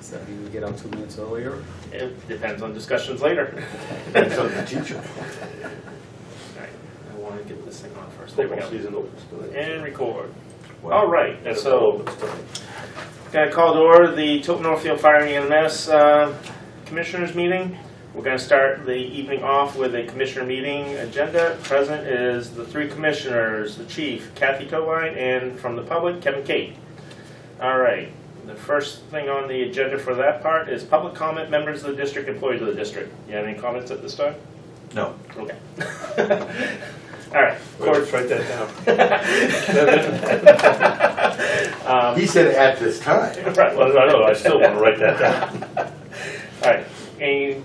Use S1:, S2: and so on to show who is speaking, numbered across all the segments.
S1: Does that mean we get out 2 minutes earlier?
S2: It depends on discussions later.
S3: Depends on the teacher.
S2: Alright, I want to get this thing on first. There we go.
S3: Season opens tonight.
S2: And record.
S3: Wow.
S2: All right,
S3: And
S2: so
S3: opens tonight.
S2: going to call to order the Tilton Northfield Fire and EMS Commissioners meeting. We're going to start the evening off with a commissioner meeting agenda. Present is the 3 commissioners, the chief, Kathy Toline, and from the public, Kevin Cate. All right, the first thing on the agenda for that part is public comment, members of the district, employees of the district. You have any comments at this time?
S3: No.
S2: Okay. All right.
S3: Let's write that down. He said at this time.
S2: Right.
S3: Well, I know, I still want to write that down.
S2: All right. Any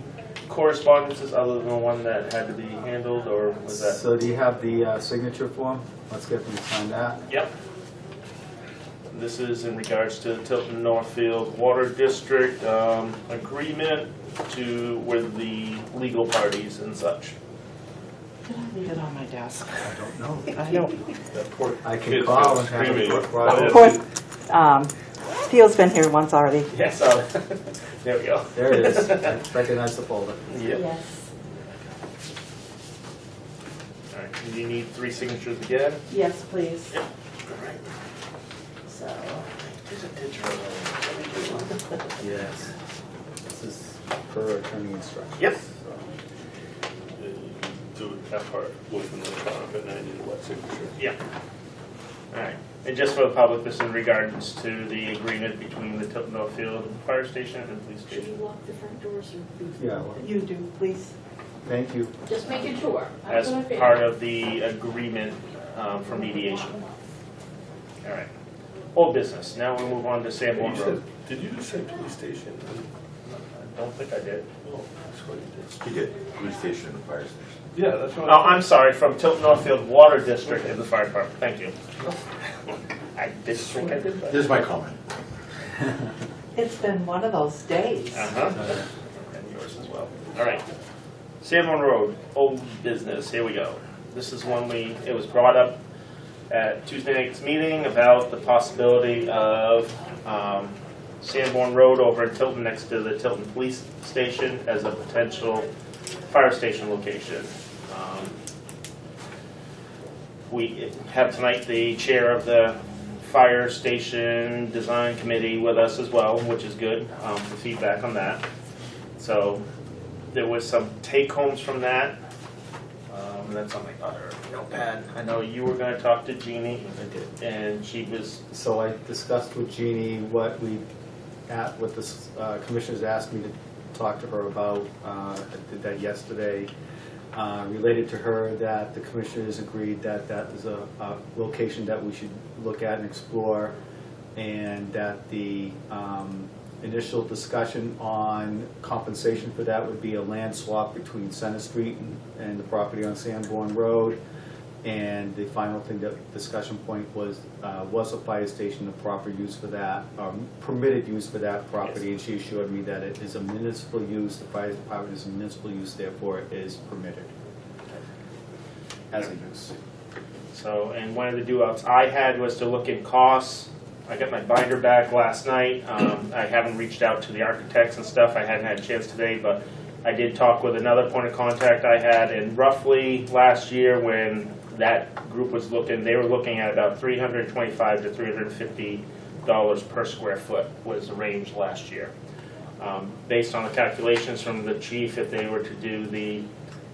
S2: correspondences other than the one that had to be handled, or was that?
S1: So do you have the signature form? Let's get them to sign that.
S2: Yep. This is in regards to the Tilton Northfield Water District agreement with the legal parties and such.
S4: Did I leave it on my desk?
S1: I don't know.
S4: I don't.
S3: That poor
S1: I can
S3: kid's
S1: call
S3: been
S1: and have
S3: screaming.
S1: it brought
S4: Of
S1: over.
S4: course, Theo's been here once already.
S2: Yeah, so there we go.
S1: There it is. I recognize the folder.
S2: Yep.
S4: Yes.
S2: All right. Do you need 3 signatures again?
S4: Yes, please.
S2: Yep. All right.
S4: So,
S2: There's a digital.
S1: Yes. This is per attorney instructions.
S2: Yep.
S1: So,
S3: Do that part within the top, and then you what signature?
S2: Yeah. All right. And just for the public, this is in regards to the agreement between the Tilton Northfield Fire Station and Police
S5: Should we
S2: Station.
S5: lock the front doors or please?
S1: yeah, well,
S4: you do, please.
S1: thank you.
S5: Just making sure.
S2: As part of the agreement for mediation. All right. Old business. Now we'll move on to Sanborn
S3: You
S2: Road.
S3: said, did you just say police station?
S2: I don't think I did.
S3: Oh, that's what you did.
S6: He did, police station and fire station.
S3: Yeah, that's what
S2: Oh, I'm sorry, from Tilton Northfield Water District and the Fire Department. Thank you. I did think I did that.
S6: Here's my comment.
S4: It's been one of those days.
S2: Uh-huh. And yours as well. All right. Sanborn Road, old business. Here we go. This is one it was brought up at Tuesday night's meeting about the possibility of Sanborn Road over in Tilton next to the Tilton Police Station as a potential fire station location. We have tonight the chair of the fire station design committee with us as well, which is good for feedback on that. So there was some take-homes from that. That's on my other notepad. I know you were going to talk to Jeannie,
S1: I did.
S2: and she was.
S1: So I discussed with Jeannie what the commissioners asked me to talk to her about. I did that yesterday. Related to her that the commissioners agreed that that is a location that we should look at and explore, and that the initial discussion on compensation for that would be a land swap between Center Street and the property on Sanborn Road. And the final thing, that discussion point was a fire station the proper use for that, permitted use for that property, and she assured me that it is a municipal use, the fire department is a municipal use, therefore it is permitted as a use.
S2: So, and one of the do-outs I had was to look in costs. I got my binder back last night. I haven't reached out to the architects and stuff. I hadn't had a chance today, but I did talk with another point of contact I had, and roughly last year when that group was looking, they were looking at about $325 to $350 per square foot was the range last year. Based on the calculations from the chief, if they were to do the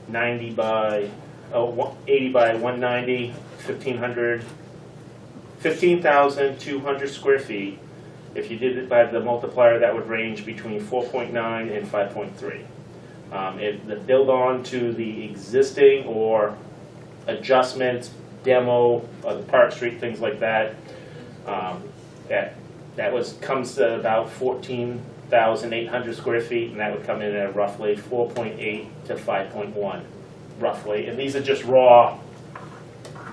S2: 80 by 190, 15,200 square feet. If you did it by the multiplier, that would range between 4.9 and 5.3. If the build on to the existing or adjustments, demo of the Park Street, things like that, comes to about 14,800 square feet, and that would come in at roughly 4.8 to 5.1, roughly. And these are just raw,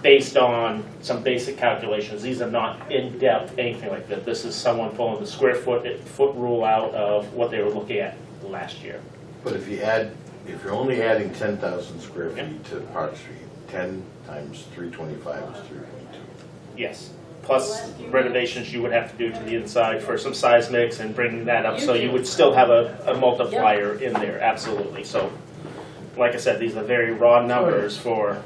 S2: based on some basic calculations. These are not in-depth, anything like that. This is someone pulling the square foot rule out of what they were looking at last year.
S6: But if you're only adding 10,000 square feet to Park Street, 10 times 325 is 3.2.
S2: Yes. plus renovations you would have to do to the inside for some seismics and bringing that up, so you would still have a multiplier in there, absolutely. So, like I said, these are very raw numbers for.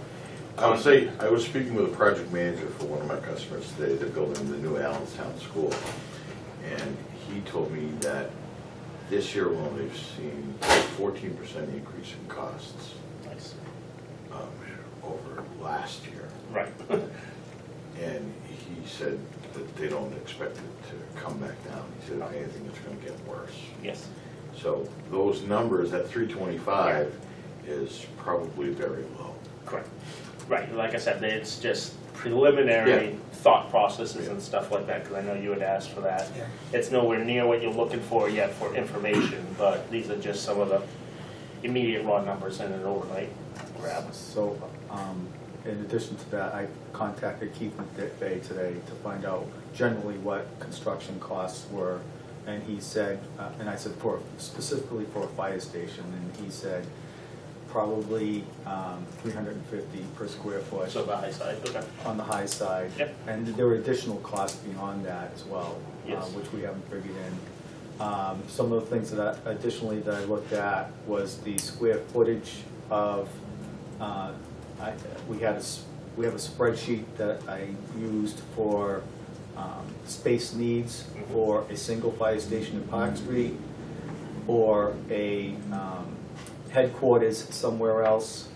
S6: I would say, I was speaking with a project manager for one of my customers today. They're building the new Allenstown school. And he told me that this year alone, they've seen a 14% increase in costs
S2: Nice.
S6: over last year.
S2: Right.
S6: And he said that they don't expect it to come back down. He said, if anything, it's going to get worse.
S2: Yes.
S6: So those numbers, that 325 is probably very low.
S2: Correct. Right, like I said, it's just preliminary thought processes and stuff like that, because I know you had asked for that.
S7: Yeah.
S2: It's nowhere near what you're looking for yet for information, but these are just some of the immediate raw numbers in an overnight grab.
S1: So, in addition to that, I contacted Keith McVeigh today to find out generally what construction costs were. And he said, and I said specifically for a fire station, and he said probably 350 per square foot.
S2: So the high side, okay.
S1: On the high side.
S2: Yep.
S1: And there were additional costs beyond that as well,
S2: Yes.
S1: which we haven't figured in. Some of the things that additionally that I looked at was the square footage of, we have a spreadsheet that I used for space needs for a single fire station in Park Street, or a headquarters somewhere else,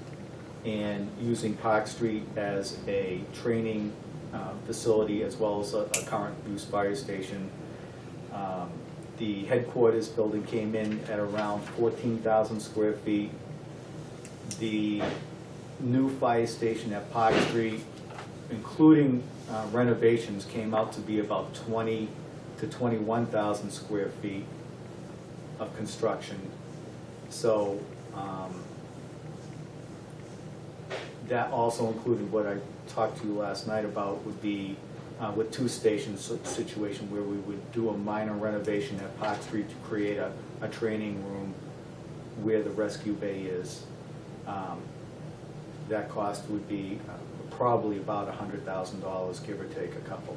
S1: and using Park Street as a training facility as well as a current use fire station. The headquarters building came in at around 14,000 square feet. The new fire station at Park Street, including renovations, came out to be about 20 to 21,000 square feet of construction. So that also included what I talked to you last night about, would be with two stations situation where we would do a minor renovation at Park Street to create a training room where the rescue bay is. That cost would be probably about $100,000, give or take a couple.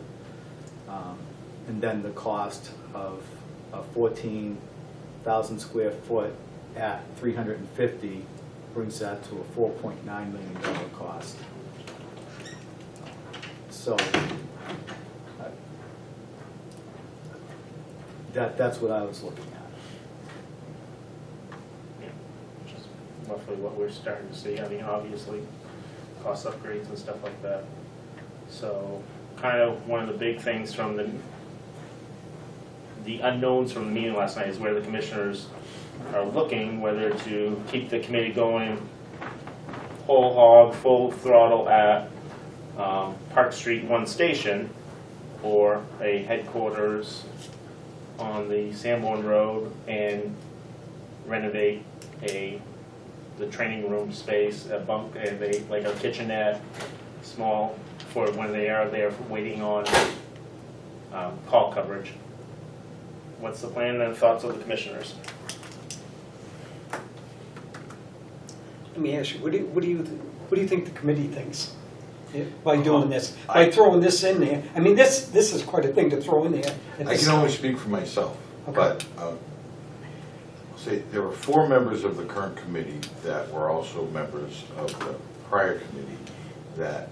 S1: And then the cost of a 14,000 square foot at 350 brings that to a $4.9 million cost. So that's what I was looking at.
S2: Yeah, which is roughly what we're starting to see. I mean, obviously, cost upgrades and stuff like that. So, kind of one of the big things from the unknowns from the meeting last night is where the commissioners are looking, whether to keep the committee going whole hog, full throttle at Park Street 1 station, or a headquarters on the Sanborn Road and renovate the training room space, a bunk, and like a kitchenette, small, for when they are there waiting on call coverage. What's the plan and thoughts of the commissioners?
S7: Let me ask you, what do you think the committee thinks by doing this? By throwing this in there? I mean, this is quite a thing to throw in there.
S6: I can only speak for myself,
S7: Okay.
S6: but I'll say there were 4 members of the current committee that were also members of the prior committee that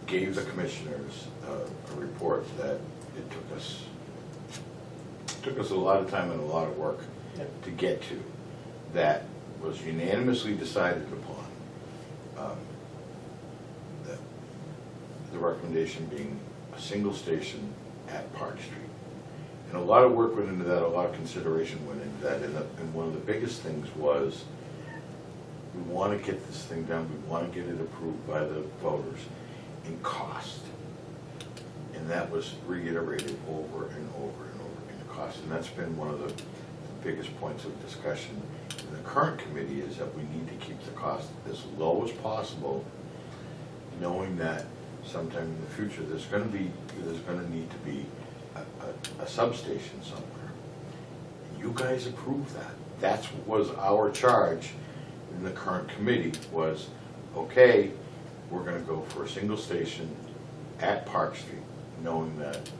S6: gave the commissioners a report that it took us a lot of time and a lot of work to get to, that was unanimously decided upon. The recommendation being a single station at Park Street. And a lot of work went into that, a lot of consideration went into that, and one of the biggest things was we want to get this thing done, we want to get it approved by the voters in cost. And that was reiterated over and over and over in the cost, and that's been one of the biggest points of discussion in the current committee, is that we need to keep the cost as low as possible, knowing that sometime in the future there's going to need to be a substation somewhere. And you guys approved that. That was our charge in the current committee, was, okay, we're going to go for a single station at Park Street. knowing that,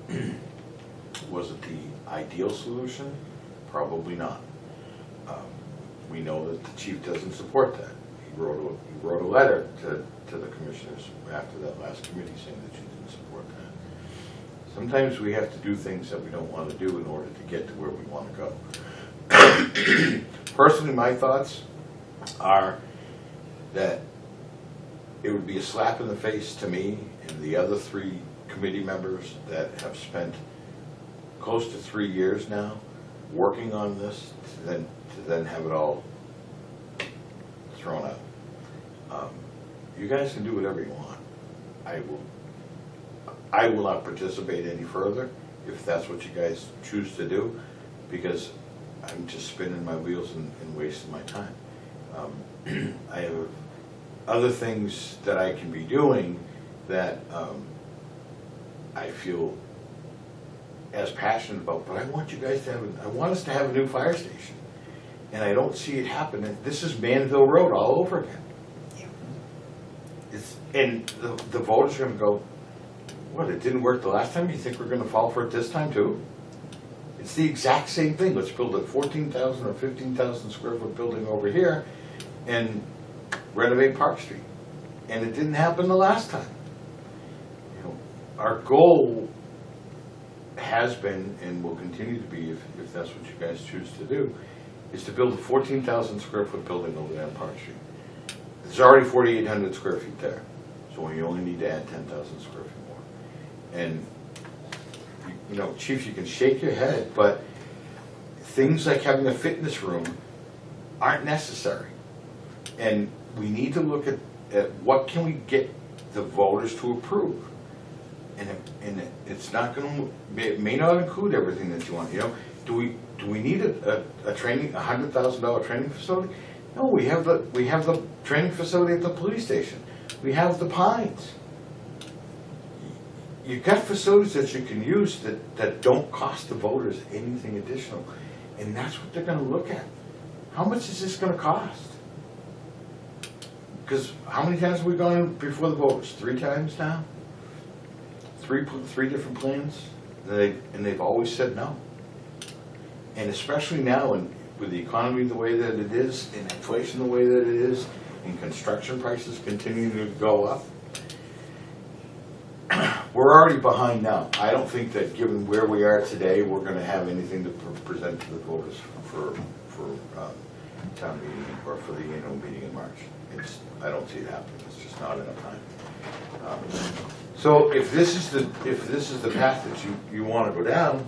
S6: was it the ideal solution? Probably not. We know that the chief doesn't support that. He wrote a letter to the commissioners after that last committee saying that she didn't support that. Sometimes we have to do things that we don't want to do in order to get to where we want to go. Personally, my thoughts are that it would be a slap in the face to me and the other 3 committee members that have spent close to 3 years now working on this to then have it all thrown out. You guys can do whatever you want. I will not participate any further if that's what you guys choose to do, because I'm just spinning my wheels and wasting my time. I have other things that I can be doing that I feel as passionate about, but I want you guys to have, I want us to have a new fire station. And I don't see it happen. This is Manville Road all over again. And the voters are gonna go, what, it didn't work the last time? You think we're gonna fall for it this time too? It's the exact same thing. Let's build a 14,000 or 15,000 square foot building over here and renovate Park Street. And it didn't happen the last time. You know, our goal has been and will continue to be, if that's what you guys choose to do, is to build a 14,000 square foot building over there on Park Street. There's already 4,800 square feet there, so we only need to add 10,000 square feet more. And you know, Chief, you can shake your head, but things like having a fitness room aren't necessary. And we need to look at what can we get the voters to approve. And it's not going to, it may not include everything that you want. You know, do we need a training, $100,000 training facility? No, we have the training facility at the police station. We have the Pines. You've got facilities that you can use that don't cost the voters anything additional. And that's what they're going to look at. How much is this going to cost? Because how many times have we gone before the voters? 3 times now? Three different plans? And they've always said no. And especially now, with the economy the way that it is, and inflation the way that it is, and construction prices continuing to go up, we're already behind now. I don't think that given where we are today, we're going to have anything to present to the voters for town meeting or for the annual meeting in March. I don't see it happening. It's just not enough time. So if this is the path that you want to go down,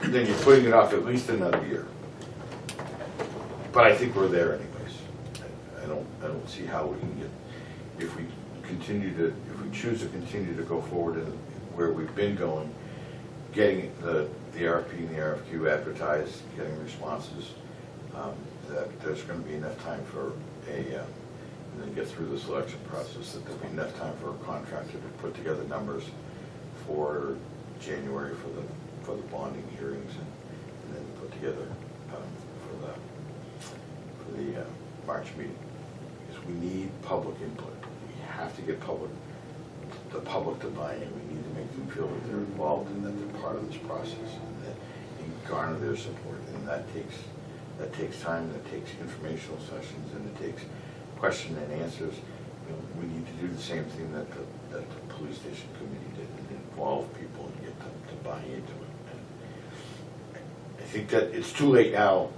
S6: then you're putting it off at least another year. But I think we're there anyways. I don't see how we can get, if we choose to continue to go forward in where we've been going, getting the RFP and the RFQ advertised, getting responses, that there's going to be enough time for and then get through the selection process, that there'll be enough time for a contractor to put together numbers for January for the bonding hearings, and then put together for the March meeting. Because we need public input. We have to get the public to buy in. We need to make them feel that they're involved and that they're part of this process, and garner their support. And that takes time. That takes informational sessions, and it takes question and answers. You know, we need to do the same thing that the police station committee did, and involve people and get them to buy into it. And I think that it's too late now,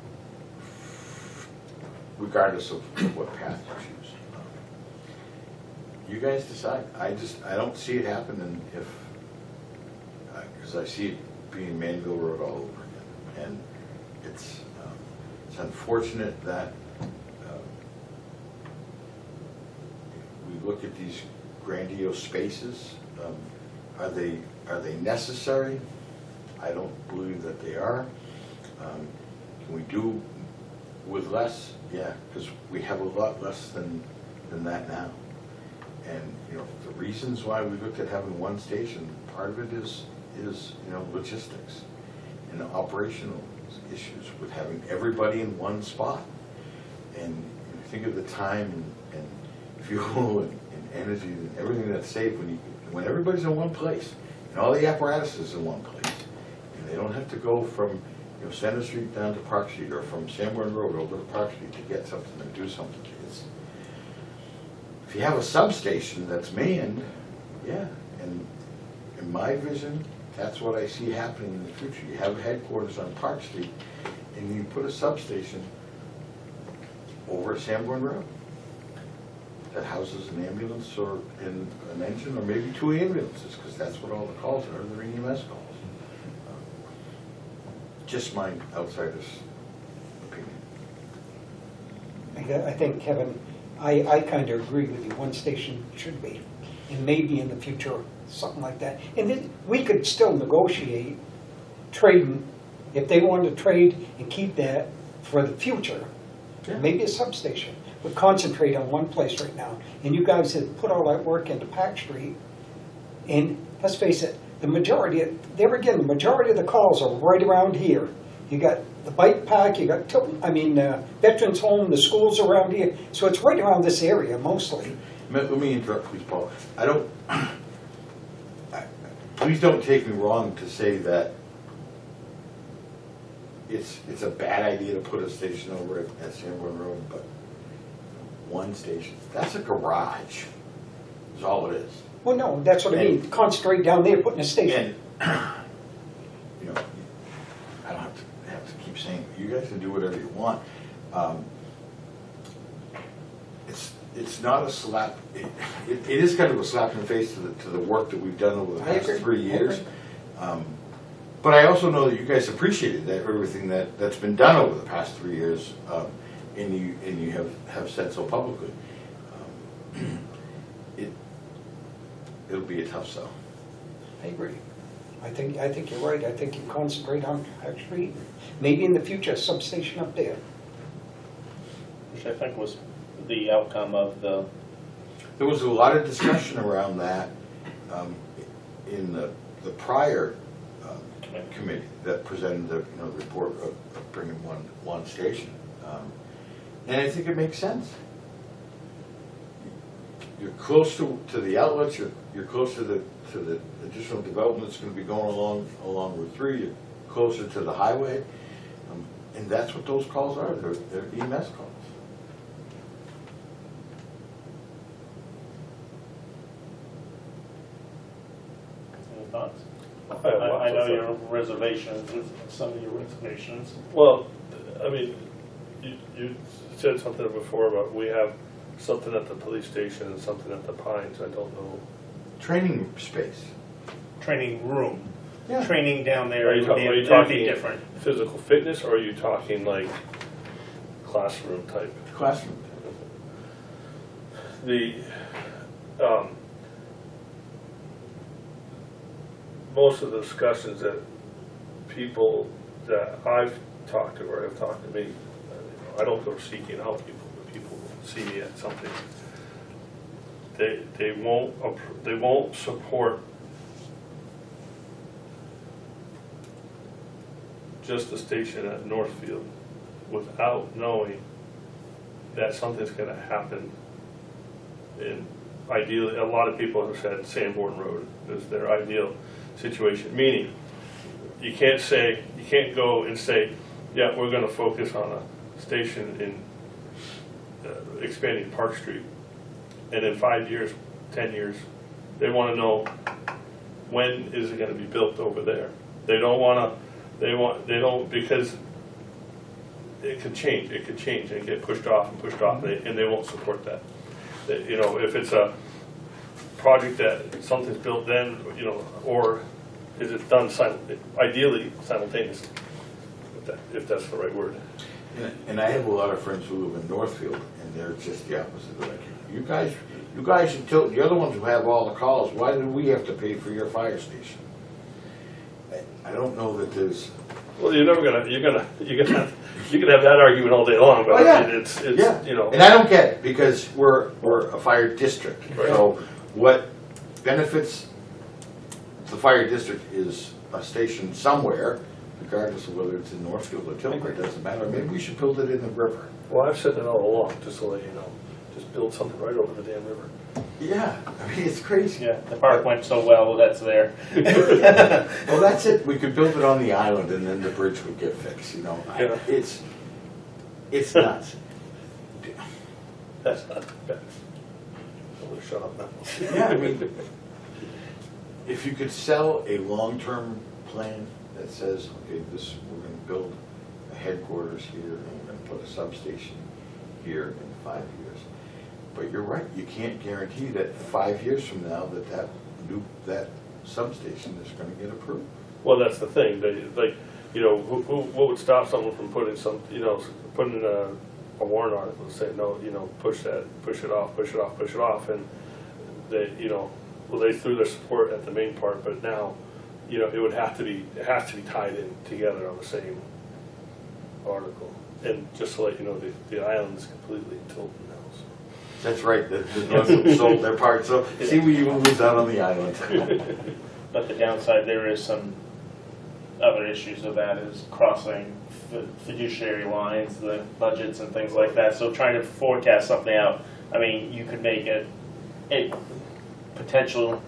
S6: regardless of what path you choose. You guys decide. I don't see it happening because I see it being Manville Road all over again, and it's unfortunate that we look at these grandiose spaces. Are they necessary? I don't believe that they are. Can we do with less? Yeah, because we have a lot less than that now. And you know, the reasons why we looked at having one station, part of it is you know, logistics and operational issues with having everybody in one spot. And you think of the time and fuel and energy and everything that's safe when everybody's in one place and all the apparatus is in one place. And they don't have to go from Center Street down to Park Street or from Sanborn Road over to Park Street to get something or do something. If you have a substation that's manned, yeah, and in my vision, that's what I see happening in the future. You have a headquarters on Park Street, and you put a substation over at Sanborn Road that houses an ambulance or an engine, or maybe 2 ambulances, because that's what all the calls are, they're EMS calls. Just my outsider's opinion.
S7: I think, Kevin, I kind of agree with you, one station should be, and maybe in the future, something like that. And then we could still negotiate trading, if they wanted to trade and keep that for the future,
S6: Yeah.
S7: maybe a substation, but concentrate on one place right now. And you guys have put all that work into Pack Street, and let's face it, the majority of the calls are right around here. You got the bike park, you got, Veterans Home, the schools around here, so it's right around this area mostly.
S6: Let me interrupt, please, Paul. Please don't take me wrong to say that it's a bad idea to put a station over at Sanborn Road, but one station, that's a garage, is all it is.
S7: Well, no, that's what I mean, concentrate down there, putting a station.
S6: And, I don't have to keep saying, you guys can do whatever you want. It's not a slap, it is kind of a slap in the face to the work that we've done over the past 3 years. But I also know that you guys appreciated everything that's been done over the past 3 years, and you have said so publicly. It'll be a tough sell.
S7: I agree. I think you're right. I think you concentrate on Pack Street. Maybe in the future, a substation up there.
S2: Which I think was the outcome of the.
S6: There was a lot of discussion around that in the prior committee that presented the report of bringing one station, and I think it makes sense. You're close to the outlets. You're close to the additional development that's going to be going along Route 3. You're closer to the highway, and that's what those calls are. They're EMS calls.
S2: Any thoughts?
S3: I have lots
S2: I know
S3: of
S2: your reservations, some of your reservations.
S3: Well, I mean, you said something before about we have something at the police station and something at the Pines, I don't know.
S6: Training space.
S2: Training room.
S6: Yeah.
S2: Training down there
S3: Are you
S2: would be
S3: talking
S2: different.
S3: physical fitness, or are you talking like classroom type?
S6: Classroom.
S3: The, most of the discussions that people that I've talked to or have talked to me, I don't go seeking out people, but people see me at something. They won't support just the station at Northfield without knowing that something's going to happen. And ideally, a lot of people have said Sanborn Road is their ideal situation. Meaning, you can't go and say, yeah, we're going to focus on a station in expanding Park Street, and in 5 years, 10 years, they want to know when is it going to be built over there. They don't want to. They don't, because it could change. It could change and get pushed off, and they won't support that. If it's a project that something's built then, or is it done ideally simultaneously, if that's the right word.
S6: And I have a lot of friends who live in Northfield, and they're just the opposite. They're like, you guys, until you're the ones who have all the calls. Why do we have to pay for your fire station? I don't know that there's.
S3: Well, you're gonna have that argument all day long, but
S6: Oh, yeah.
S3: it's
S6: Yeah.
S3: you know.
S6: And I don't get it, because we're a fire district.
S3: Right.
S6: So what benefits the fire district is a station somewhere, regardless of whether it's in Northfield or Tilbury, it doesn't matter. Maybe we should build it in the river.
S3: Well, I've said that all along, just to let you know. Just build something right over the damn river.
S6: Yeah, I mean, it's crazy.
S2: Yeah, the park went so well, that's there.
S6: Well, that's it, we could build it on the island and then the bridge would get fixed, you know?
S3: Yeah.
S6: It's nuts.
S3: That's not bad. I'm gonna shut up now.
S6: Yeah, I mean, if you could sell a long-term plan that says, okay, we're gonna build a headquarters here, and we're gonna put a substation here in 5 years. But you're right, you can't guarantee that 5 years from now that substation is gonna get approved.
S3: Well, that's the thing, like, you know, what would stop someone from putting putting a warrant article and say, no, you know, push it off, and they, you know, well, they threw their support at the main part, but now, you know, it has to be tied in together on the same article. And just to let you know, the island is completely tilted now, so.
S6: That's right, the Norfolk sold their part, so see, we even lose out on the island.
S2: But the downside, there is some other issues with that, is crossing fiduciary lines, the budgets and things like that. So trying to forecast something out, I mean, you could make a potential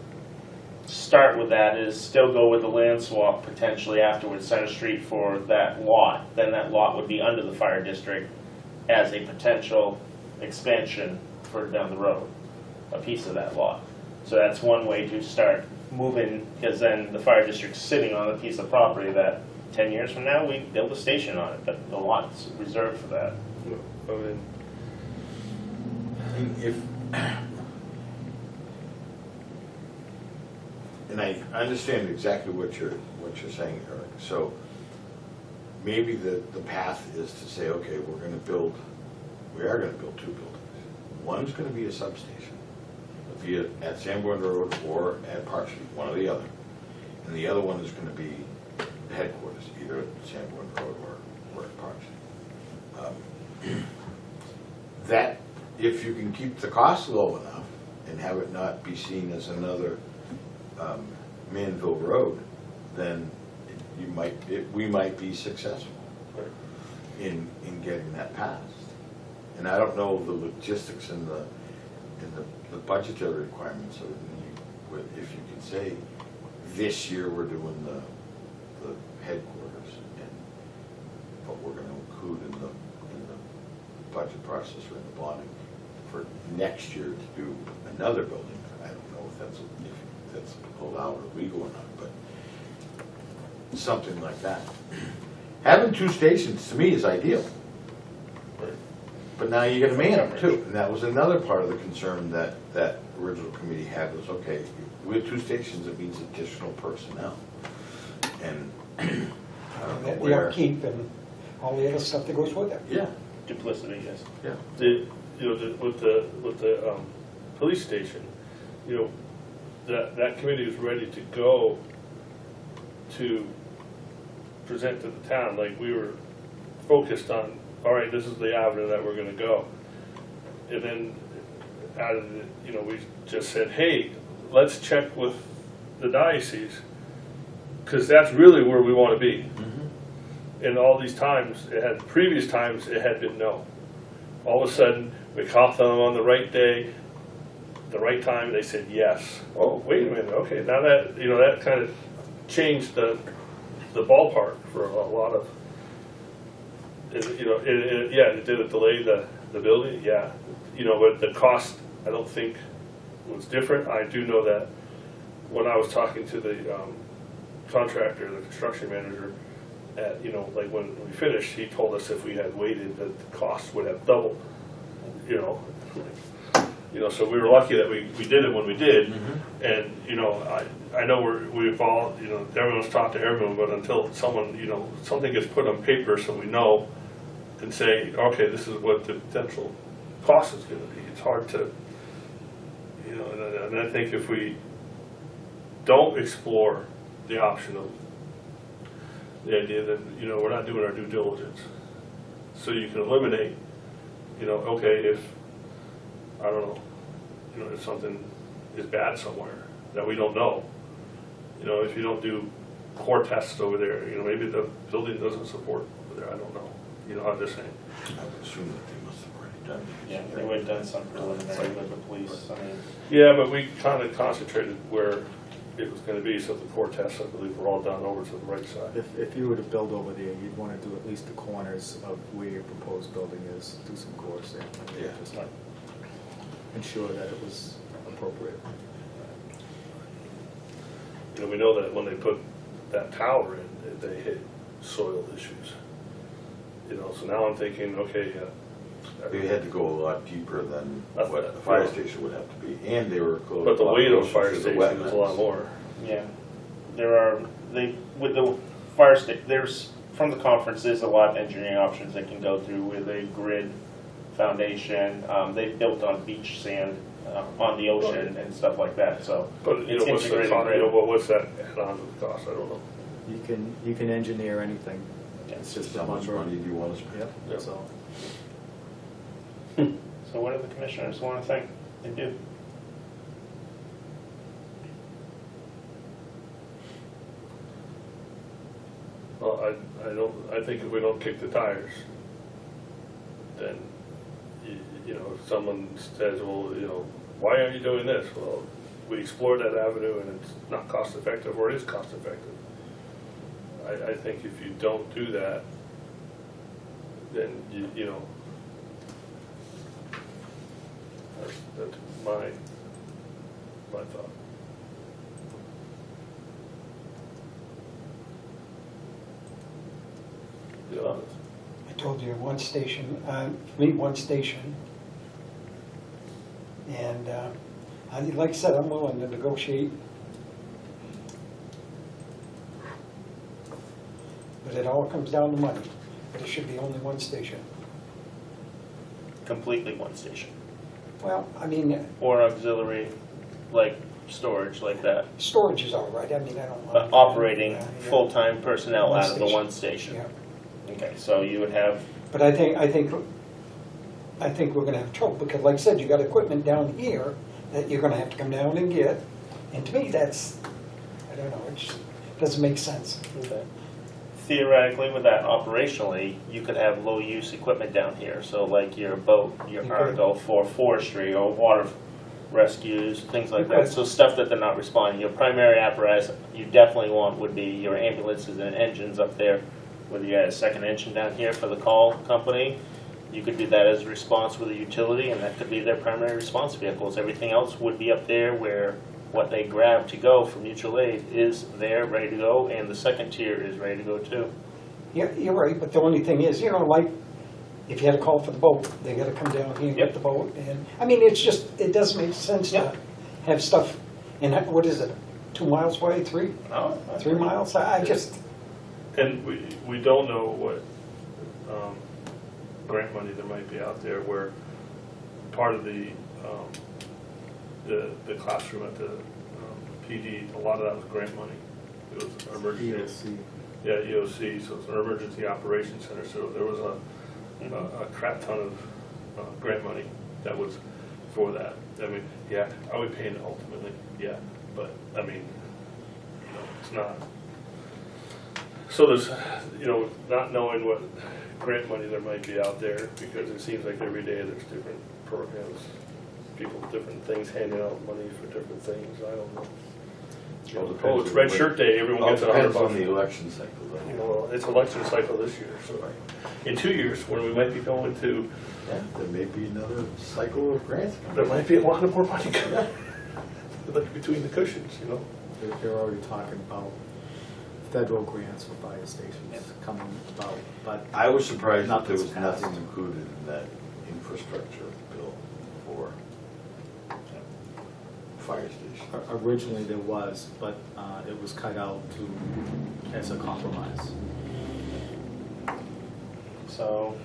S2: start with that is still go with the land swap potentially afterwards, Center Street for that lot. Then that lot would be under the fire district as a potential expansion for down the road, a piece of that lot. So that's one way to start moving, because then the fire district's sitting on a piece of property that 10 years from now, we build a station on it, but the lot's reserved for that.
S3: I mean,
S6: And I understand exactly what you're saying, Eric. So maybe the path is to say, okay, we are going to build 2 buildings. One's going to be a substation, be it at Sanborn Road or at Park Street, one or the other. And the other one is going to be the headquarters, either at Sanborn Road or at Park Street. That, if you can keep the cost low enough and have it not be seen as another Manville Road, then we might be successful in getting that passed. And I don't know the logistics and the budgetary requirements of it. If you could say, this year we're doing the headquarters, but we're going to include in the budget process or in the bonding for next year to do another building. I don't know if that's allowed or legal or not, but something like that. Having 2 stations to me is ideal. But now you got to man them too, and that was another part of the concern that original committee had was, okay, with 2 stations, it means additional personnel. And I don't know
S7: The
S6: where.
S7: upkeep and all the other stuff that goes with it.
S6: Yeah,
S2: Duplicity, yes.
S6: yeah.
S3: with the police station, you know, that committee was ready to go to present to the town, like we were focused on, all right, this is the avenue that we're gonna go. And then out of the, you know, we just said, hey, let's check with the diocese, because that's really where we want to be. And all these times, previous times, it had been no. All of a sudden, we caught them on the right day, the right time, they said yes. Oh, wait a minute, okay, now that, you know, that kind of changed the ballpark for a lot of, you know, did it delay the building? Yeah. You know, but the cost, I don't think was different. I do know that when I was talking to the contractor, the construction manager, you know, like when we finished, he told us if we had waited that the cost would have doubled, you know. So we were lucky that we did it when we did. And, you know, I know we've all, you know, everyone's talked to everyone, but until someone, you know, something gets put on paper so we know and say, okay, this is what the potential cost is going to be. It's hard to, you know, and I think if we don't explore the option of the idea that, you know, we're not doing our due diligence. So you can eliminate, you know, okay, if, I don't know, you know, if something is bad somewhere that we don't know, you know, if you don't do core tests over there, you know, maybe the building doesn't support over there, I don't know. You know, I'm just saying.
S6: I would assume that they must have already done.
S2: Yeah, they would have done some preliminary with the police, I mean,
S3: Yeah, but we kind of concentrated where it was gonna be, so the core tests, I believe, were all done over to the right side.
S1: If you were to build over there, you'd want to do at least the corners of where your proposed building is, do some core sampling.
S6: Yeah.
S1: Just to ensure that it was appropriate.
S3: You know, we know that when they put that tower in, they hit soil issues. You know, so now I'm thinking, okay,
S6: They had to go a lot deeper than
S3: That's
S6: what
S3: what-
S6: the fire station would have to be, and they were close.
S3: but the weight of the fire
S6: to the
S3: station is a lot
S6: wetlands.
S3: more.
S2: yeah. There are, with the fire station, there's, from the conference, there's a lot of engineering options they can go through with a grid foundation. They built on beach sand, on the ocean and stuff like that, so.
S3: But, you
S2: it's
S3: know, what's the
S2: integrated
S3: cost,
S2: grid.
S3: you know, what's that add on to the cost, I don't know.
S1: You can engineer anything. It's just a
S6: How much
S1: number.
S6: money do you want to spend?
S1: Yep, that's all.
S2: So what do the commissioners want to think they do?
S3: Well, I think if we don't kick the tires, then, you know, if someone says, well, you know, why aren't you doing this? Well, we explored that avenue and it's not cost effective, or it is cost effective. I think if you don't do that, then you know, that's my thought. Yeah.
S7: I told you, one station, for me, one station. And, like I said, I'm willing to negotiate. But it all comes down to money. But it should be only one station.
S2: Completely one station,
S7: Well, I mean,
S2: or auxiliary, like storage like that,
S7: storage is all right, I mean, I don't mind.
S2: but operating
S7: Yeah.
S2: full-time personnel
S7: One
S2: out of the
S7: station.
S2: one station.
S7: Yeah.
S2: Okay, so you would have,
S7: But I think we're gonna have trouble, because like I said, you got equipment down here that you're gonna have to come down and get. And to me, that's, I don't know, it just doesn't make sense.
S2: theoretically with that operationally, you could have low-use equipment down here. So like your boat, your
S7: You
S2: cargo for forestry or water rescues, things like
S7: You
S2: that.
S7: could.
S2: So stuff that they're not responding. Your primary apparatus you definitely want would be your ambulances and engines up there. Whether you had a second engine down here for the call company, you could do that as a response with a utility, and that could be their primary response vehicles. Everything else would be up there where what they grab to go from mutual aid is there, ready to go, and the second tier is ready to go too.
S7: Yeah, you're right, but the only thing is, you know, like, if you had a call for the boat, they gotta come down here and
S2: Yep.
S7: get the boat, and, I mean, it's just, it doesn't make sense to
S2: Yep.
S7: have stuff, and what is it, 2 miles away, 3 miles? I just,
S3: And we don't know what grant money there might be out there where part of the classroom at the PD, a lot of that was grant money. It was an emergency.
S1: EOC.
S3: Yeah, EOC, so it's an emergency operations center, so there was a crap ton of grant money that was for that. I mean, yeah, are we paying it ultimately? Yeah, but, I mean, you know, it's not. So there's, you know, not knowing what grant money there might be out there, because it seems like every day there's different programs, people, different things, handing out money for different things, I don't know.
S6: Well, it
S3: Oh,
S6: depends
S3: it's
S6: on
S3: red
S6: what-
S3: shirt day, everyone
S6: Well, it
S3: gets $100
S6: depends on
S3: bucks.
S6: the election cycle,
S3: You
S6: though.
S3: know, it's election cycle this year, so in 2 years, when we might be going to,
S6: Yeah, there may be another cycle of grants.
S3: there might be a lot of more money coming, like between the cushions, you know?
S1: They're already talking about federal grants for fire stations coming about, but
S6: I was surprised that there was
S1: Nothing's passed.
S6: nothing included in that infrastructure bill for fire station.
S1: originally there was, but it was cut out as a compromise.
S2: So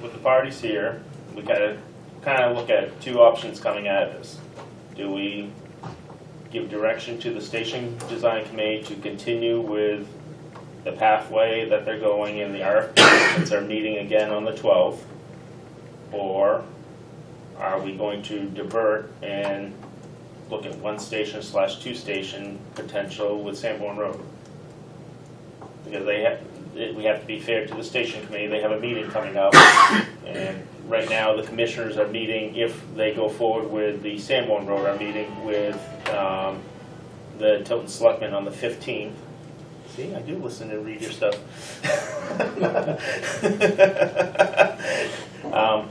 S2: with the parties here, we gotta kind of look at two options coming at us. Do we give direction to the station design committee to continue with the pathway that they're going in the RFP since they're meeting again on the 12th? Or are we going to divert and look at one station / 2 station potential with Sanborn Road? because we have to be fair to the station committee, they have a meeting coming up. And right now, the commissioners are meeting, if they go forward with the Sanborn Road, are meeting with the Tilton Selectmen on the 15th. See, I do listen and read your stuff.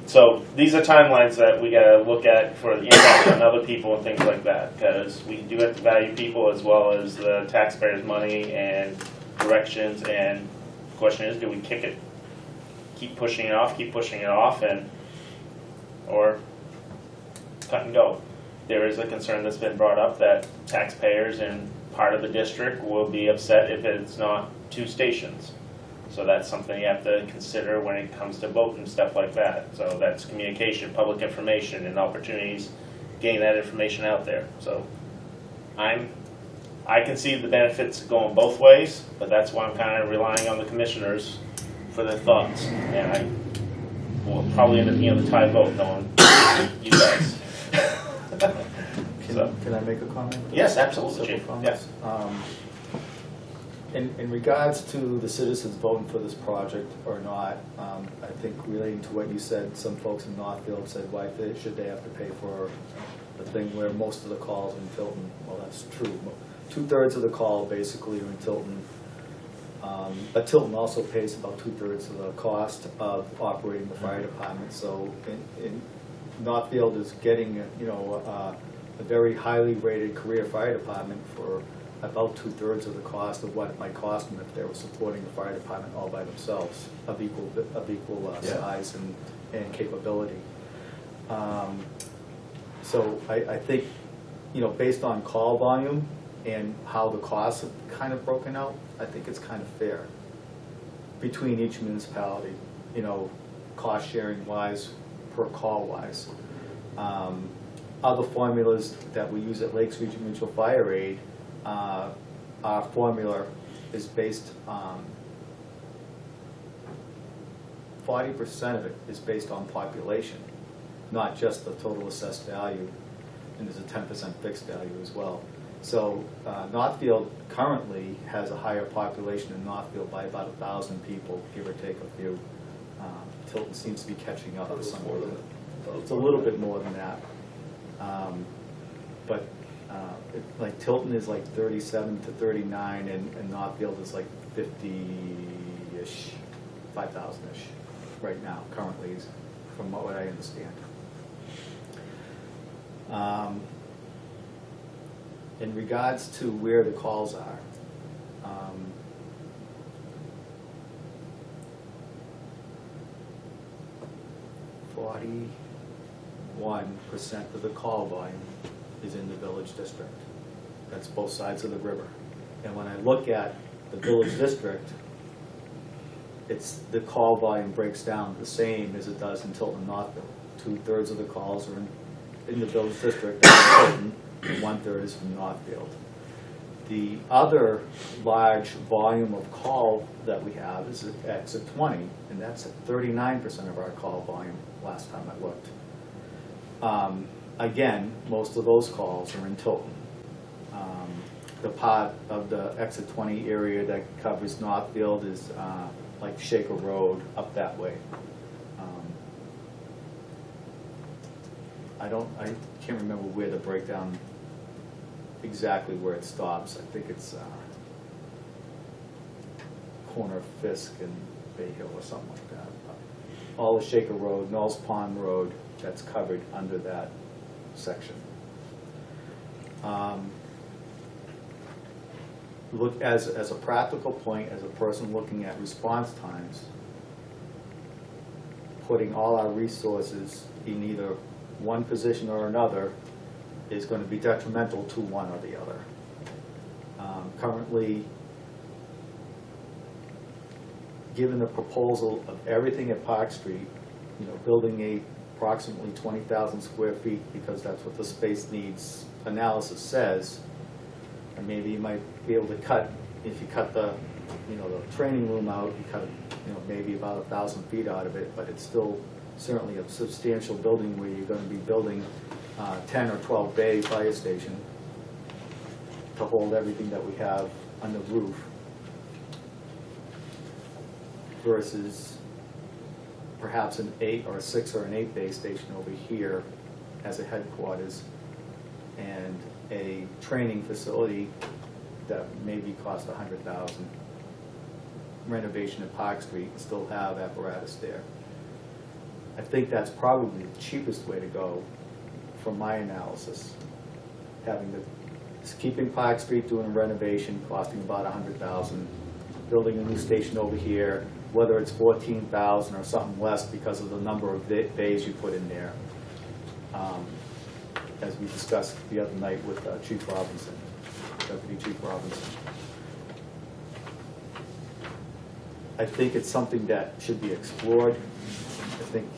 S2: So these are timelines that we gotta look at for the impact on other people and things like that, because we do have to value people as well as the taxpayers' money and directions, and the question is, do we kick it, keep pushing it off, and, or cut and go? There is a concern that's been brought up that taxpayers in part of the district will be upset if it's not 2 stations. So that's something you have to consider when it comes to voting and stuff like that. So that's communication, public information, and opportunities, getting that information out there. So I can see the benefits going both ways, but that's why I'm kind of relying on the commissioners for their thoughts. And I will probably end up being the tie vote, knowing you guys.
S1: Can I make a comment?
S2: Yes, absolutely,
S1: Several
S2: Chief.
S1: comments. In regards to the citizens voting for this project or not, I think relating to what you said, some folks in Northfield said, why should they have to pay for the thing where most of the calls in Tilton, well, that's true. 2/3 of the call basically are in Tilton. But Tilton also pays about 2/3 of the cost of operating the fire department. So in Northfield is getting, a very highly rated career fire department for about 2/3 of the cost of what it might cost them if they were supporting the fire department all by themselves, of equal
S6: Yeah.
S1: size and capability. So I think, based on call volume and how the costs are kind of broken out, I think it's kind of fair between each municipality, cost sharing wise, per call wise. Other formulas that we use at Lakes Region Mutual Fire Aid, our formula is based on 40% of it is based on population, not just the total assessed value, and there's a 10% fixed value as well. So Northfield currently has a higher population in Northfield by about 1,000 people, give or take a few. Tilton seems to be catching up with some of it. It's a little bit more than that. But like Tilton is like 37 to 39, and Northfield is like 50-ish, 5,000-ish right now, currently, from what I understand. In regards to where the calls are, 41% of the call volume is in the village district. That's both sides of the river. And when I look at the village district, the call volume breaks down the same as it does in Tilton Northfield. 2/3 of the calls are in the village district, that's Tilton, and 1/3 is from Northfield. The other large volume of call that we have is at exit 20, and that's at 39% of our call volume last time I looked. Again, most of those calls are in Tilton. The part of the exit 20 area that covers Northfield is like Shaker Road up that way. I can't remember where the breakdown, exactly where it stops. I think it's corner of Fisk and Bay Hill or something like that. All of Shaker Road, Knowles Pond Road, that's covered under that section. Look, as a practical point, as a person looking at response times, putting all our resources in either one position or another is going to be detrimental to one or the other. Currently, given the proposal of everything at Park Street, building approximately 20,000 square feet, because that's what the space needs analysis says, and maybe you might be able to cut, if you cut the training room out, you cut maybe about 1,000 feet out of it, but it's still certainly a substantial building where you're going to be building 10 or 12 bay fire station to hold everything that we have on the roof. versus perhaps an 8 or a 6 or an 8 base station over here as a headquarters, and a training facility that maybe cost $100,000. Renovation of Park Street and still have apparatus there. I think that's probably the cheapest way to go from my analysis. Keeping Park Street, doing a renovation, costing about $100,000, building a new station over here, whether it's $14,000 or something less because of the number of bays you put in there. As we discussed the other night with Chief Robinson, Deputy Chief Robinson. I think it's something that should be explored. I think,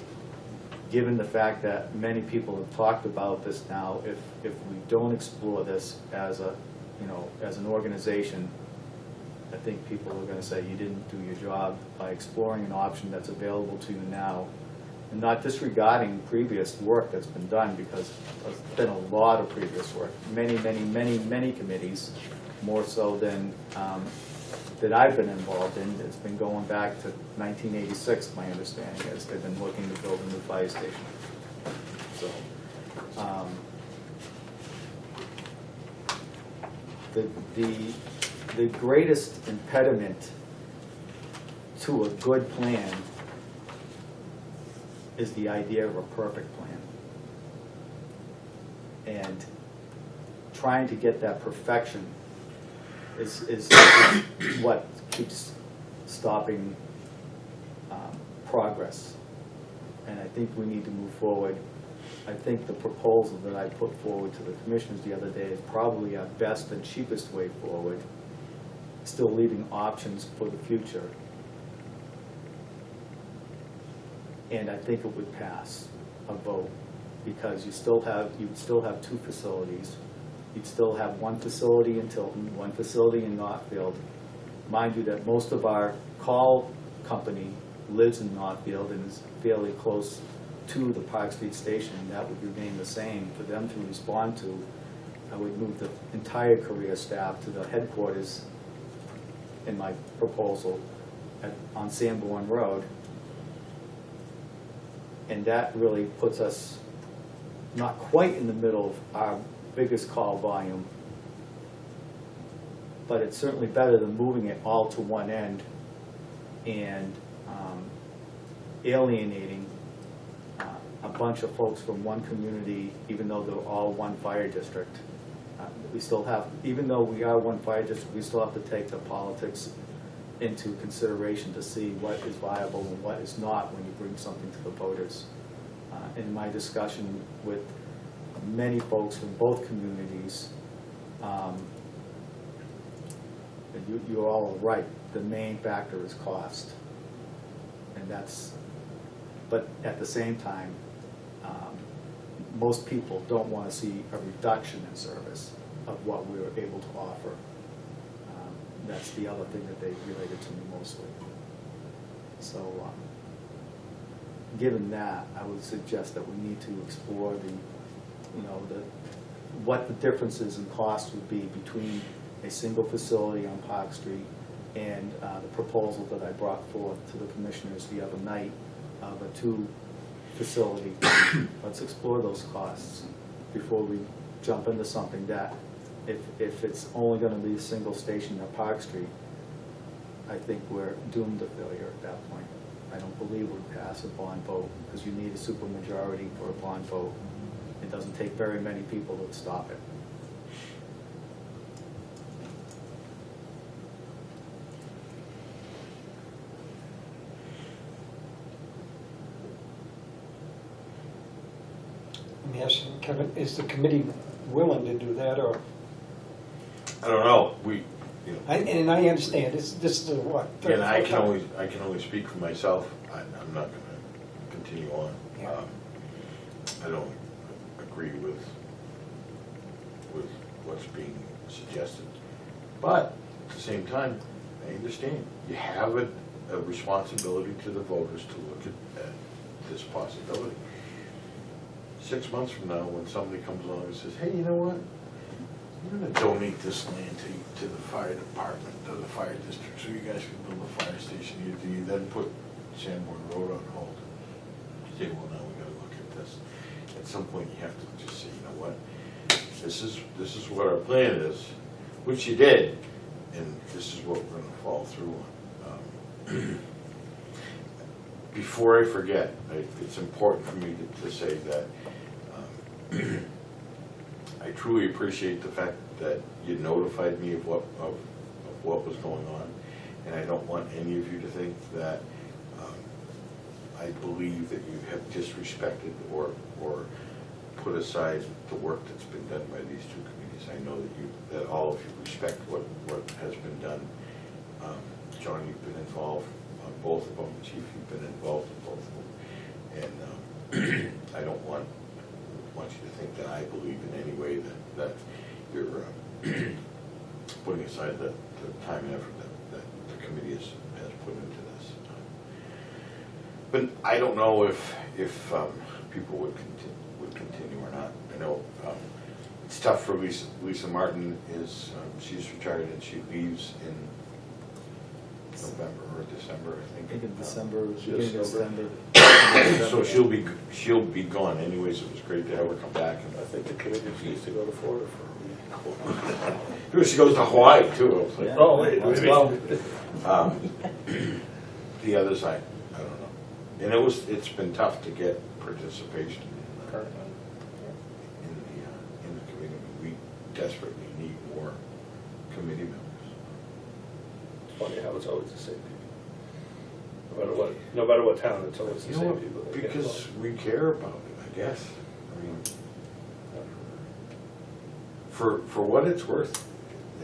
S1: given the fact that many people have talked about this now, if we don't explore this as a, as an organization, I think people are going to say you didn't do your job by exploring an option that's available to you now, and not disregarding previous work that's been done, because there's been a lot of previous work, many committees, more so than that I've been involved in. It's been going back to 1986, my understanding is. They've been looking to build a new fire station. So, the greatest impediment to a good plan is the idea of a perfect plan. And trying to get that perfection is what keeps stopping progress. And I think we need to move forward. I think the proposal that I put forward to the commissioners the other day is probably our best and cheapest way forward, still leaving options for the future. And I think it would pass a vote, because you'd still have 2 facilities. You'd still have 1 facility in Tilton, 1 facility in Northfield. Mind you that most of our call company lives in Northfield and is fairly close to the Park Street station. That would remain the same for them to respond to. I would move the entire career staff to the headquarters in my proposal on Sanborn Road. And that really puts us not quite in the middle of our biggest call volume, but it's certainly better than moving it all to one end and alienating a bunch of folks from one community, even though they're all one fire district. We still have, even though we are one fire district, we still have to take the politics into consideration to see what is viable and what is not when you bring something to the voters. In my discussion with many folks from both communities, you're all right, the main factor is cost. And but at the same time, most people don't want to see a reduction in service of what we were able to offer. That's the other thing that they related to me mostly. So, given that, I would suggest that we need to explore what the differences in cost would be between a single facility on Park Street and the proposal that I brought forth to the commissioners the other night of a 2-facility. Let's explore those costs before we jump into something that, if it's only going to be a single station at Park Street, I think we're doomed to failure at that point. I don't believe we'd pass a bond vote, because you need a supermajority for a bond vote. It doesn't take very many people to stop it.
S7: Let me ask you, Kevin, is the committee willing to do that, or?
S6: I don't know,
S7: And I understand, this is what?
S6: and I can only speak for myself. I'm not gonna continue on.
S7: Yeah.
S6: I don't agree with what's being suggested. But at the same time, I understand, you have a responsibility to the voters to look at this possibility. 6 months from now, when somebody comes along and says, hey, you know what? I'm gonna donate this land to the fire department, to the fire district, so you guys can build a fire fire station, you then put Sanborn Road on hold. You say, well, now we gotta look at this. At some point, you have to just say, you know what, this is what our plan is, which you did, and this is what we're gonna follow through on. Before I forget, it's important for me to say that I truly appreciate the fact that you notified me of what was going on, and I don't want any of you to think that I believe that you have disrespected or put aside the work that's been done by these two committees. I know that all of you respect what has been done. John, you've been involved on both of them. Chief, you've been involved in both of them, and I don't want you to think that I believe in any way that you're putting aside the time and effort that the committee has put into this. But I don't know if people would continue or not. I know it's tough for Lisa. Lisa Martin she's retired and she leaves in November or December, I think.
S1: I think in December,
S3: December.
S1: beginning of December.
S6: So she'll be gone anyways. It was great to have her come back.
S3: I think the committee needs to go to Florida for a week.
S6: She goes to Hawaii too. I was like,
S1: Yeah.
S3: Oh, wait,
S1: As
S3: maybe.
S1: well.
S6: The other side, I don't know. And it's been tough to get participation in the committee. We desperately need more committee members.
S3: It's funny how it's always the same people. No matter what town, it's always the
S6: You know
S3: same
S6: what?
S3: people. that get
S6: Because
S3: involved.
S6: we care about it, I guess. I mean, for what it's worth,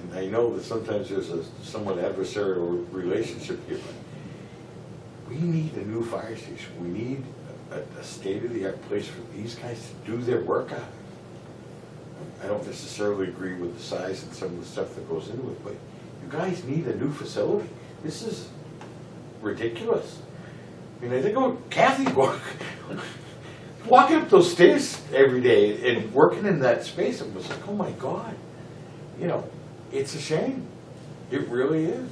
S6: and I know that sometimes there's a somewhat adversarial relationship here, but we need a new fire station. We need a state-of-the-art place for these guys to do their work out of. I don't necessarily agree with the size and some of the stuff that goes into it, but you guys need a new facility. This is ridiculous. I mean, I think about Kathy walking up those stairs every day and working in that space. It was like, oh my God, you know, it's a shame. It really is.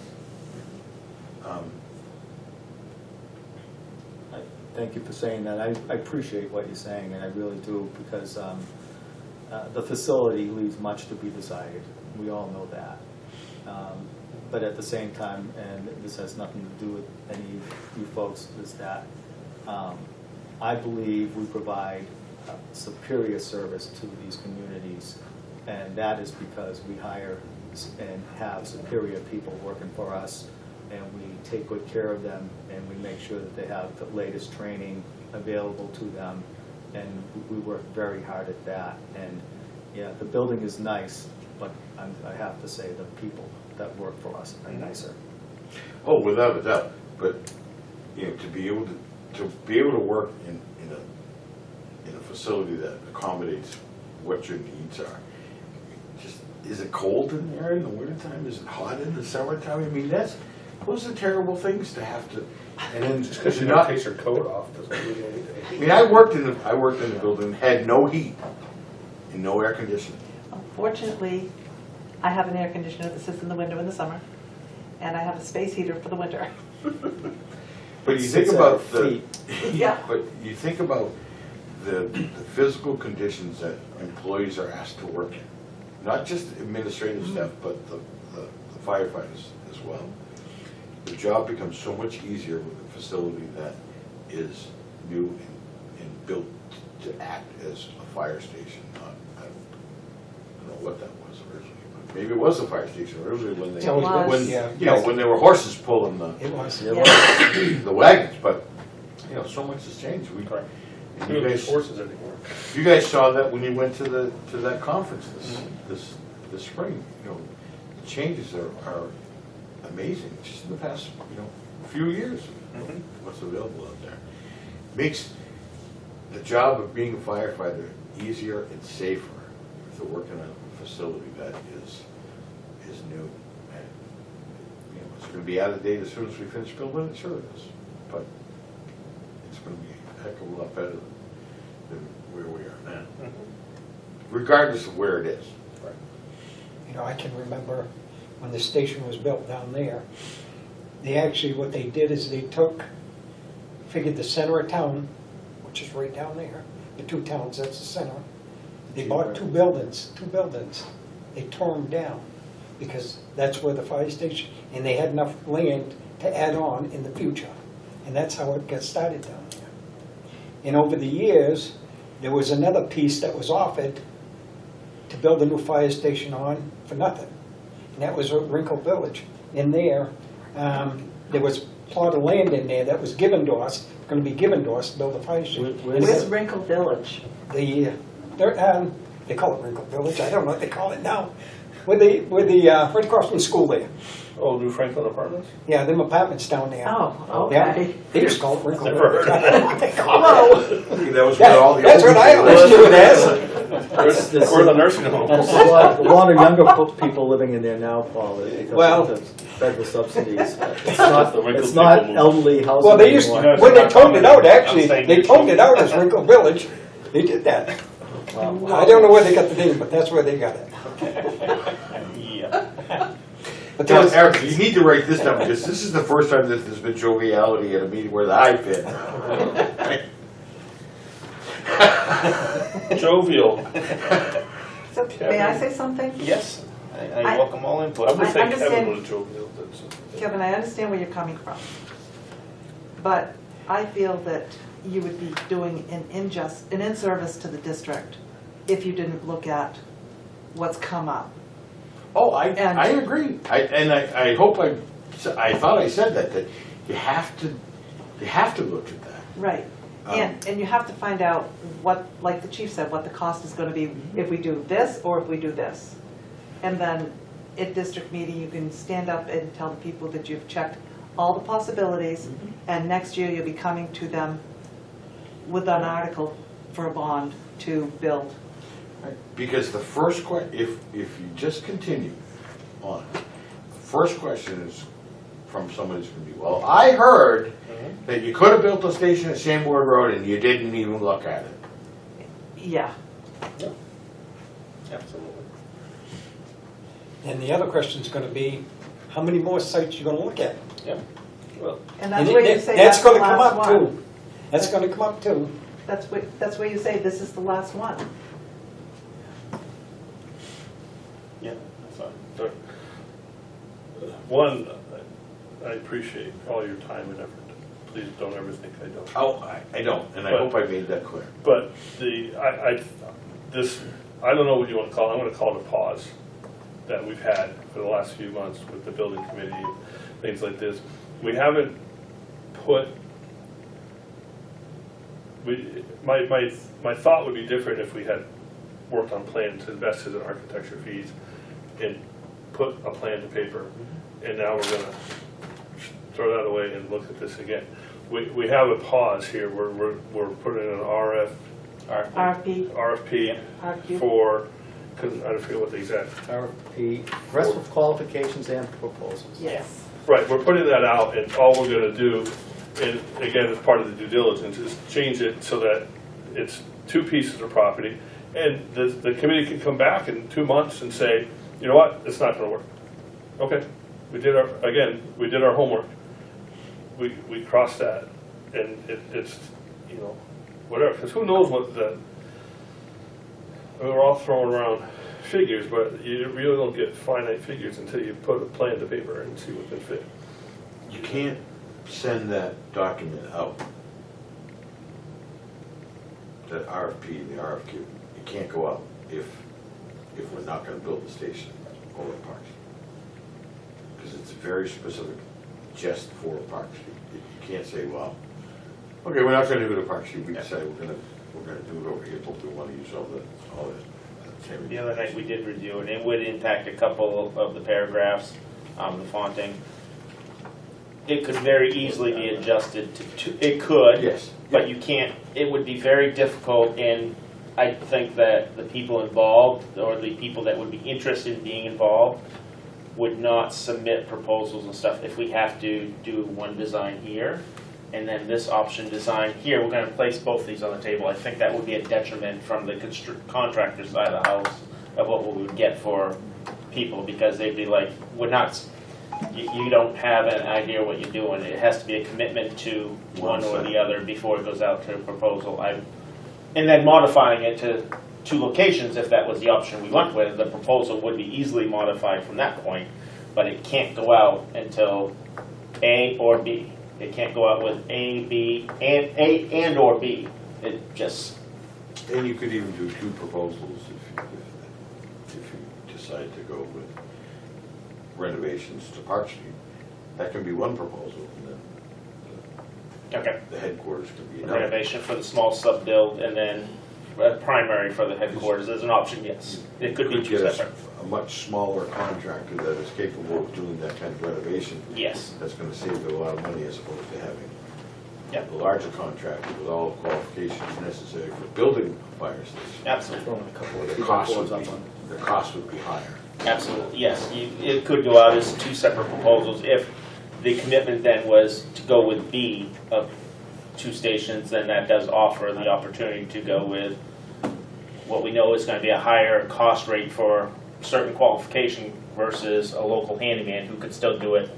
S1: Thank you for saying that. I appreciate what you're saying, and I really do, because the facility leaves much to be desired. We all know that. But at the same time, and this has nothing to do with any of you folks, is that I believe we provide superior service to these communities, and that is because we hire and have superior people working for us, and we take good care of them, and we make sure that they have the latest training available to them, and we work very hard at that. And yeah, the building is nice, but I have to say the people that work for us are nicer.
S6: Oh, without a doubt. But you know, to be able to work in a facility that accommodates what your needs are. Just, is it cold in there in the wintertime? Is it hot in the summertime? I mean, those are terrible things to have to. And then
S3: Just because you don't take your coat off doesn't mean anything.
S6: I mean, I worked in the building, had no heat and no air conditioning.
S4: Unfortunately, I have an air conditioner that sits in the window in the summer, and I have a space heater for the winter.
S6: But you think
S1: Sits at
S6: about
S1: our
S6: the,
S4: Yeah.
S6: but you think about the physical conditions that employees are asked to work in. Not just administrative staff, but the firefighters as well. The job becomes so much easier with a facility that is new and built to act as a fire station. I don't know what that was originally, but maybe it was a fire station originally when
S7: It was.
S6: when
S7: Yeah.
S6: you know, when there were horses pulling
S7: It was.
S6: the wagons. But you know, so much has changed.
S3: Correct.
S6: And
S3: You
S6: you
S3: don't
S6: guys,
S3: need horses anymore.
S6: you guys saw that when you went to that conference this spring. You know, the changes are amazing just in the past few years. What's available out there makes the job of being a firefighter easier and safer if they're working in a facility that is new. And, it's going to be out of date as soon as we finish building it. Sure it is, but it's going to be a heck of a lot better than where we are now, regardless of where it is.
S7: You know, I can remember when the station was built down there, They actually, what they did is they figured the center of town, which is right down there, the two towns, that's the center. They bought two buildings. They tore them down because that's where the fire station, and they had enough land to add on in the future. And that's how it got started down there. And over the years, there was another piece that was offered to build a new fire station on for nothing. And that was Wrinkle Village. In there, there was a plot of land in there that was given to us, going to be given to us to build a fire station.
S4: Where's Wrinkle Village?
S7: They call it Wrinkle Village, I don't know what they call it now. Right across from the school there.
S3: Oh, New Franklin Apartments?
S7: Yeah, them apartments down there.
S4: Oh,
S7: Yeah,
S4: okay.
S7: they just call it Wrinkle
S3: Never
S7: Village.
S3: heard
S7: I don't know what they call it.
S6: That was where all the.
S7: That's
S6: old
S7: what I
S6: people
S7: always
S6: lived.
S7: knew it as.
S3: We're the nursing home.
S1: There's a lot of younger people living in there now, Paul,
S7: Well-
S1: because of the federal subsidies. It's
S3: The wrinkled
S1: it's not
S3: people move.
S1: elderly housing
S7: Well, they used,
S1: anymore.
S7: when they toned it out, actually,
S2: I'm saying
S7: they
S2: you
S7: toned it
S2: should.
S7: out as Wrinkle Village. They did that.
S1: Wow.
S7: I don't know where they got the name, but that's where they got it.
S2: Yeah.
S7: But there
S6: Now,
S7: was,
S6: Eric, you need to write this down, because this is the first time that there's been joviality at a meeting where I've been.
S3: Jovial.
S4: So, may I say something?
S2: Yes, I
S4: I-
S2: welcome all input.
S3: I would
S4: I
S3: say
S4: understand-
S3: Kevin was jovial.
S4: Kevin, I understand where you're coming from. But I feel that you would be doing an inservice to the district if you didn't look at what's come up.
S6: Oh, I
S4: And-
S6: agree. I hope I thought I said that you have to look at that.
S4: Right. And you have to find out what, like the chief said, what the cost is going to be if we do this or if we do this. And then at district meeting, you can stand up and tell the people that you've checked all the possibilities, and next year you'll be coming to them with an article for a bond to build.
S6: Because the first if you just continue on, the first question is from somebody who's going to be, well, I heard that you could have built a station at Sandboard Road and you didn't even look at it.
S4: Yeah.
S2: Absolutely.
S7: and the other question's gonna be, how many more sites you gonna look at?
S2: Yeah. Well,
S4: And that's where you say
S7: That's
S4: that's the
S7: gonna come
S4: last
S7: up
S4: one.
S7: too. That's gonna come up too.
S4: That's where you say this is the last one.
S2: yeah, that's fine.
S3: Sorry. One, I appreciate all your time and effort. Please don't ever think I don't.
S6: Oh, I don't, and I
S3: But-
S6: hope I made that clear.
S3: But I don't know what you want to call it, I'm going to call it a pause that we've had for the last few months with the building committee and things like this. We haven't put, my thought would be different if we had worked on plans, invested in architecture fees, and put a plan to paper. And now we're going to throw that away and look at this again. We have a pause here, we're putting an
S4: RFP.
S3: RFP
S4: RFQ.
S3: for, because I forget what the exact,
S1: RFP, rest of qualifications and proposals.
S4: Yes.
S3: right, we're putting that out, and all we're gonna do, and again, as part of the due diligence, is change it so that it's two pieces of property, and the committee can come back in 2 months and say, you know what, it's not gonna work. Okay, we did our homework. We crossed that, and it's, you know, whatever, because who knows what we're all throwing around figures, but you really don't get finite figures until you put a plan to paper and see what can fit.
S6: You can't send that document out, the RFP, the RFQ. It can't go out if we're not gonna build the station over at Park Street. Because it's very specific, just for Park Street. You can't say, well, okay, we're not gonna do it at Park Street, we decided we're gonna do it over here, but we wanna use all the same.
S2: The other night we did review it, it would impact a couple of the paragraphs, the fonting. It could very easily be adjusted it could.
S6: Yes.
S2: But you can't, it would be very difficult, and I think that the people involved, or the people that would be interested in being involved, would not submit proposals and stuff if we have to do one design here, and then this option design here. We're going to place both these on the table. I think that would be a detriment from the contractor side of the house of what we would get for people, because they'd be like, you don't have an idea what you're doing. It has to be a commitment to one or the other before it goes out to proposal. And then modifying it to 2 locations, if that was the option we went with, the proposal would be easily modified from that point, but it can't go out until A or B. It can't go out with A, B, and or B. It just,
S6: And you could even do 2 proposals if you decide to go with renovations to Park Street. That can be one proposal, and then
S2: okay.
S6: the headquarters can be another.
S2: Renovation for the small sub-build, and then a primary for the headquarters is an option, yes. It could be
S6: Could
S2: 2
S6: get
S2: separate.
S6: a much smaller contractor that is capable of doing that kind of renovation.
S2: Yes.
S6: That's gonna save you a lot of money as opposed to having
S2: Yep.
S6: a larger contractor with all the qualifications necessary for building a fire station.
S2: Absolutely.
S1: Throwing a couple of
S6: The
S1: keyboard
S6: cost
S1: boards
S6: would
S1: up on.
S6: be, the cost would be higher.
S2: Absolutely, yes. It could go out as 2 separate proposals. If the commitment then was to go with B of 2 stations, then that does offer the opportunity to go with what we know is going to be a higher cost rate for certain qualification versus a local handyman who could still do it.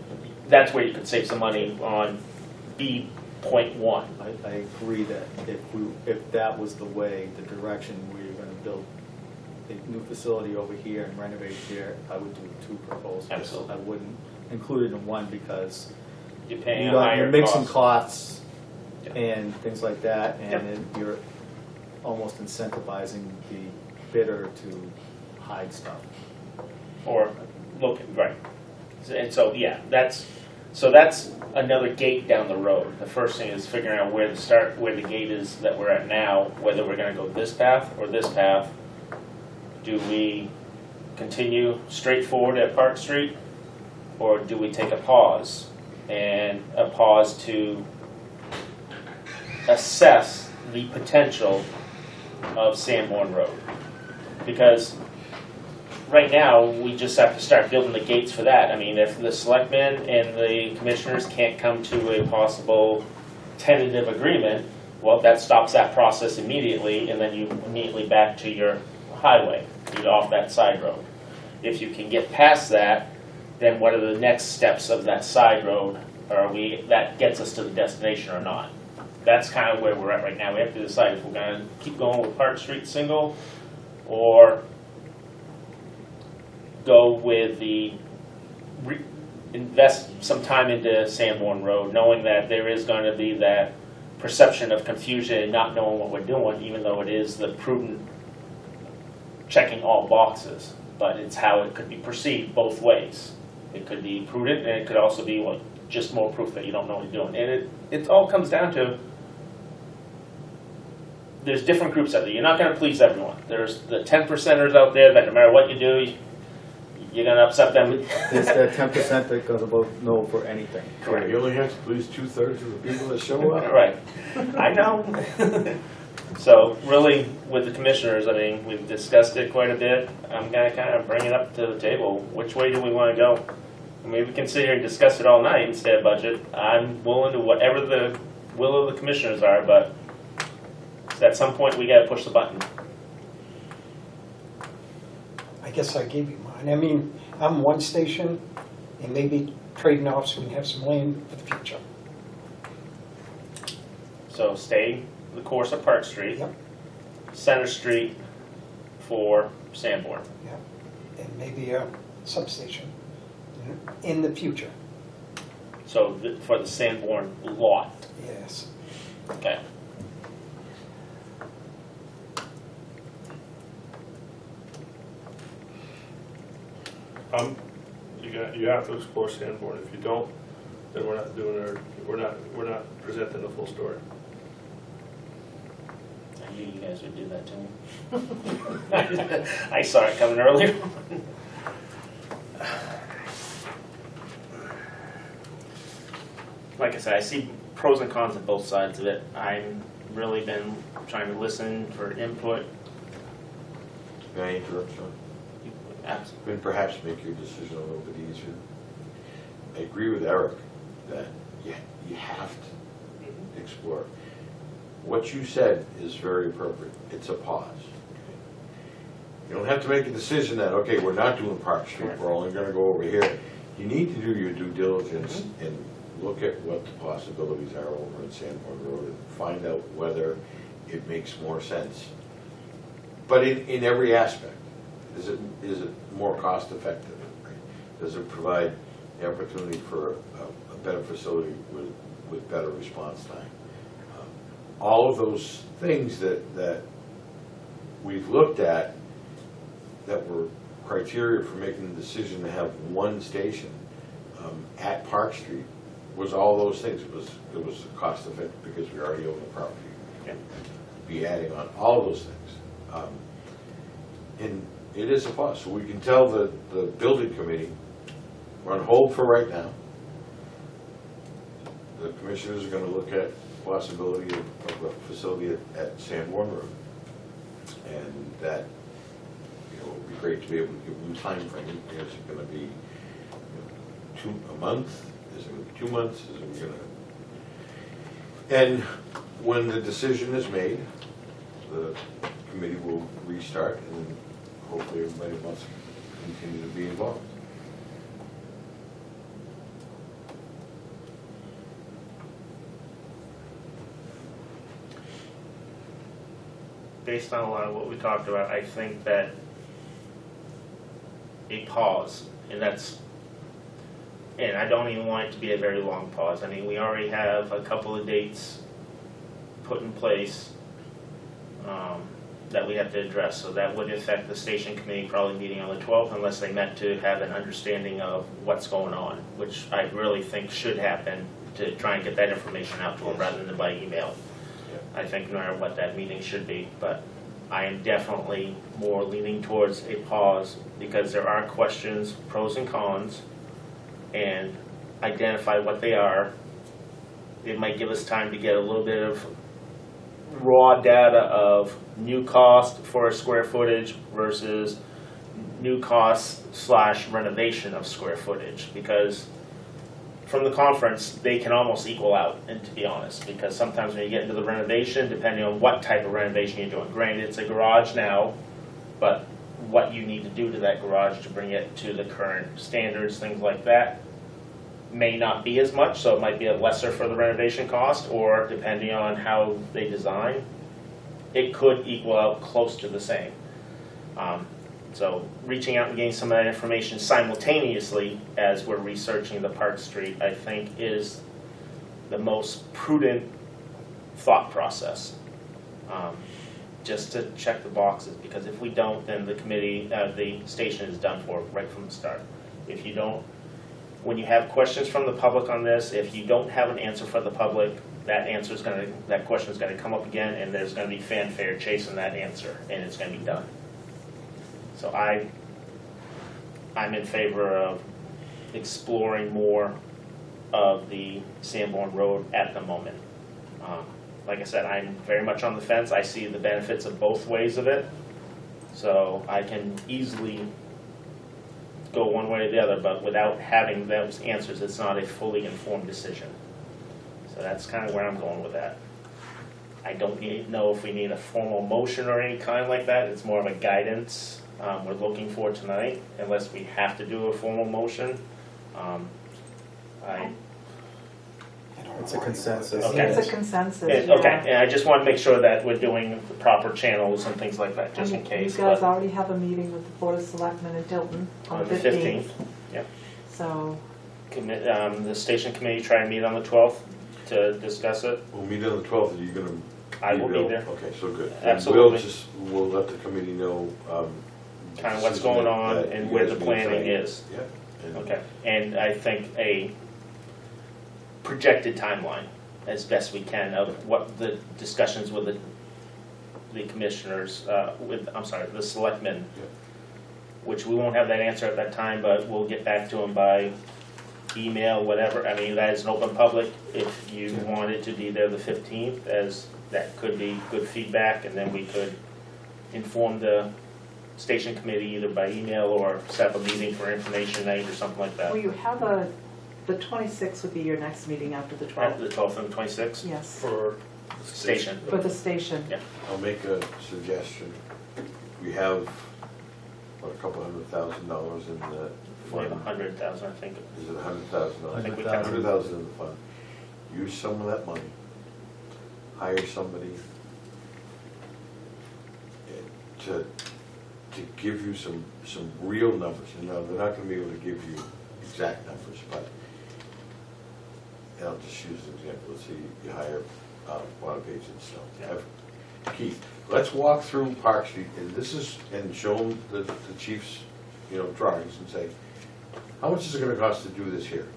S2: That's where you could save some money on B.1.
S1: I agree that if that was the way, the direction where you're gonna build a new facility over here and renovate here, I would do 2 proposals.
S2: Absolutely.
S1: I wouldn't include it in one because
S2: You're paying
S1: you're
S2: a higher
S1: mixing
S2: cost.
S1: costs
S2: Yeah.
S1: and things like that,
S2: Yep.
S1: and then you're almost incentivizing the bidder to hide stuff.
S2: Or look, right. And so, yeah, that's another gate down the road. The first thing is figuring out where the gate is that we're at now, whether we're gonna go this path or this path. Do we continue straight forward at Park Street? Or do we take a pause? And a pause to assess the potential of Sanborn Road. Because right now, we just have to start building the gates for that. I mean, if the selectmen and the commissioners can't come to a possible tentative agreement, well, that stops that process immediately, and then you immediately back to your highway, you're off that side road. If you can get past that, then what are the next steps of that side road? That gets us to the destination or not? That's kind of where we're at right now. We have to decide if we're going to keep going with Park Street single, or go with invest some time into Sanborn Road, knowing that there is going to be that perception of confusion and not knowing what we're doing, even though it is the prudent checking all boxes. But it's how it could be perceived both ways. It could be prudent, and it could also be just more proof that you don't know what you're doing. And it all comes down to, there's different groups out there. You're not going to please everyone. There's the 10%ers out there that no matter what you do, you're going to upset them.
S1: There's that 10% that goes about no for anything.
S2: Correct.
S6: You only have to please 2/3 of the people that show up.
S2: Right. I know. So really, with the commissioners, I mean, we've discussed it quite a bit. I'm going to kind of bring it up to the table. Which way do we want to go? I mean, we can sit here and discuss it all night and stay at budget. I'm willing to whatever the will of the commissioners are, but at some point, we got to push the button.
S7: I guess I gave you mine. I mean, I'm 1 station, and maybe trading off so we can have some land for the future.
S2: So stay the course of Park Street,
S7: Yep.
S2: Center Street for Sanborn.
S7: Yeah, and maybe a substation in the future.
S2: So for the Sanborn lot.
S7: Yes.
S2: Okay.
S3: You have to explore Sanborn. If you don't, then we're not doing we're not presenting the full story.
S2: I knew you guys would do that to me. I saw it coming earlier. Like I said, I see pros and cons of both sides of it. I've really been trying to listen for input.
S6: May I interrupt, Sean? And perhaps make your decision a little bit easier. I agree with Eric that you have to explore. What you said is very appropriate. It's a pause. You don't have to make a decision that, okay, we're not doing Park Street, we're only gonna go over here. you need to do your due diligence and look at what the possibilities are over in Sanborn Road and find out whether it makes more sense. But in every aspect, is it more cost effective? Right? Does it provide the opportunity for a better facility with better response time? All of those things that we've looked at that were criteria for making the decision to have one station at Park Street was all those things. It was cost effective because we already own the property.
S2: Yeah.
S6: Be adding on all those things. And it is a plus. So we can tell the building committee, we're on hold for right now. The commissioners are going to look at the possibility of a facility at Sanborn Road. And that, it would be great to be able to give them time frame. Is it going to be a month? Is it going to be 2 months? Is it going to... And when the decision is made, the committee will restart and hopefully everybody wants to continue to be involved.
S2: Based on a lot of what we talked about, I think that a pause, and I don't even want it to be a very long pause. I mean, we already have a couple of dates put in place that we have to address, so that would affect the station committee probably meeting on the 12th unless they meant to have an understanding of what's going on, which I really think should happen to try and get that information out to them rather than by email. I think no matter what that meeting should be, but I am definitely more leaning towards a pause because there are questions, pros and cons, and identify what they are. It might give us time to get a little bit of raw data of new cost for square footage versus new cost / renovation of square footage, because from the conference, they can almost equal out, and to be honest, because sometimes when you get into the renovation, depending on what type of renovation you're doing, granted, it's a garage now, but what you need to do to that garage to bring it to the current standards, things like that, may not be as much, so it might be a lesser for the renovation cost, or depending on how they design, it could equal out close to the same. So reaching out and getting some of that information simultaneously as we're researching the Park Street, I think is the most prudent thought process. Just to check the boxes, because if we don't, then the committee, the station is done for right from the start. If you don't, when you have questions from the public on this, if you don't have an answer for the public, that question is going to come up again, and there's going to be fanfare chasing that answer, and it's going to be done. So I'm in favor of exploring more of the Sanborn Road at the moment. Like I said, I'm very much on the fence. I see the benefits of both ways of it, so I can easily go one way or the other, but without having those answers, it's not a fully informed decision. So that's kind of where I'm going with that. I don't know if we need a formal motion or any kind like that. It's more of a guidance we're looking for tonight, unless we have to do a formal motion.
S1: It's a consensus.
S2: Okay.
S4: It's a consensus,
S2: And,
S4: yeah.
S2: okay, and I just want to make sure that we're doing the proper channels and things like that, just in
S4: And
S2: case.
S4: You guys
S2: but
S4: already have a meeting with the Board of Selectmen in Tilton on the 15th.
S2: Yep.
S4: So,
S2: The station committee try and meet on the 12th to discuss it.
S6: We'll meet on the 12th. Are you going to?
S2: I will be there.
S6: Okay, so good. And
S2: Absolutely.
S6: We'll let the committee know.
S2: Kind of what's going on and where the planning is.
S6: Yeah. And
S2: Okay, and I think a projected timeline as best we can of what the discussions with the commissioners, the selectmen,
S6: Yeah.
S2: which we won't have that answer at that time, but we'll get back to them by email, whatever. I mean, that is an open public. If you wanted to be there the 15th, as that could be good feedback, and then we could inform the station committee either by email or set up a meeting for information night or something like that.
S4: well, you have the 26th would be your next meeting after the
S2: At
S4: 12th.
S2: the 12th and 26th?
S4: Yes,
S3: For the
S2: Station.
S4: for the station.
S2: Yeah.
S6: I'll make a suggestion. We have, what, a couple $100,000 in the
S2: We have
S6: fund.
S2: 100,000, I think.
S6: Is it $100,000?
S2: I think we
S1: $100,000.
S2: counted.
S6: $100,000 in the fund. Use some of that money, hire somebody to give you some real numbers. You know, they're not gonna be able to give you exact numbers, but, and I'll just use an example. Let's say you hire water Page and Stone.
S2: Yeah.
S6: Keith, let's walk through Park Street, and this is, and show them the chief's, you know, drawings and say, how much is it gonna cost to do this here?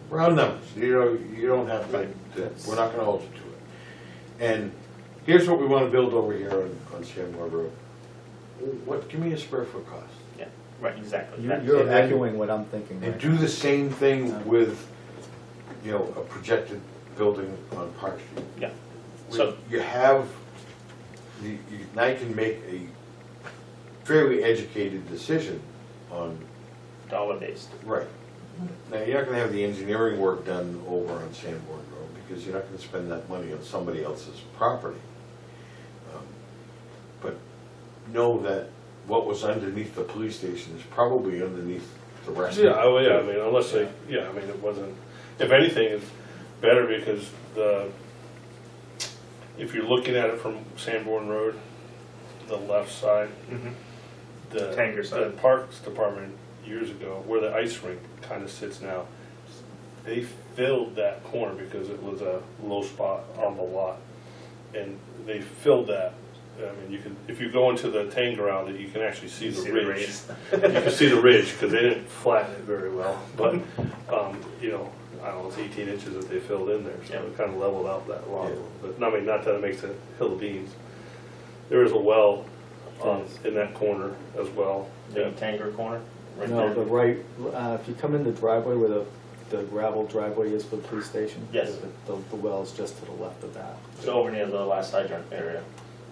S6: Round numbers, you know, you don't have to, we're not gonna hold you to it. And here's what we wanna build over here on Shamrock Road. What, give me a square foot cost.
S2: Yeah, right, exactly.
S1: You're
S6: And then-
S1: echoing what I'm thinking
S6: And
S1: right
S6: do
S1: now.
S6: the same thing with, you know, a projected building on Park Street.
S2: Yeah, so,
S6: You have, now you can make a fairly educated decision on,
S2: dollar-based.
S6: right. Now, you're not gonna have the engineering work done over on Sanborn Road, because you're not gonna spend that money on somebody else's property. But know that what was underneath the police station is probably underneath the rest of it.
S3: Yeah, oh, yeah, I mean, unless they, yeah, I mean, it wasn't, if anything, it's better because if you're looking at it from Sanborn Road, the left side, the
S2: Tanger side.
S3: the Parks Department years ago, where the ice rink kind of sits now, they filled that corner because it was a low spot on the lot. And they filled that. I mean, you can, if you go into the tank around it, you can actually see the ridge. You can see the ridge, because they didn't flatten it very well, but, you know, I don't know, it's 18 inches that they filled in there, so
S2: Yeah.
S3: it kind of leveled out that lot.
S6: Yeah.
S3: But, I mean, not that it makes a hill of beans. There is a well in that corner as well.
S2: The Tanger corner, right
S1: No,
S2: there.
S1: the right, if you come in the driveway where the gravel driveway is for the police station.
S2: Yes.
S1: The well is just to the left of that.
S2: It's over near the last hydrant area.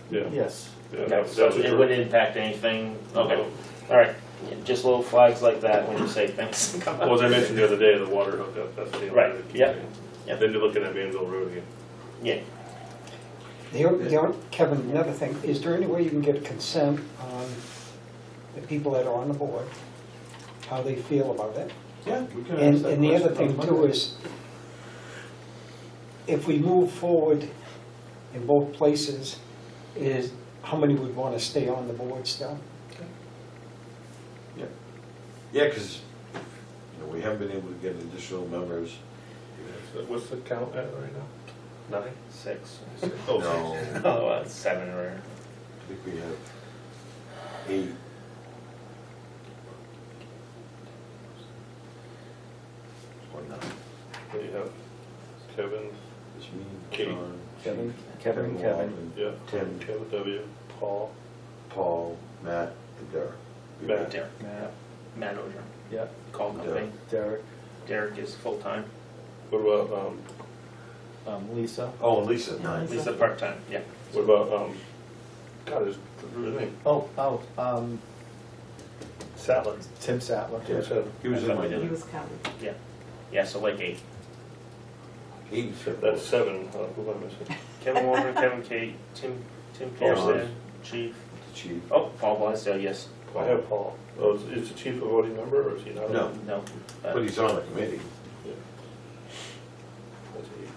S6: Yeah.
S1: Yes.
S3: Yeah,
S2: Okay,
S3: that's
S2: so
S3: what
S2: it
S3: you're-
S2: wouldn't impact anything, okay, all right. Yeah, just little flags like that when you say things.
S3: Well, as I mentioned the other day, the water hookup, that's the only
S2: Right,
S3: thing that keeps
S2: yep,
S3: me.
S2: yep.
S3: Then you're looking at Manville Road again.
S2: Yeah,
S7: Kevin, another thing, is there any way you can get consent on the people that are on the board, how they feel about it?
S6: Yeah, we can
S7: And
S6: ask that
S7: and the other
S6: question
S7: thing
S6: on
S7: too
S6: Monday.
S7: is, if we move forward in both places, is how many would want to stay on the board still?
S6: Yeah, because, you know, we haven't been able to get additional members.
S3: What's the count at right now? 9?
S2: 6.
S3: Oh,
S6: No,
S3: six.
S2: Oh, 7 or,
S6: I think we have 8. Or 9.
S3: We have Kevin,
S6: It's me,
S3: Kate.
S6: John,
S1: Kevin,
S6: Chief,
S1: Kevin, and Kevin.
S6: Waldman,
S3: yeah,
S6: Tim,
S3: Kevin W, Paul,
S6: Paul, Matt, and Derek.
S3: Matt.
S2: Derek,
S1: Matt,
S2: Matt Oger,
S1: yeah,
S2: call company.
S1: Derek,
S2: Derek is full-time,
S3: What about,
S1: Lisa.
S6: Oh, and Lisa,
S4: Yeah,
S6: 9.
S4: Lisa.
S2: Lisa part-time, yeah.
S3: what about, God, his name? Salad.
S1: Tim Sattler.
S6: Yeah, he was in my,
S4: He was counted.
S2: Yeah, so like 8.
S6: 8.
S3: That's 7, who am I missing?
S2: Kevin Walker, Kevin Kate, Tim Pearson, Chief.
S6: Chief.
S2: Oh, Paul Blaisdell, yes.
S3: I have Paul. Oh, is the chief a voting member, or is he not?
S6: No.
S2: No.
S6: But he's on the committee.
S3: That's eight.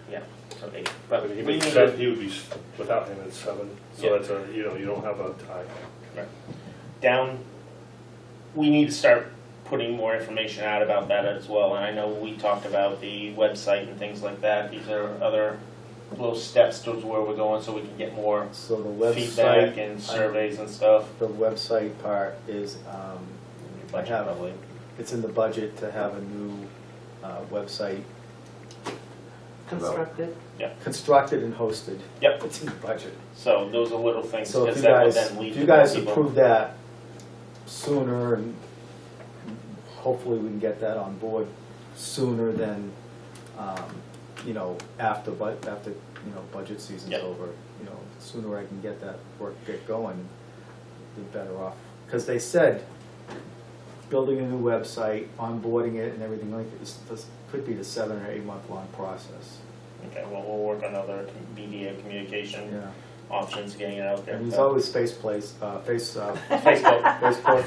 S2: Yeah, so 8.
S3: I
S2: But
S3: mean,
S2: we
S3: he would
S2: need
S3: be
S2: to,
S3: seven, he would be, without him, it's 7,
S2: Yeah.
S3: so that's a, you know, you don't have a tie.
S2: down, we need to start putting more information out about that as well. And I know we talked about the website and things like that. These are other little steps towards where we're going so we can get more
S1: So the
S2: feedback
S1: website,
S2: and surveys and stuff.
S1: the website part is,
S2: Budget
S1: have-
S2: probably.
S1: it's in the budget to have a new website
S4: Constructed.
S1: constructed and hosted.
S2: Yep.
S1: It's in the budget.
S2: So those are little things
S1: So if
S2: because
S1: you
S2: that will
S1: guys,
S2: then lead
S1: if
S2: to
S1: you
S2: more
S1: guys
S2: people.
S1: approve that sooner, and hopefully we can get that on board sooner than, you know, after, you know, budget season's
S2: Yep.
S1: over. You know, the sooner I can get that work get going, the better off. Because they said, building a new website, onboarding it and everything like this could be the 7 or 8 month long process.
S2: Okay, well, we'll work on other media communication
S1: Yeah.
S2: options, getting it out there.
S1: And he's always Facebook.
S2: Facebook.
S1: Facebook.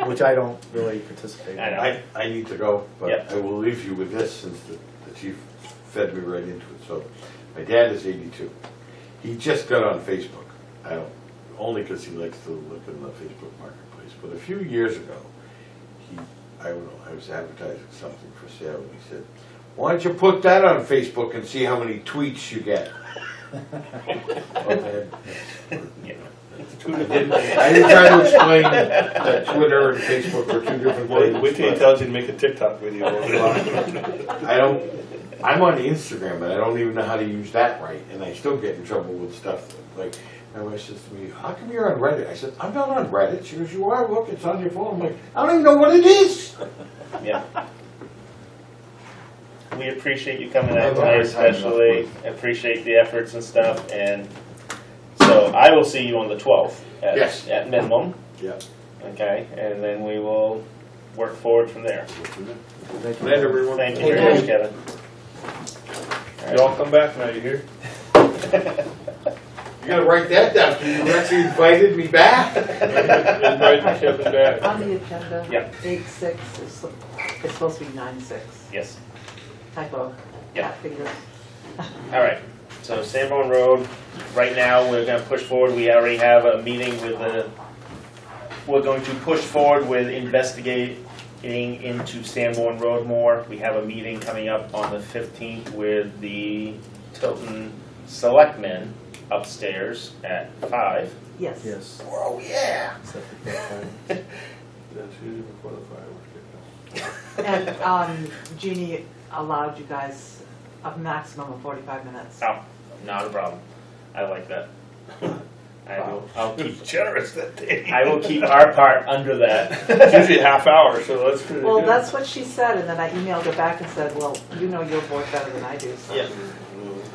S1: which I don't really participate in.
S2: I know.
S6: I need to go, but
S2: Yep.
S6: I will leave you with this since the chief fed me right into it. So, my dad is 82. He just got on Facebook. I don't, only because he likes to look in the Facebook marketplace. But a few years ago, I don't know, I was advertising something for sale, and he said, "Why don't you put that on Facebook and see how many tweets you get?" Okay.
S2: Yeah.
S6: I didn't try to explain that Twitter and Facebook are two different things.
S3: Wait till he
S6: but-
S3: tells you to make a TikTok video.
S6: I don't, I'm on Instagram and I don't even know how to use that right, and I still get in trouble with stuff. Like, my wife says to me, "How come you're on Reddit?" I said, "I'm not on Reddit." She goes, "You are, look, it's on your phone." I'm like, "I don't even know what it is."
S2: Yeah. We appreciate you coming out
S6: I've
S2: tonight,
S6: already signed up
S2: especially, appreciate the efforts and stuff, and so I will see you on the 12th
S6: Yes.
S2: at minimum,
S6: Yeah.
S2: okay, and then we will work forward from there.
S1: Thank
S6: Good night, everyone.
S2: Thank you very much, Kevin.
S3: You all come back now, you hear?
S6: You gotta write that down, you actually invited me back?
S3: Invite Kevin back.
S4: On the agenda,
S2: Yep.
S4: 8-6 is, it's supposed to be 9-6.
S2: Yes,
S4: Typo,
S2: Yep.
S4: cat fingers.
S2: all right, so Sanborn Road, right now, we're gonna push forward, we already have a meeting with we're going to push forward with investigating into Sanborn Road more. We have a meeting coming up on the 15th with the Tilton Selectmen upstairs at 5.
S4: Yes.
S1: Yes.
S6: Oh, yeah.
S1: Except for that.
S3: That's usually before the fireworks kick off.
S4: And Jeannie allowed you guys a maximum of 45 minutes.
S2: Oh, not a problem. I like that. I'll keep,
S3: Generous that day.
S2: I will keep our part under that.
S3: It's usually a half hour, so that's pretty
S4: Well,
S3: good.
S4: that's what she said, and then I emailed her back and said, well, you know your board better than I do, so
S2: Yeah,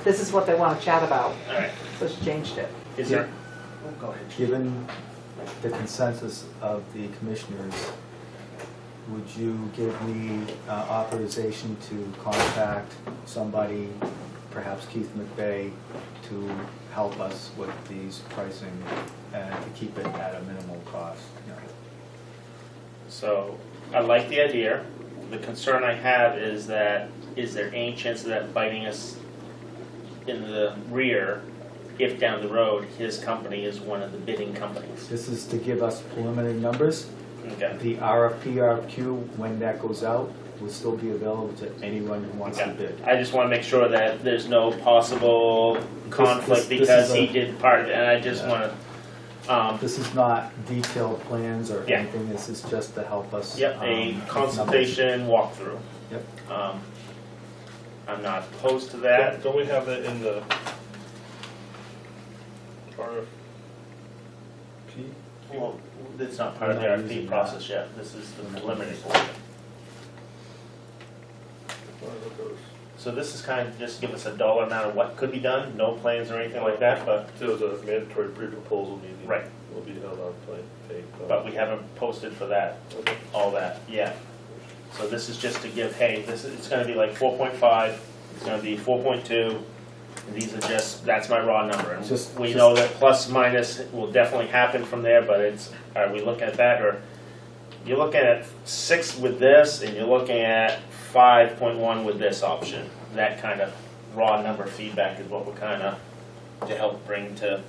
S4: this is what they want to chat about.
S2: all right.
S4: So she changed it.
S2: Is there, oh, go ahead.
S1: Given the consensus of the commissioners, would you give me authorization to contact somebody, perhaps Keith McVeigh, to help us with these pricing and to keep it at a minimal cost? You know?
S2: So, I like the idea. The concern I have is that, is there any chance of that biting us in the rear if down the road his company is one of the bidding companies?
S1: This is to give us preliminary numbers.
S2: Okay.
S1: The RFP, RFQ, when that goes out, will still be available to anyone who wants to
S2: Okay.
S1: bid.
S2: I just want to make sure that there's no possible conflict
S1: this
S2: because
S1: is
S2: he
S1: a-
S2: did part of it, and I just want to,
S1: This is not detailed plans or
S2: Yeah.
S1: anything, this is just to help us.
S2: yep, a
S1: with numbers.
S2: consultation walkthrough.
S1: Yep.
S2: I'm not opposed to that.
S3: Don't we have that in the RFP?
S2: Well, it's not part of the
S1: We're not
S2: RFP
S1: using
S2: process yet. This is the preliminary portion.
S3: One of those.
S2: So this is kind of just give us a dollar amount of what could be done, no plans or anything like that, but,
S3: There was a mandatory pre-proposal meeting.
S2: Right.
S3: Will be held on tape.
S2: but we haven't posted for that,
S3: Okay.
S2: all that yet. So this is just to give, hey, this is, it's gonna be like 4.5, it's gonna be 4.2, and these are just, that's my raw number. And
S1: Just-
S2: we know that plus minus will definitely happen from there, but it's, are we looking at that, or you're looking at 6 with this, and you're looking at 5.1 with this option. That kind of raw number feedback is what we're kind of, to help bring to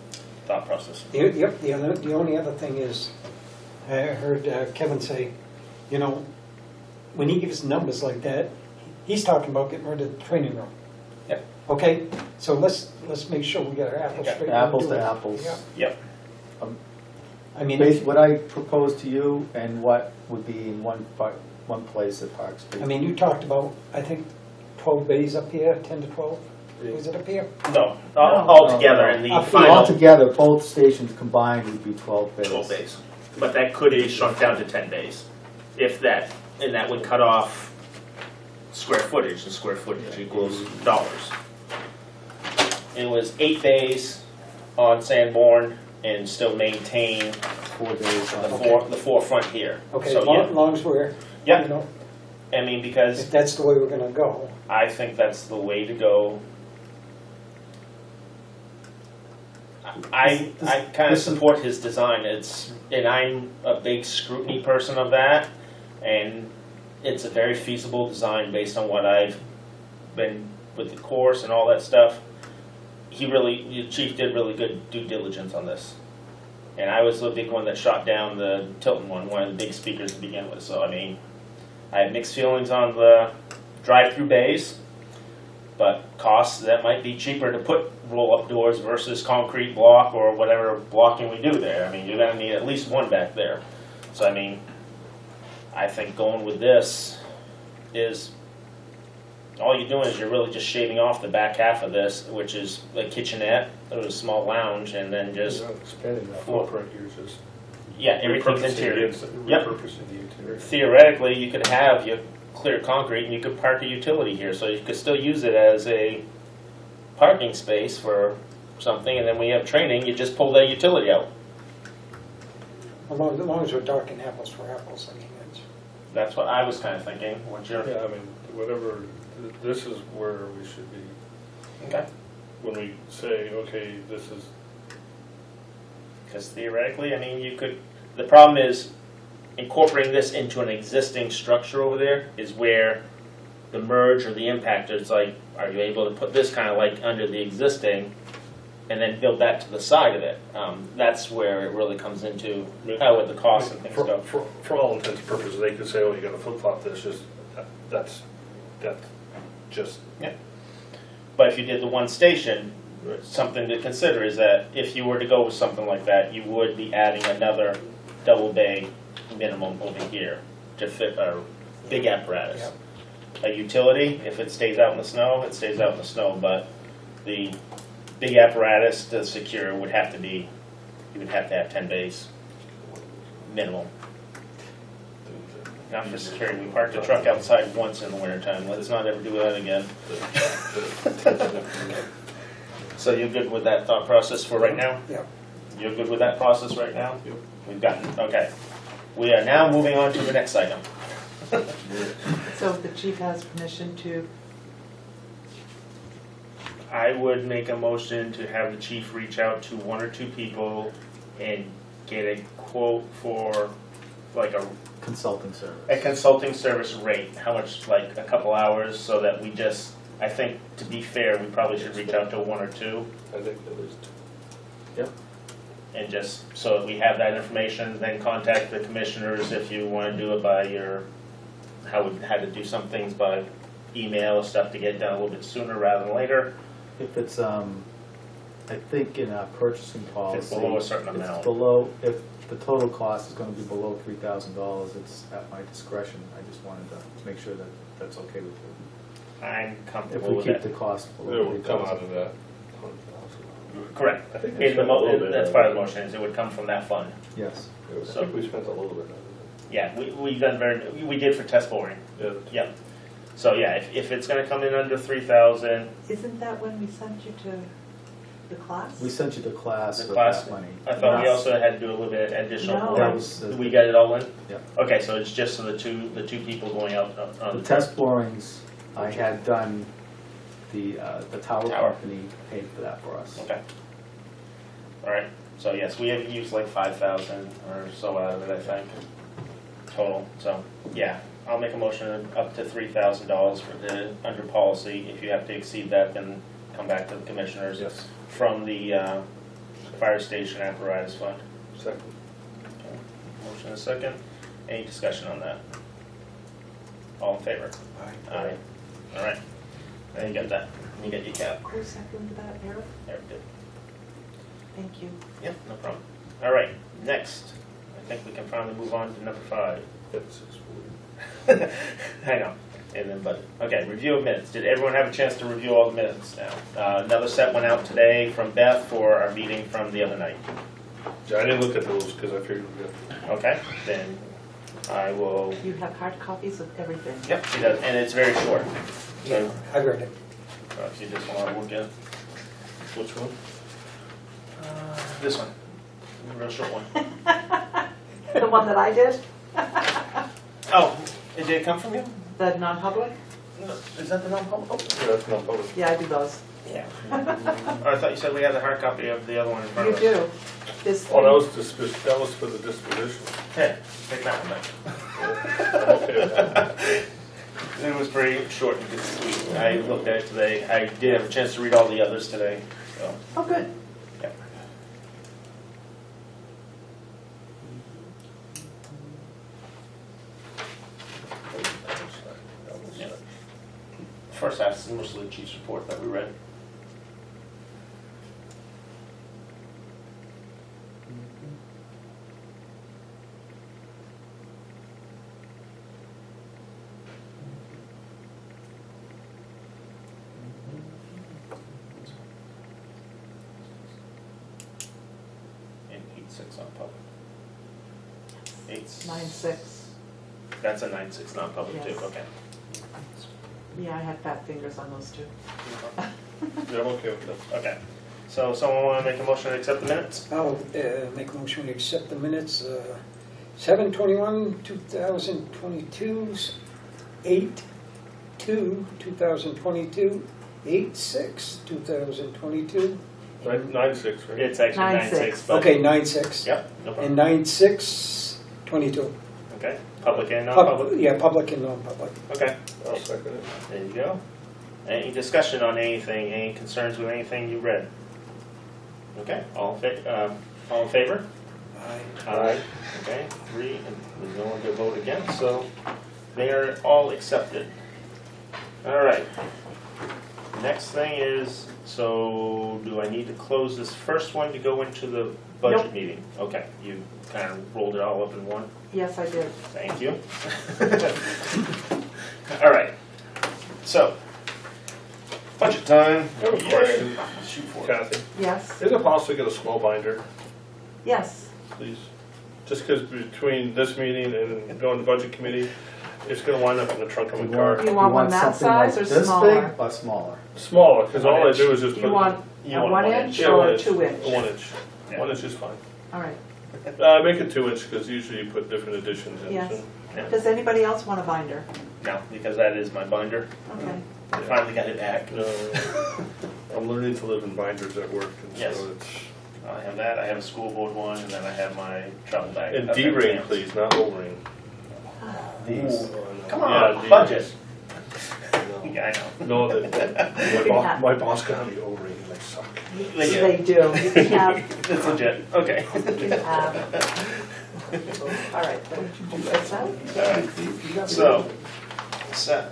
S2: thought process.
S7: Yep, the only other thing is, I heard Kevin say, you know, when he gives numbers like that, he's talking about getting rid of the training room.
S2: Yep.
S7: Okay, so let's make sure we get our apples
S2: Okay.
S7: straight.
S1: Apples
S7: and do
S1: to
S7: it.
S1: apples.
S7: Yeah.
S2: Yep,
S7: I mean,
S1: What I propose to you and what would be in one place at Park Street.
S7: I mean, you talked about, I think, 12 bays up here, 10 to 12, was it up here?
S2: no, all together in the
S7: Up here.
S2: final
S1: Altogether, both stations combined would be 12 bays.
S2: 12 days. But that could be shrunk down to 10 days, if that, and that would cut off square footage, and square footage equals dollars. It was 8 days on Sanborn and still maintain
S1: 4 days.
S2: the forefront here.
S7: Okay,
S2: So,
S7: as long as we're,
S2: Yeah.
S7: you know,
S2: I mean, because
S7: if that's the way we're gonna go.
S2: I kind of support his design. And I'm a big scrutiny person of that, and it's a very feasible design based on what I've been with the course and all that stuff. The chief did really good due diligence on this. And I was the big one that shot down the Tilton one of the big speakers to begin with. So, I mean, I have mixed feelings on the drive-through bays, but costs, that might be cheaper to put roll-up doors versus concrete block or whatever blocking we do there. I mean, you're gonna need at least one back there. So, I mean, I think going with this is, all you're doing is you're really just shaving off the back half of this, which is a kitchenette, or a small lounge, and then just,
S8: You're not expanding that footprint, you're just
S2: yeah, everything's interior. Yep.
S8: repurposing the interior.
S2: Theoretically, you could have your clear concrete and you could park a utility here, so you could still use it as a parking space for something, and then when you have training, you just pull that utility out.
S7: As long as we're talking apples for apples, I mean, it's.
S2: That's what I was kind of thinking. What's your,
S8: Yeah, I mean, whatever, this is where we should be,
S2: okay?
S8: when we say, okay, this is,
S2: Because theoretically, I mean, you could, the problem is incorporating this into an existing structure over there is where the merge or the impact is like, are you able to put this kind of like under the existing and then build that to the side of it? That's where it really comes into how would the costs and things go.
S8: for all intents and purposes, they could say, oh, you gotta flip-flop this, that's just,
S2: Yeah. But if you did the one station, something to consider is that if you were to go with something like that, you would be adding another double bay minimum over here to fit a big apparatus. A utility, if it stays out in the snow, it stays out in the snow, but the big apparatus to secure would have to be, you would have to have 10 bays minimum. Not for security. We parked a truck outside once in the wintertime. Let's not ever do that again. So you're good with that thought process for right now?
S7: Yeah.
S2: You're good with that process right now? We've got, okay. We are now moving on to the next item.
S4: So the chief has permission to,
S2: I would make a motion to have the chief reach out to one or two people and get a quote for like a
S1: Consulting service.
S2: consulting service rate. How much, like a couple hours, so that we just, I think to be fair, we probably should reach out to one or two.
S8: I think at least.
S1: Yep.
S2: And just, so that we have that information, then contact the commissioners if you want to do it by your, how to do some things by email or stuff to get it done a little bit sooner rather than later.
S1: If it's, I think in our purchasing policy.
S2: below a certain
S1: it's
S2: amount.
S1: below, if the total cost is gonna be below $3,000, it's at my discretion. I just wanted to make sure that that's okay with you.
S2: I'm
S1: If
S2: comfortable
S1: we
S2: with
S1: keep
S2: that.
S1: the cost
S8: It
S1: below
S8: would come out
S1: $3,000.
S8: of that.
S2: Correct.
S8: I think they
S2: In the
S8: spent a little bit
S2: that's
S8: on
S2: part of
S8: it.
S2: the motion, is it would come from that fund.
S1: Yes.
S8: I think we spent a little bit on
S2: Yeah, we done we did for test boring.
S8: it.
S2: Yep. So yeah, if it's gonna come in under 3,000,
S4: isn't that when we sent you to the class?
S1: We sent you to class
S2: The
S1: with
S2: class-
S1: that money.
S2: I thought we
S4: Yes.
S2: also had to do a little bit additional
S4: No.
S2: boring.
S1: That was the-
S2: We got it all in?
S1: Yep.
S2: Okay, so it's just the two people going out on
S1: The
S2: the
S1: test borings, I had done, the tower
S2: Tower.
S1: company paid for that for us.
S2: Okay. All right, so yes, we have used like 5,000 or so out of it, I think, total. So, yeah, I'll make a motion up to $3,000 for the, under policy. If you have to exceed that, then come back to the commissioners.
S8: Yes.
S2: From the fire station apparatus fund.
S8: Second.
S2: Okay. Motion and a second. Any discussion on that? All in favor? Aye. All right. Then you get that. You get your cap.
S4: Who seconded that, Eric?
S2: There, good.
S4: Thank you.
S2: Yep, no problem. All right, next. I think we can finally move on to number 5.
S8: It's weird.
S2: I know. And then budget. Okay, review of minutes. Did everyone have a chance to review all the minutes now? Another set went out today from Beth for our meeting from the other night.
S8: Yeah, I didn't look at those because I figured we got.
S2: Okay, then I will.
S4: You have hard copies of everything.
S2: Yep, she does, and it's very short. So
S7: I read it.
S2: if you just want to look at
S8: Which one?
S2: this one, a real short one.
S4: The one that I did,
S2: Oh, did it come from you?
S4: the non-public?
S2: Is that the non-public? Oh,
S3: Yeah, that's not public.
S4: Yeah, I do those.
S2: yeah. Oh, I thought you said we had the hard copy of the other one in front
S4: You
S2: of us.
S4: do. This,
S3: Oh, that was for the disposition.
S2: Hey, take that one back.
S3: I'm okay with that.
S2: It was pretty short and sweet. I looked at it today. I did have a chance to read all the others today, so,
S4: oh, good.
S2: yeah. Yeah. First half is mostly the chief's report that we read. And 8-6 on public. 8.
S4: 9-6.
S2: That's a 9-6 non-public too,
S4: Yes.
S2: okay.
S4: Yeah, I had fat fingers on those two.
S3: Yeah, I'm okay with that.
S2: Okay, so someone want to make a motion to accept the minutes?
S7: I'll make a motion to accept the minutes, 7/21, 2022, 8/2, 2022, 8/6, 2022.
S3: 9-6, right?
S2: It's actually
S4: 9-6.
S2: 9-6, but.
S7: Okay, 9/6.
S2: Yep, no problem.
S7: And 9/6, 22.
S2: Okay, public and non-public?
S7: Yeah, public and non-public.
S2: Okay,
S3: I'll second it.
S2: there you go. Any discussion on anything, any concerns with anything you read? Okay, all in favor? Aye. Okay, 3, and there's no one to vote against, so they are all accepted. All right. Next thing is, so do I need to close this first one to go into the budget
S4: Nope.
S2: meeting? Okay, you kind of rolled it all up in one.
S4: Yes, I did.
S2: Thank you. All right, so, budget time.
S3: I have a question,
S2: Shoot for it.
S3: Kathy.
S4: Yes,
S3: Is it possible to get a small binder,
S4: yes.
S3: please? Just because between this meeting and going to budget committee, it's gonna wind up in the trunk of my car.
S4: You want one that
S1: something like
S4: size or
S1: this
S4: smaller?
S1: big or smaller?
S3: Smaller, because all I do is just
S4: Do
S3: put.
S4: you want
S2: You
S4: a
S2: want
S4: 1
S2: 1
S4: inch
S2: inch?
S4: or
S3: 1
S4: a
S3: inch.
S4: 2 inch?
S3: 1 inch.
S2: Yeah.
S3: 1 inch is fine.
S4: All right.
S3: Make it 2 inch, because usually you put different additions in.
S4: Yes.
S3: so-
S2: Yeah.
S4: Does anybody else want a binder?
S2: No, because that is my binder.
S4: Okay.
S2: I finally got it back.
S3: No, I'm learning to live in binders at work, and
S2: Yes.
S3: so it's.
S2: I have that, I have a school board one, and then I have my travel bag.
S3: And
S2: I've got
S3: D-ring,
S2: exams.
S3: please, not O-ring.
S2: These. Come
S3: Yeah,
S2: on,
S3: these.
S2: budget.
S3: No.
S2: Yeah, I
S3: No,
S4: Yeah.
S3: my boss got me O-ring, and they suck.
S2: know. They
S4: They
S2: do.
S4: do. You can have,
S2: It's legit, okay.
S4: you can have. All right. That's that?
S2: So,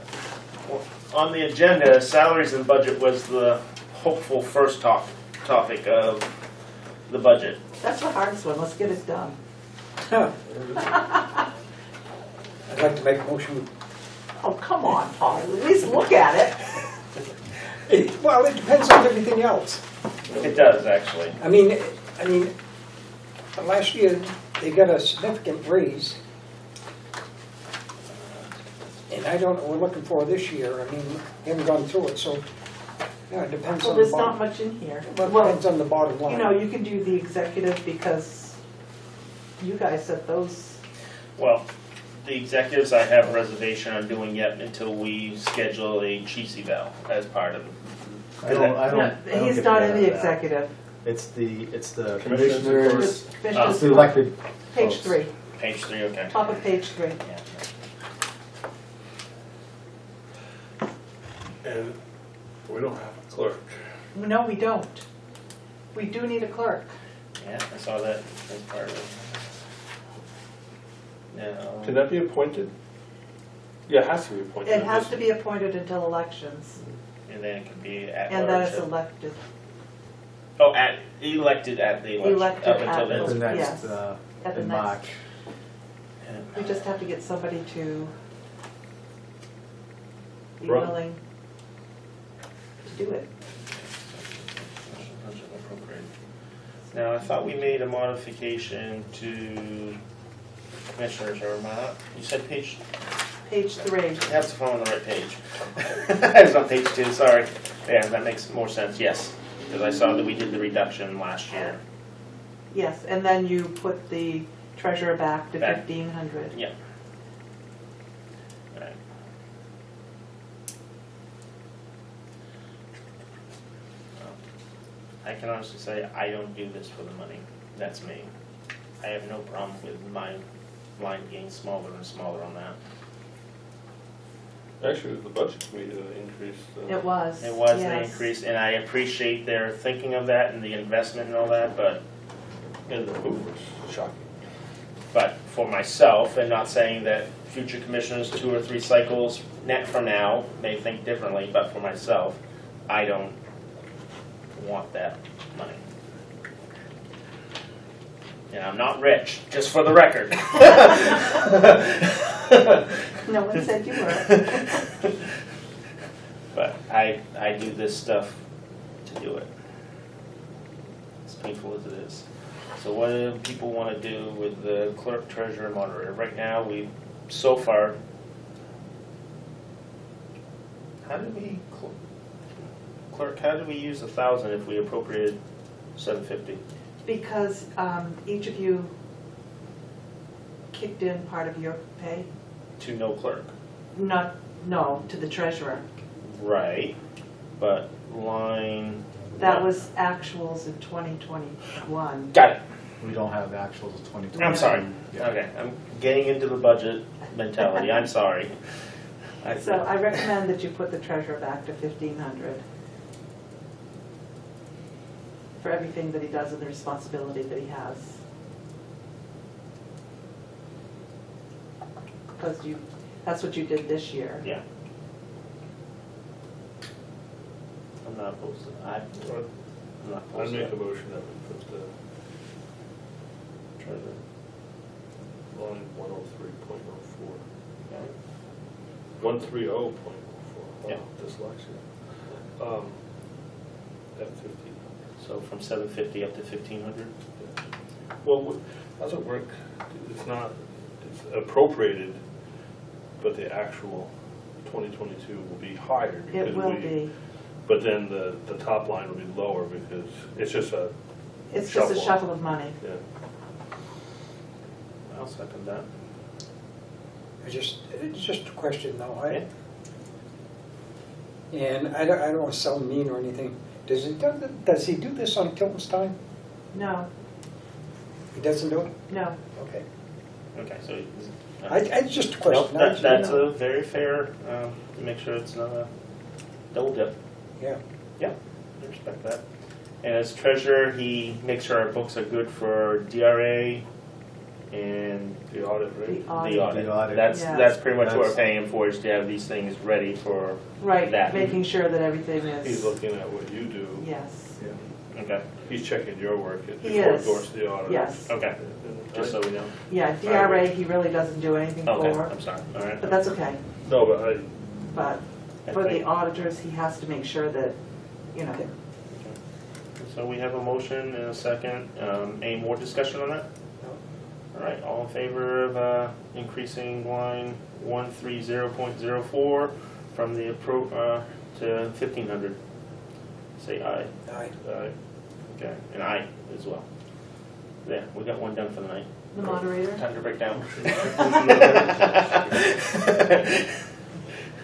S2: on the agenda, salaries and budget was the hopeful first topic of the budget.
S4: That's the hardest one. Let's get it done.
S7: I'd like to make a motion.
S4: Oh, come on, Paul. At least look at
S7: Well, it depends on everything else.
S2: It does, actually.
S7: I mean, last year, they got a significant raise. And I don't know what we're looking for this year. I mean, we haven't gone through it, so, yeah, it depends
S4: Well,
S7: on the
S4: there's not
S7: bottom.
S4: much in here.
S7: Well, it
S4: Well,
S7: depends on the bottom line.
S4: you know, you can do the executive because you guys set those.
S2: Well, the executives, I have a reservation on doing yet until we schedule a chief's eval as part of it.
S1: I don't
S4: No, he's
S1: get
S4: not
S1: together
S4: in the
S1: that.
S4: executive.
S1: It's
S3: Commissioners
S1: the commissioners,
S4: Commissioners
S1: it's the elected
S4: Page
S1: folks.
S4: 3,
S2: Page 3, okay.
S4: top of page 3.
S2: Yeah.
S3: And we don't have a clerk.
S4: No, we don't. We do need a clerk.
S2: Yeah, I saw that as part of it. Now,
S3: Can that be appointed? Yeah, it has to be appointed.
S4: It has to be appointed until elections,
S2: and then it could be at
S4: and then it's
S2: large.
S4: elected.
S2: Oh, elected at the election,
S4: Elected
S2: up
S4: at
S2: until
S4: the-
S1: The
S2: then.
S1: next,
S4: Yes, at the
S1: in
S4: next.
S1: March.
S4: We just have to get somebody to be
S3: Right.
S4: willing to do it.
S2: Now, I thought we made a modification to commissioners, or am I not? You said page,
S4: Page 3.
S2: I have to follow on the right page. I was on page 2, sorry. Yeah, that makes more sense, yes. Because I saw that we did the reduction last year.
S4: Yes, and then you put the treasurer back to
S2: Back.
S4: 1,500.
S2: Yeah. Right. I can honestly say I don't do this for the money. That's me. I have no problem with my line getting smaller and smaller on that.
S3: Actually, it was the budget committee that increased.
S4: It was.
S2: It was the
S4: yes.
S2: increase, and I appreciate their thinking of that and the investment and all that, but
S3: And the move was shocking.
S2: for myself, and not saying that future commissioners 2 or 3 cycles net from now may think differently, but for myself, I don't want that money. And I'm not rich, just for the record.
S4: No one said you were.
S2: But I do this stuff to do it. As painful as it is. So what do people want to do with the clerk, treasurer, moderator? Right now, we, so far, how did we, clerk, how did we use 1,000 if we appropriated 750?
S4: Because each of you kicked in part of your pay,
S2: To no clerk.
S4: no, to the treasurer.
S2: Right, but line.
S4: That was actuals in 2021.
S2: Got it.
S1: We don't have actuals of 2020.
S2: I'm sorry.
S1: Yeah.
S2: Okay, I'm getting into the budget mentality. I'm sorry.
S4: So I recommend that you put the treasurer back to 1,500 for everything that he does and the responsibility that he has. Because that's what you did this year.
S2: Yeah. I'm not opposed to that. I'm not
S3: I'd
S2: opposed to
S3: make a
S2: that.
S3: motion that we put the
S2: Treasurer.
S3: line 103.04.
S2: Okay.
S3: 130.04.
S2: Yeah.
S3: Wow, dyslexia. At 50.
S2: So from 750 up to 1,500?
S3: Well, how's it work? It's not, it's appropriated, but the actual 2022 will be higher. because
S4: It will
S3: we-
S4: be.
S3: But then the top line will be lower because it's just a,
S4: It's just a
S3: Shuffle.
S4: shuffle of money.
S3: yeah.
S2: I'll second that.
S7: It's just a question though, and I don't want to sound mean or anything. Does he do this on Tilton's time?
S4: No,
S7: He doesn't do it?
S4: no.
S7: Okay.
S2: Okay, so.
S7: It's just a
S2: Nope,
S7: question.
S2: that's a very fair, make sure it's not a double dip.
S7: Yeah.
S2: Yeah, I respect that. And as treasurer, he makes sure our books are good for DRA and
S3: The audit, right?
S4: The
S2: the
S4: audit.
S2: audit.
S1: The audit.
S2: That's,
S4: Yeah.
S2: that's pretty much what we're
S1: That's-
S2: paying him for, is to have these things ready for
S4: Right,
S2: that.
S4: making sure that everything
S3: He's
S4: is,
S3: looking at what you do.
S4: yes,
S1: Yeah.
S2: Okay,
S3: He's checking your work
S4: He
S3: before it
S4: is.
S3: goes to the auditor.
S4: yes.
S2: okay, just so we know.
S4: Yeah, DRA, he really doesn't do anything
S2: Okay,
S4: for,
S2: I'm sorry, all right.
S4: but that's okay.
S3: No, but
S4: But for the auditors, he has to make sure that, you know,
S2: So we have a motion and a second. Any more discussion on that?
S7: No.
S2: All right, all in favor of increasing line 130.04 from the to 1,500? Say aye.
S7: Aye.
S2: Okay, and aye as well. Yeah, we got one done for the night.
S4: the moderator.
S2: Time to break down.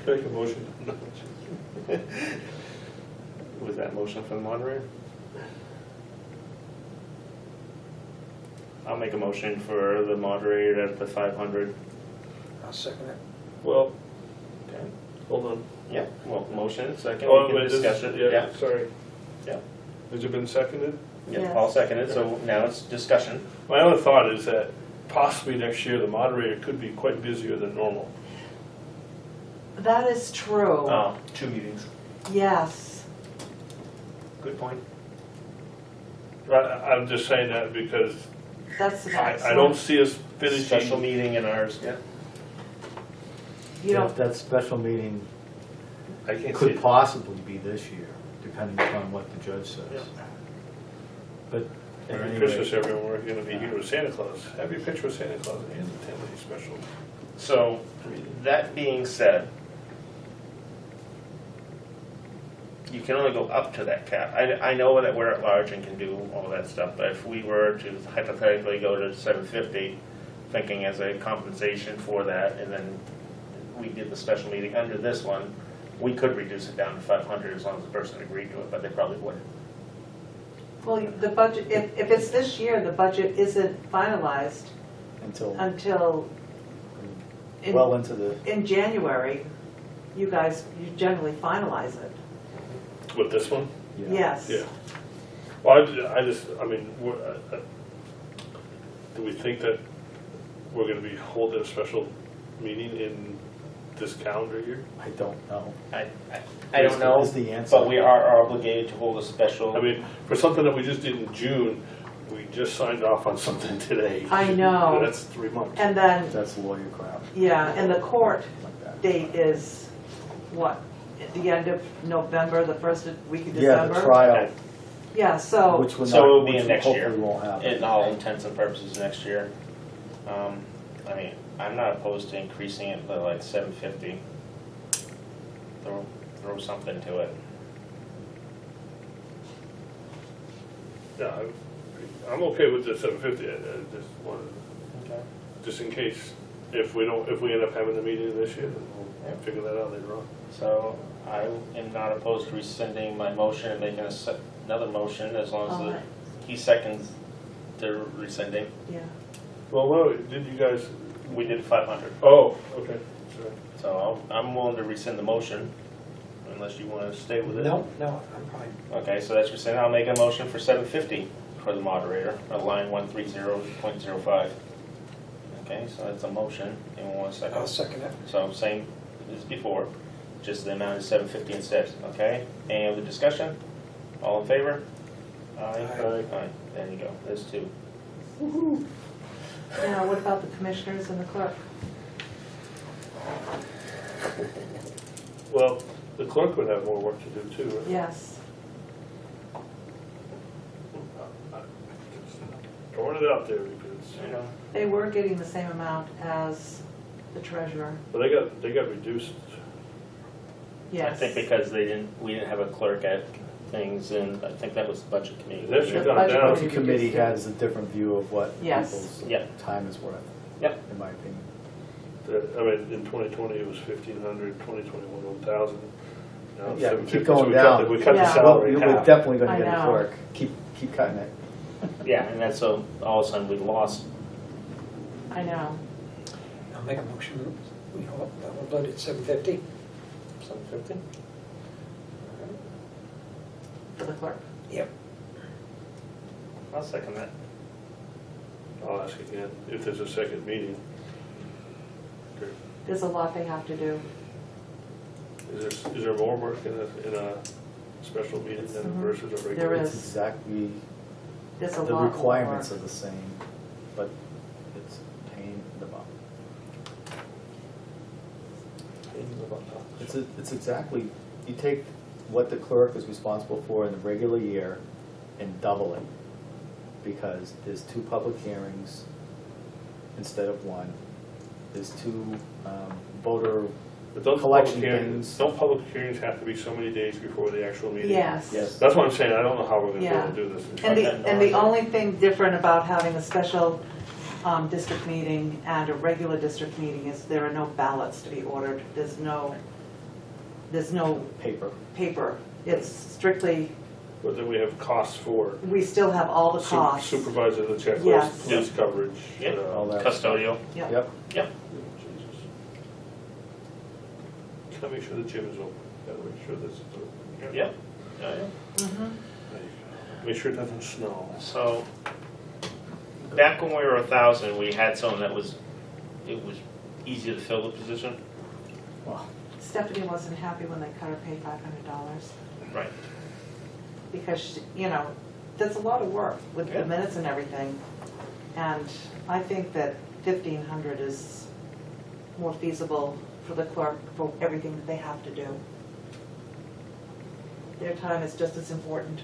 S3: make a motion.
S2: Was that motion from the moderator? I'll make a motion for the moderator at the 500.
S7: I'll second it.
S3: Well,
S2: Okay.
S3: hold on.
S2: Yeah, well, motion, second,
S3: Oh,
S2: we can
S3: wait, this-
S2: discuss it.
S3: Yeah, sorry.
S2: Yeah.
S3: Has it been seconded?
S2: Yeah,
S4: Yes.
S2: Paul seconded, so now it's discussion.
S3: My other thought is that possibly next year, the moderator could be quite busier than normal.
S4: That is true.
S2: Oh, 2 meetings.
S4: Yes.
S2: Good point.
S3: I'm just saying that because
S4: That's the next
S3: I don't
S4: one.
S3: see us
S2: Special
S3: finishing.
S2: meeting in ours. Yeah.
S4: You
S1: If
S4: don't,
S1: that special meeting
S3: I can't see
S1: could
S3: it.
S1: possibly be this year, depending upon what the judge
S2: Yeah.
S1: says. But at
S3: Merry
S1: any
S3: Christmas,
S1: rate,
S3: everyone. We're gonna be here with Santa Claus. Have your picture with Santa Claus and attend a special.
S2: So, that being said, you can only go up to that cap. I know that we're at large and can do all that stuff, but if we were to hypothetically go to 750, thinking as a compensation for that, and then we did the special meeting under this one, we could reduce it down to 500 as long as the person agreed to it, but they probably wouldn't.
S4: Well, the budget, if it's this year, the budget isn't finalized
S1: Until
S4: until in,
S1: well into the,
S4: in January. You generally finalize it.
S3: With this one?
S1: yeah.
S4: Yes.
S3: Yeah. Well, I mean, do we think that we're gonna be holding a special meeting in this calendar year?
S1: I don't know.
S2: I don't know,
S1: Is the answer.
S2: but we are obligated to hold a special.
S3: I mean, for something that we just did in June, we just signed off on something today.
S4: I know.
S3: That's 3 months.
S4: And then,
S1: That's lawyer crap,
S4: yeah, and the court
S1: like that.
S4: date is what? At the end of November, the first week of
S1: Yeah,
S4: December?
S1: the trial,
S2: Okay.
S4: Yeah, so,
S1: which will
S2: So it will
S1: not,
S2: be
S1: which
S2: in next year.
S1: hopefully won't happen.
S2: In all intents and purposes next year. I mean, I'm not opposed to increasing it to like 750. Throw something to it.
S3: Yeah, I'm okay with the 750, I just wanted,
S2: Okay.
S3: just in case, if we end up having the meeting this year, then we'll
S2: Yeah.
S3: figure that out later on.
S2: So I am not opposed to rescinding my motion and making another motion as long as
S4: Alright.
S2: he seconds the rescinding.
S4: yeah.
S3: Well, what did you guys,
S2: We did 500.
S3: oh, okay, sorry.
S2: So I'm willing to rescind the motion unless you want to stay with it.
S7: No, I'm fine.
S2: Okay, so that's rescinded. I'll make a motion for 750 for the moderator, line 130.05. Okay, so that's a motion. Anyone want a second?
S7: I'll second it.
S2: So same as before, just the amount is 750 instead, okay? Any other discussion? All in favor? Aye.
S7: Aye.
S2: Aye, there you go, there's two.
S4: Now, what about the commissioners and the clerk?
S3: Well, the clerk would have more work to do too, right?
S4: Yes.
S3: Throwing it out there because,
S2: You know,
S4: They were getting the same amount as the treasurer.
S3: but they got reduced.
S4: Yes.
S2: I think because we didn't have a clerk at things, and I think that was the budget committee.
S3: That should
S4: The
S3: gone
S4: budget
S3: down.
S1: The committee has a different view of what
S4: Yes.
S1: people's
S2: Yeah.
S1: time is worth,
S2: Yep.
S1: in my opinion.
S3: I mean, in 2020, it was 1,500, 2021, 1,000. Now it's
S1: Yeah,
S3: 750.
S1: keep going
S3: So
S1: down.
S3: we cut the
S4: Yeah.
S3: salary in
S1: We're
S3: half.
S1: definitely
S4: I
S1: gonna get a
S4: know.
S1: clerk, keep cutting it.
S2: Yeah, and that's so all of a sudden we lost.
S4: I know.
S7: I'll make a motion, we'll vote at 750.
S2: 750?
S4: For the clerk.
S7: Yep.
S2: I'll second that.
S3: I'll ask again if there's a second meeting. Okay.
S4: There's a lot they have to do.
S3: Is there more work in a special meeting than
S4: Mhm.
S3: versus a regular?
S4: There
S1: It's
S4: is.
S1: exactly,
S4: There's a
S1: the
S4: lot more
S1: requirements
S4: work.
S1: are the same, but it's a pain in the butt. It's exactly, you take what the clerk is responsible for in the regular year and double it, because there's 2 public hearings instead of 1. There's 2 voter
S3: But don't
S1: collection
S3: public hearings,
S1: things.
S3: don't public hearings have to be so many days before the actual meeting?
S4: Yes.
S1: Yes.
S3: That's what I'm saying, I don't know how we're gonna be
S4: Yeah.
S3: able to do this.
S4: And the only thing different about having a special district meeting and a regular district meeting is there are no ballots to be ordered. There's no
S1: Paper.
S4: paper. It's strictly,
S3: But then we have costs for
S4: we still have all the costs.
S3: supervisor, the checklist,
S4: Yes.
S3: police coverage.
S2: Yeah.
S1: All that.
S2: Custodial.
S4: Yep.
S1: Yep.
S2: Yep.
S3: Jesus. Gotta make sure the gym is open, gotta make sure this is open.
S2: Yep. Yeah, yeah.
S4: Mhm.
S3: There you go. Make sure it doesn't snow.
S2: So, back when we were 1,000, we had someone that was easy to fill the position.
S1: Well,
S4: Stephanie wasn't happy when they cut her pay $500
S2: Right.
S4: because, that's a lot of work with
S2: Yeah.
S4: the minutes and everything. And I think that 1,500 is more feasible for the clerk for everything that they have to do. Their time is just as important.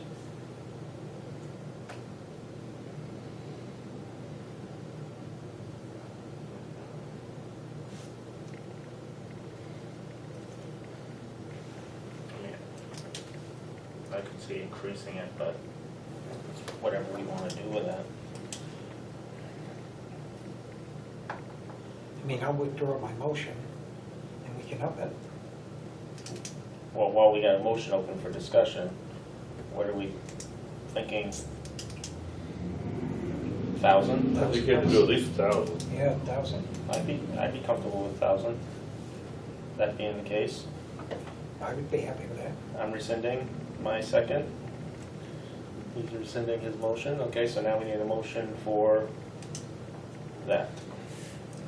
S2: I mean, I could see increasing it, but whatever we want to do with that.
S7: I mean, I'll withdraw my motion, and we can up it.
S2: Well, while we got a motion open for discussion, what do we, thinking 1,000.
S3: I think you have to do at least 1,000.
S7: Yeah, 1,000.
S2: I'd be comfortable with 1,000. That being the case,
S7: I would be happy with that.
S2: I'm rescinding my second. He's rescinding his motion. Okay, so now we need a motion for that.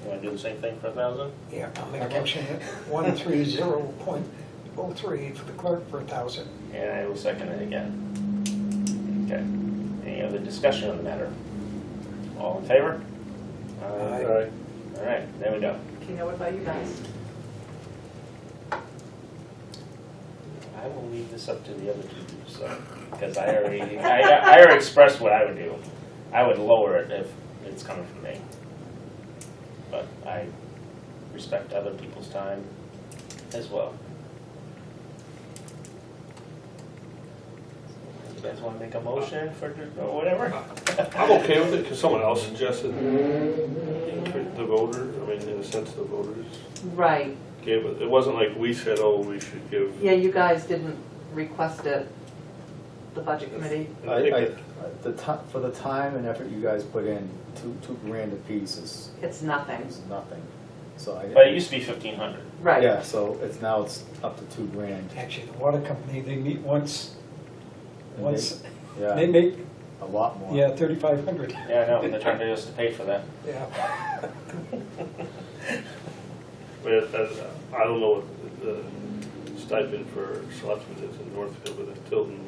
S2: You want to do the same thing for 1,000?
S7: Yeah, I'll make a
S2: Okay.
S7: motion at 130.03 for the clerk for 1,000.
S2: And I will second it again. Okay. Any other discussion on the matter? All in favor?
S7: Aye.
S3: Right.
S2: All right, there we go.
S4: Okay, now what about you guys?
S2: I will leave this up to the other two, so, because I already expressed what I would do. I would lower it if it's coming from me. But I respect other people's time as well. You guys want to make a motion for, or whatever?
S3: I'm okay with it, because someone else suggested the voters, I mean, in a sense, the voters
S4: Right,
S3: gave it. It wasn't like we said, oh, we should give.
S4: yeah, you guys didn't request it, the budget committee.
S3: And I think
S1: For the time and effort you guys put in, two grand a piece is
S4: It's nothing,
S1: nothing. So
S2: But it used to be 1,500.
S4: right.
S1: yeah, so now it's up to 2 grand.
S7: Actually, the water company, they meet once,
S1: And
S7: they make,
S1: a lot more.
S7: yeah, 3,500.
S2: Yeah, I know, and they're trying to get us to pay for that.
S7: Yeah.
S3: But I don't know what the stipend for selectmen is in Northfield, but in Tilton,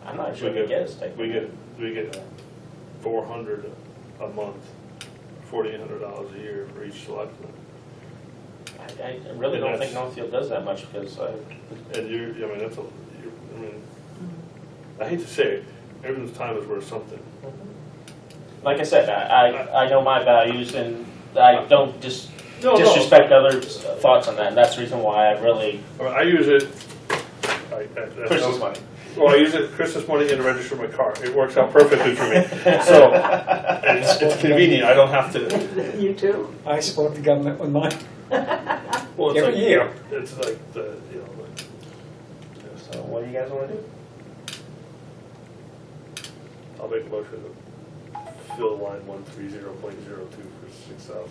S2: I'm not sure we get a stipend.
S3: we get 400 a month, $4,800 a year for each selectman.
S2: I really
S3: And
S2: don't
S3: that's-
S2: think Northfield does that much because
S3: And I mean, I hate to say it, everyone's time is worth something.
S2: like I said, I know my values and I don't
S3: No, no.
S2: disrespect others' thoughts on that. And that's the reason why I really,
S3: I mean, I use it.
S2: Christmas money.
S3: Well, I use it Christmas money and to register my car. It works out perfectly for me. So it's convenient. I don't have to.
S4: You too?
S7: I support the government with mine.
S3: Well, it's
S7: Every
S3: like,
S7: year.
S3: It's like the
S2: So what do you guys want to do?
S3: I'll make a motion to fill line 130.02 for $6,000.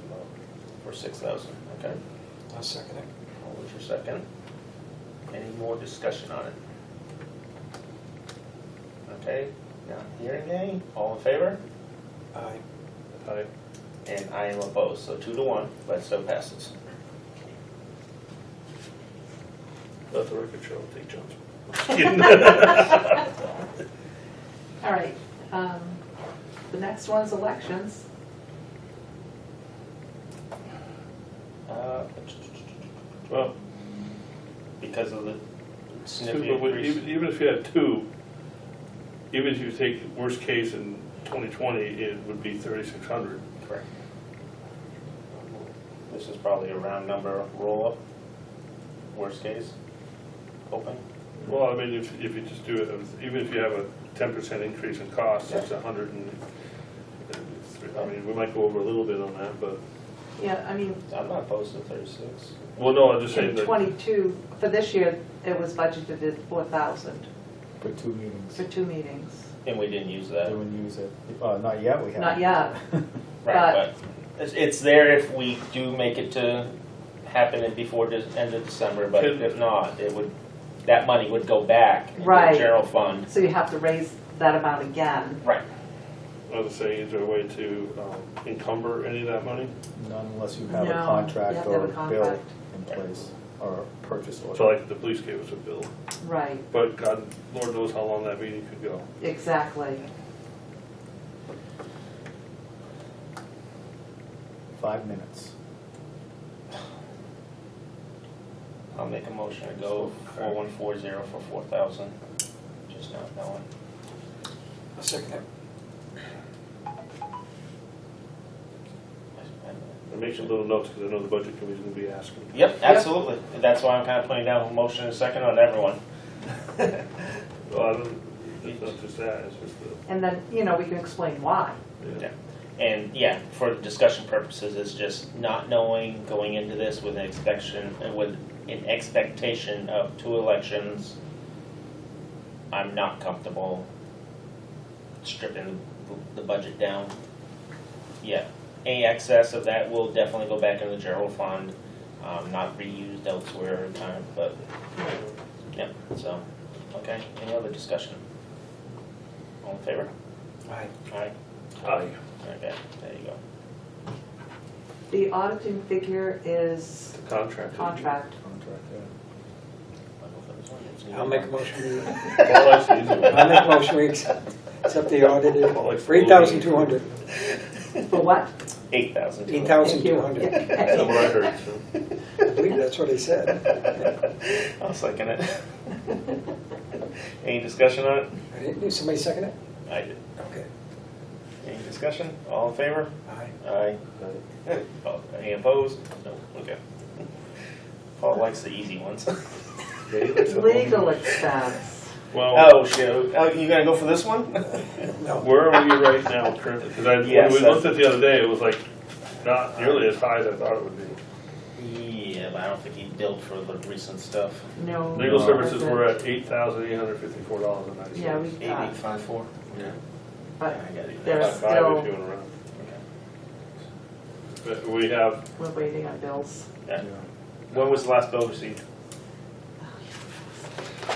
S2: For 6,000, okay.
S7: I'll second it.
S2: Hold it for a second. Any more discussion on it? Okay, not hearing any. All in favor?
S7: Aye.
S3: Aye.
S2: And I am opposed, so 2-1, but still passes.
S3: Let the record show. Take John's.
S4: All right, the next one's elections.
S2: Well, because of the significant
S3: But
S2: increase.
S3: even if you had two, even if you take worst case in 2020, it would be 3,600.
S2: Correct. This is probably a round number roll-up, worst case, hoping.
S3: Well, I mean, if you just do it, even if you have a 10% increase in costs, it's 100 and, I mean, we might go over a little bit on that, but,
S4: Yeah, I mean,
S2: I'm not opposed to 36.
S3: well, no, I'm just saying
S4: in
S3: that.
S4: 22, for this year, it was budgeted at 4,000
S1: For 2 meetings.
S4: for 2 meetings.
S2: And we didn't use that.
S1: Doing use it. Not yet, we haven't.
S4: Not yet.
S2: Right, but it's there if we do make it to happen before the end of December, but if not, that money would go back into the
S4: Right.
S2: general fund.
S4: So you have to raise that amount again.
S2: Right.
S3: I was saying, is there a way to encumber any of that money?
S1: None unless you have
S4: No,
S1: a
S4: you
S1: contract
S4: have to
S1: or
S4: have a
S1: a bill
S4: contract.
S1: in place, or a purchase order.
S3: So like the police gave us a bill,
S4: Right,
S3: but God, Lord knows how long that meeting could go.
S4: exactly.
S1: 5 minutes.
S2: I'll make a motion to go 4140 for 4,000, just not knowing.
S7: I'll second it.
S3: I make some little notes because I know the budget committee's going to be asking.
S2: Yep, absolutely. And that's why I'm kind of putting down a motion in a second on everyone.
S3: Well, I don't, it's not just that, it's just the,
S4: And then, you know, we can explain why.
S2: Yeah. And yeah, for discussion purposes, it's just not knowing, going into this with an expectation of 2 elections. I'm not comfortable stripping the budget down. Yeah, any excess of that will definitely go back in the general fund, not reused elsewhere, but, yeah, so, okay, any other discussion? All in favor?
S7: Aye.
S2: Aye.
S3: Aye.
S2: Okay, there you go.
S4: The auditing figure is
S3: The contract.
S4: contract.
S7: I'll make a motion,
S3: Well, that's the easy one.
S7: I'll make a motion, we accept the audited
S3: Well, like
S7: for 8,200.
S4: For what?
S2: 8,000.
S7: 8,200.
S3: That's what I heard, so.
S7: I believe that's what he said.
S2: I'll second it. Any discussion on it?
S7: Did somebody second it?
S2: I did.
S7: Okay.
S2: Any discussion? All in favor?
S7: Aye.
S2: Aye. Oh, any opposed? No, okay. Paul likes the easy ones.
S4: Legal expense.
S3: Well,
S2: Oh, shit. Oh, you gonna go for this one?
S7: No.
S3: where are we right now currently? Because when
S2: Yes,
S3: we looked at the other day, it was like not nearly as high as I thought it would be.
S2: Yeah, but I don't think he billed for the recent stuff.
S4: No.
S3: Legal
S1: No.
S3: services were at $8,854.90.
S4: Yeah, we got,
S2: 8854?
S3: Yeah.
S4: but
S2: I gotta do that.
S4: there's
S3: About five if
S4: still,
S3: you went around.
S2: Okay.
S3: But we have,
S4: we're waiting on bills.
S2: Yeah. When was the last bill received?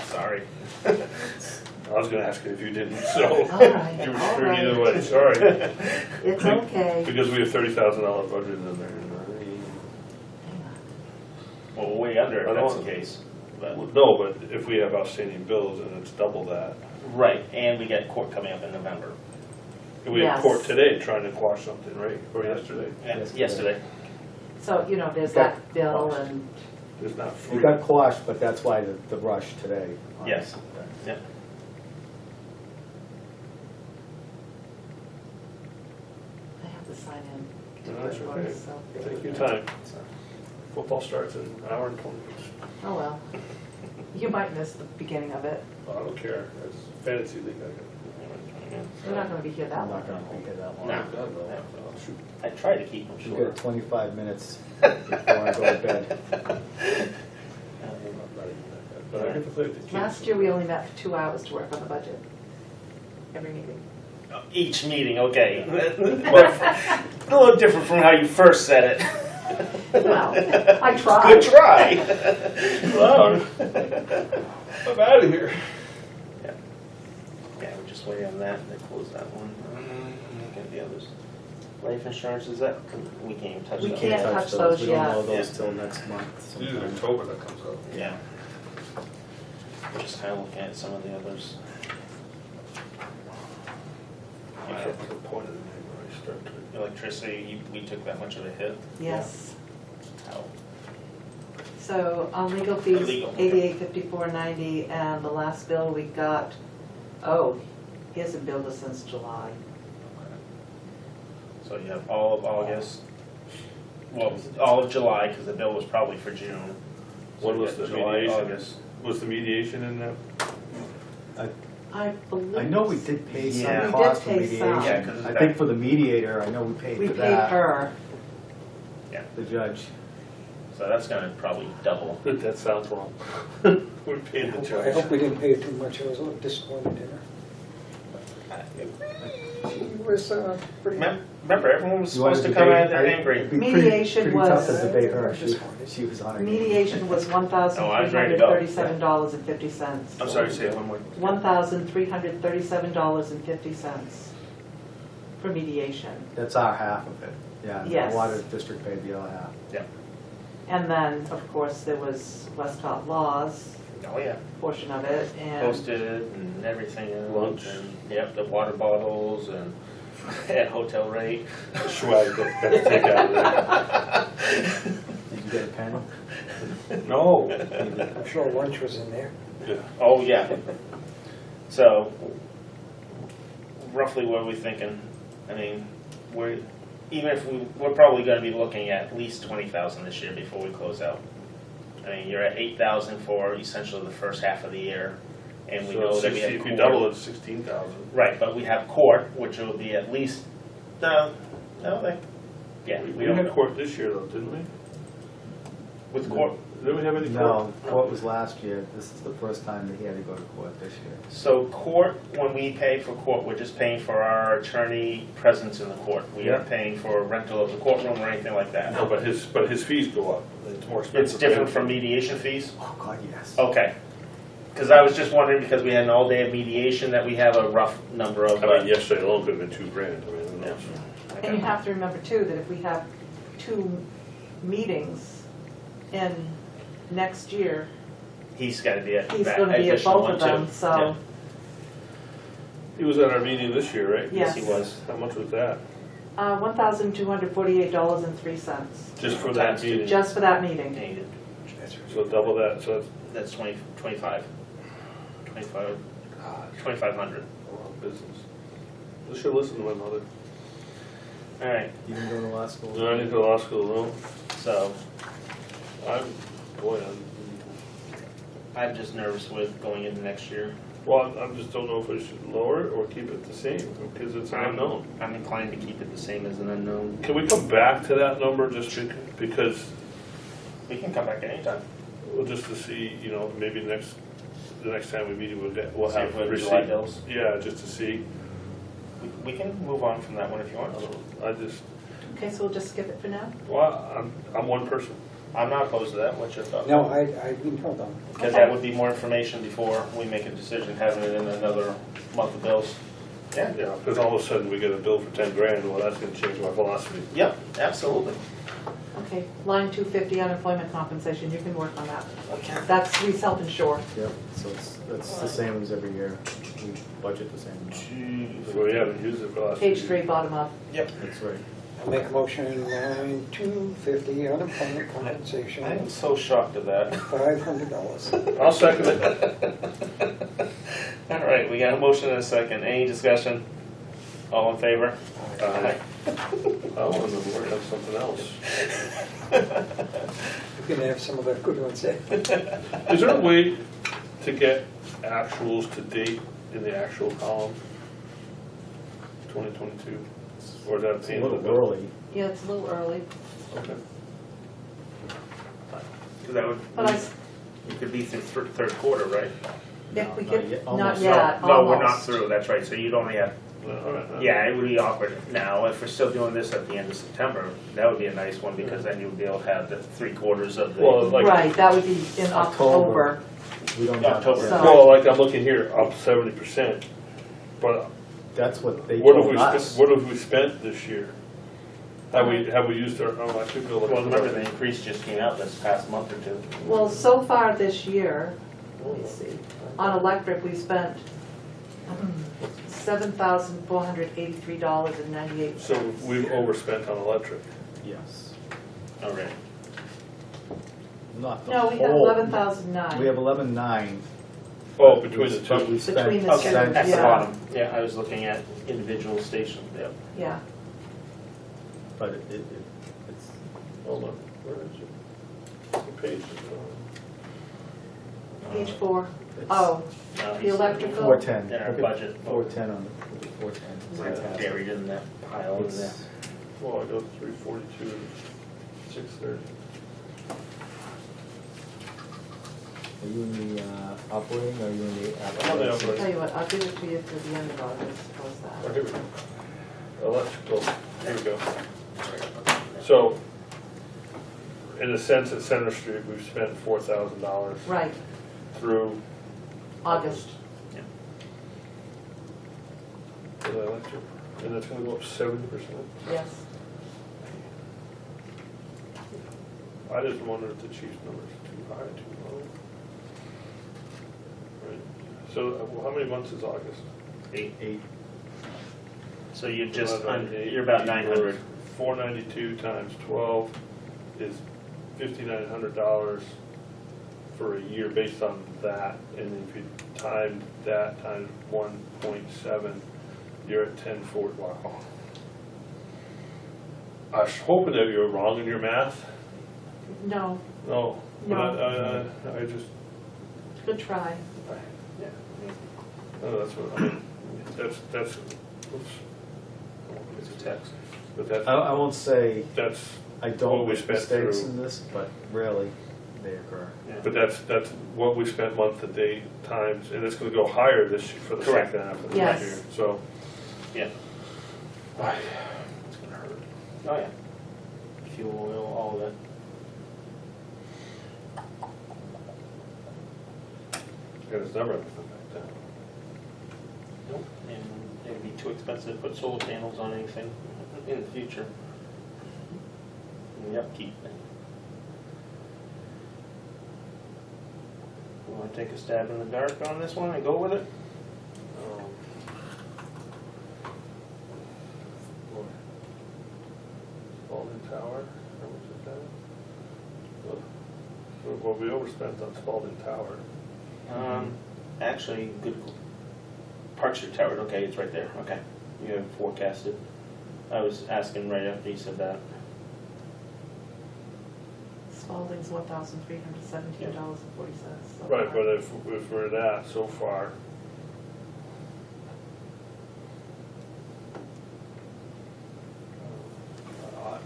S2: Sorry.
S3: I was gonna ask you if you didn't, so.
S4: All right,
S3: You were
S4: all
S3: screwed either
S4: right.
S3: way, sorry.
S4: It's okay.
S3: Because we have $30,000 budget in there.
S2: Well, we're way under
S3: I
S2: if that's
S3: don't-
S2: the case. But,
S3: No, but if we have outstanding bills and it's double that.
S2: right, and we got court coming up in November.
S3: We had
S4: Yes.
S3: court today trying to quash something, right? Or yesterday?
S2: Yesterday.
S4: So, you know, there's that bill and,
S3: It's not
S1: It
S3: free.
S1: got quashed, but that's why the rush today. on
S2: Yes.
S1: it.
S2: Yep.
S4: I have to sign in.
S3: No, that's
S4: to
S3: okay.
S4: it, so.
S3: Take your time. Football starts in an hour and 20 minutes.
S4: Oh, well. You might miss the beginning of it.
S3: I don't care. It's fantasy league.
S4: You're not gonna be here that
S1: I'm
S4: long.
S1: not gonna be here that long.
S2: No. I try to keep them
S1: You
S2: short.
S1: got 25 minutes before I go to bed.
S3: But I get to play with the kids.
S4: Last year, we only met for 2 hours to work on the budget. Every meeting.
S2: Each meeting, okay. Well, a little different from how you first said it.
S4: Well, I tried.
S2: Good try.
S3: Well, I'm out of here.
S2: Yeah, we're just waiting on that, and they close that one. Look at the others. Life insurance, is that, we can't even touch
S4: We
S2: that.
S4: can't touch those
S1: We don't
S4: yet.
S1: know those
S2: Yeah.
S1: till next month.
S3: It's usually
S1: sometime.
S3: October that comes up.
S2: Yeah. We're just kind of looking at some of the others.
S3: I have to point it in there when I start to.
S2: Electricity, we took that much of a hit.
S4: Yes.
S2: How?
S4: So on legal fees,
S2: Legal, okay.
S4: $88.54.90, and the last bill we got, oh, he hasn't billed us since July.
S2: So you have all of August, well, all of July, because the bill was probably for June. So
S3: What
S2: you
S3: was
S2: got
S3: the
S2: July,
S3: mediation?
S2: August.
S3: Was the mediation in there?
S4: I believe.
S1: I know we did pay
S2: Yeah.
S1: some
S2: We
S1: cost
S4: did
S1: for
S4: pay some.
S1: mediation.
S2: Yeah, 'cause
S1: I
S2: that-
S1: think for the mediator, I know we paid
S4: We
S1: for
S4: paid
S1: that.
S4: her.
S1: The judge.
S2: So that's gonna probably double.
S3: That sounds wrong. We paid the
S7: I
S3: judge.
S7: hope we didn't pay her too much, I was a little disappointed in her. She was pretty.
S2: Remember, everyone was
S1: You wanted
S2: supposed to come out there
S1: It'd
S2: angry.
S1: be pretty-
S4: Mediation
S1: pretty tough
S4: was-
S1: to debate her.
S7: Disappointed.
S1: She was on her.
S4: Mediation was
S2: Oh, I was ready to go.
S4: $1,337.50.
S2: I'm sorry, say it one more.
S4: $1,337.50 for mediation.
S1: That's our half of it. Yeah,
S4: Yes.
S1: the water district paid the other half.
S4: And then, of course, there was Westcott Law's
S2: Oh, yeah.
S4: portion of it, and
S2: Posted and everything else.
S3: Lunch.
S2: And, yep, the water bottles and at hotel rate.
S3: Swag that got to take out of
S1: Did you get a pen?
S3: there. No.
S7: I'm sure lunch was in there.
S3: Yeah.
S2: Oh, yeah. So, roughly what are we thinking? I mean, even if we're probably gonna be looking at least 20,000 this year before we close out. I mean, you're at 8,000 for essentially the first half of the year, and we
S3: So
S2: know that we
S3: 60
S2: have
S3: if you
S2: court.
S3: double it, 16,000.
S2: Right, but we have court, which will be at least, yeah,
S3: We had court this year though, didn't we?
S2: with court,
S3: Did we have any?
S1: No, court was last year. This is the first time that he had to go to court this year.
S2: So court, when we pay for court, we're just paying for our attorney presence in the court. We aren't paying for rental of the courtroom or anything like that.
S3: No, but his fees go up. It's more expensive.
S2: It's different from mediation fees?
S1: Oh, God, yes.
S2: Okay. Because I was just wondering, because we had an all-day of mediation, that we have a rough number of.
S3: I mean, yesterday alone could have been $2,000. I mean, who knows?
S4: And you have to remember too, that if we have 2 meetings in next year,
S2: He's got to be at
S4: he's
S2: that
S4: gonna be at
S2: additional
S4: both
S2: one
S4: of
S2: too.
S4: them, so,
S3: He was at our meeting this year, right?
S4: yes.
S2: He was.
S3: How much was that?
S4: $1,248.03,
S3: Just for that
S2: Times two.
S3: meeting?
S4: just for that meeting.
S2: Yeah, you did.
S3: So double that, so it's
S2: That's 25. 2,500.
S3: a lot of business. I should listen to my mother.
S2: All right,
S1: You didn't go to law school?
S3: No, I didn't go to law school, no.
S2: so
S3: Boy,
S2: I'm just nervous with going into next year.
S3: well, I just don't know if we should lower it or keep it the same, because it's an unknown.
S2: I'm inclined to keep it the same as an unknown.
S3: Can we come back to that number just because,
S2: We can come back anytime.
S3: well, just to see, you know, maybe the next time we meet, we'll
S2: See
S3: have
S2: if we have
S3: receipt.
S2: July bills.
S3: Yeah, just to see.
S2: We can move on from that one if you want.
S3: I just,
S4: Okay, so we'll just skip it for now?
S3: well, I'm one person.
S2: I'm not opposed to that. What's your thought?
S7: No, I've been told on.
S2: Because that would be more information before we make a decision, having it in another month of bills. Yeah.
S3: Yeah, because all of a sudden we get a bill for $10,000, well, that's gonna change my philosophy.
S2: Yep, absolutely.
S4: Okay, line 250 unemployment compensation, you can work on that. We self-insure.
S1: Yep, so it's the same as every year. We budget the same amount.
S3: So we haven't used it for the last.
S4: Page
S3: few
S4: 3,
S3: years.
S4: bottom up.
S2: Yep.
S1: That's right.
S7: I'll make a motion, line 250, unemployment compensation,
S2: I am so shocked at that.
S7: $500.
S3: I'll second it.
S2: All right, we got a motion and a second. Any discussion? All in favor? Aye.
S3: I want to work on something else.
S7: You're gonna have some of the good ones there.
S3: Is there a way to get actuals to date in the actual column? 2022? Or is that a
S1: It's a
S3: pain in the
S1: little
S3: butt?
S1: early.
S4: Yeah, it's a little early,
S3: Okay.
S2: Because that would,
S4: but
S2: it could be through third quarter, right?
S4: if
S1: No,
S4: we
S1: not
S4: could,
S1: yet.
S4: not
S1: Almost.
S4: yet,
S2: No, we're not
S4: almost.
S2: through, that's right. So you'd only have,
S3: All right.
S2: yeah, it would be awkward. Now, if we're still doing this at the end of September, that would be a nice one because then you would be able to have the 3/4 of the.
S3: Well, like,
S4: Right, that would be in
S1: October.
S4: October.
S1: We don't have
S2: October.
S1: that.
S3: well, like I'm looking here, up 70%. But
S1: That's what they
S3: what have
S1: told
S3: we
S1: us.
S3: spent? What have we spent this year? Have we used our? Oh, I could go look.
S2: Well,
S3: at
S2: remember the
S3: that.
S2: increase just came out this past month or two.
S4: Well, so far this year, let me see, on electric, we spent $7,483.98.
S3: So we've overspent on electric.
S1: Yes.
S2: All right.
S1: Not the
S4: No, we have
S1: whole-
S4: 11,009.
S1: We have 11,900.
S3: Oh, between the
S1: But
S3: two.
S1: we spent
S4: Between the two,
S2: Okay, at the
S4: yeah.
S2: bottom. Yeah, I was looking at individual stations, yeah.
S4: Yeah,
S1: But it's,
S3: Hold on, where is it? What page is it
S4: page 4.
S1: it's
S4: Oh,
S2: No,
S4: the
S2: he's-
S4: electrical.
S1: 410.
S2: In our
S1: Look at
S2: budget.
S1: 410 on the, 410.
S2: It's
S1: Fantastic.
S2: buried in that pile in there.
S1: It's-
S3: on? Well, I go 342 to 630.
S1: Are you in the operating or are you in the?
S3: I'm on the
S1: application?
S3: operating.
S4: Tell you what, I'll give it to you for the end of August, how's
S3: Oh,
S4: that?
S3: here we go. Electrical, here we go. So, in a sense, at Center Street, we've spent $4,000
S4: Right,
S3: through
S4: August.
S3: for the electric, and that's gonna go up 70%.
S4: Yes.
S3: I just wonder if the chief's number's too high, too low. Right, so how many months is August?
S2: 8. So you're just,
S3: 11,
S2: you're about 900.
S3: 492 times 12 is $5,900 for a year based on that, and if you time that times 1.7, you're at 1040. Wow. I was hoping that you were wrong in your math.
S4: No,
S3: No, but
S4: No.
S3: I just,
S4: good try.
S3: no, that's what, I mean, that's, oops.
S2: It's a text.
S3: But that's,
S1: I won't say
S3: that's
S1: I
S3: what
S1: don't
S3: we
S1: make
S3: spent
S1: mistakes
S3: through.
S1: in this, but really, they occur.
S2: Yeah.
S3: But that's what we spent month to date times, and it's gonna go higher this year for the
S2: Correct.
S3: second half of the
S4: Yes.
S3: year, so.
S2: Yeah.
S3: It's gonna hurt.
S2: Oh, yeah. Fuel, oil, all of that.
S3: And it's never gonna come back down.
S2: Nope. And it'd be too expensive to put solar panels on anything in the future. And the upkeep thing. You wanna take a stab in the dark on this one and go with it?
S3: Spalding Tower, how much is that? Well, we overspent on Spalding Tower.
S2: Actually, good. Park Street Tower, okay, it's right there, okay. You have forecasted. I was asking right after you said that.
S4: Spalding's $1,317.40.
S3: Right, but if we're that so far.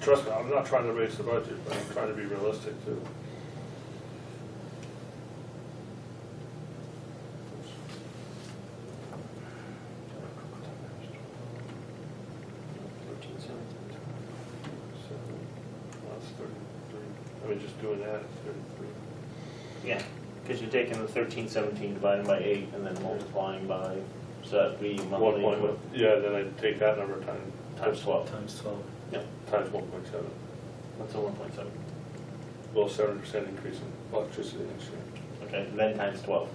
S3: Trust me, I'm not trying to raise the budget, but I'm trying to be realistic too. That's 33. I mean, just doing that, it's 33.
S2: Yeah, because you're taking the 1317 divided by 8 and then multiplying by, so that'd be monthly.
S3: Yeah, then I take that number
S2: Times 12.
S1: Times 12.
S3: times 1.7.
S2: What's a 1.7?
S3: Well, 7% increase in electricity next year.
S2: Okay, then times 12.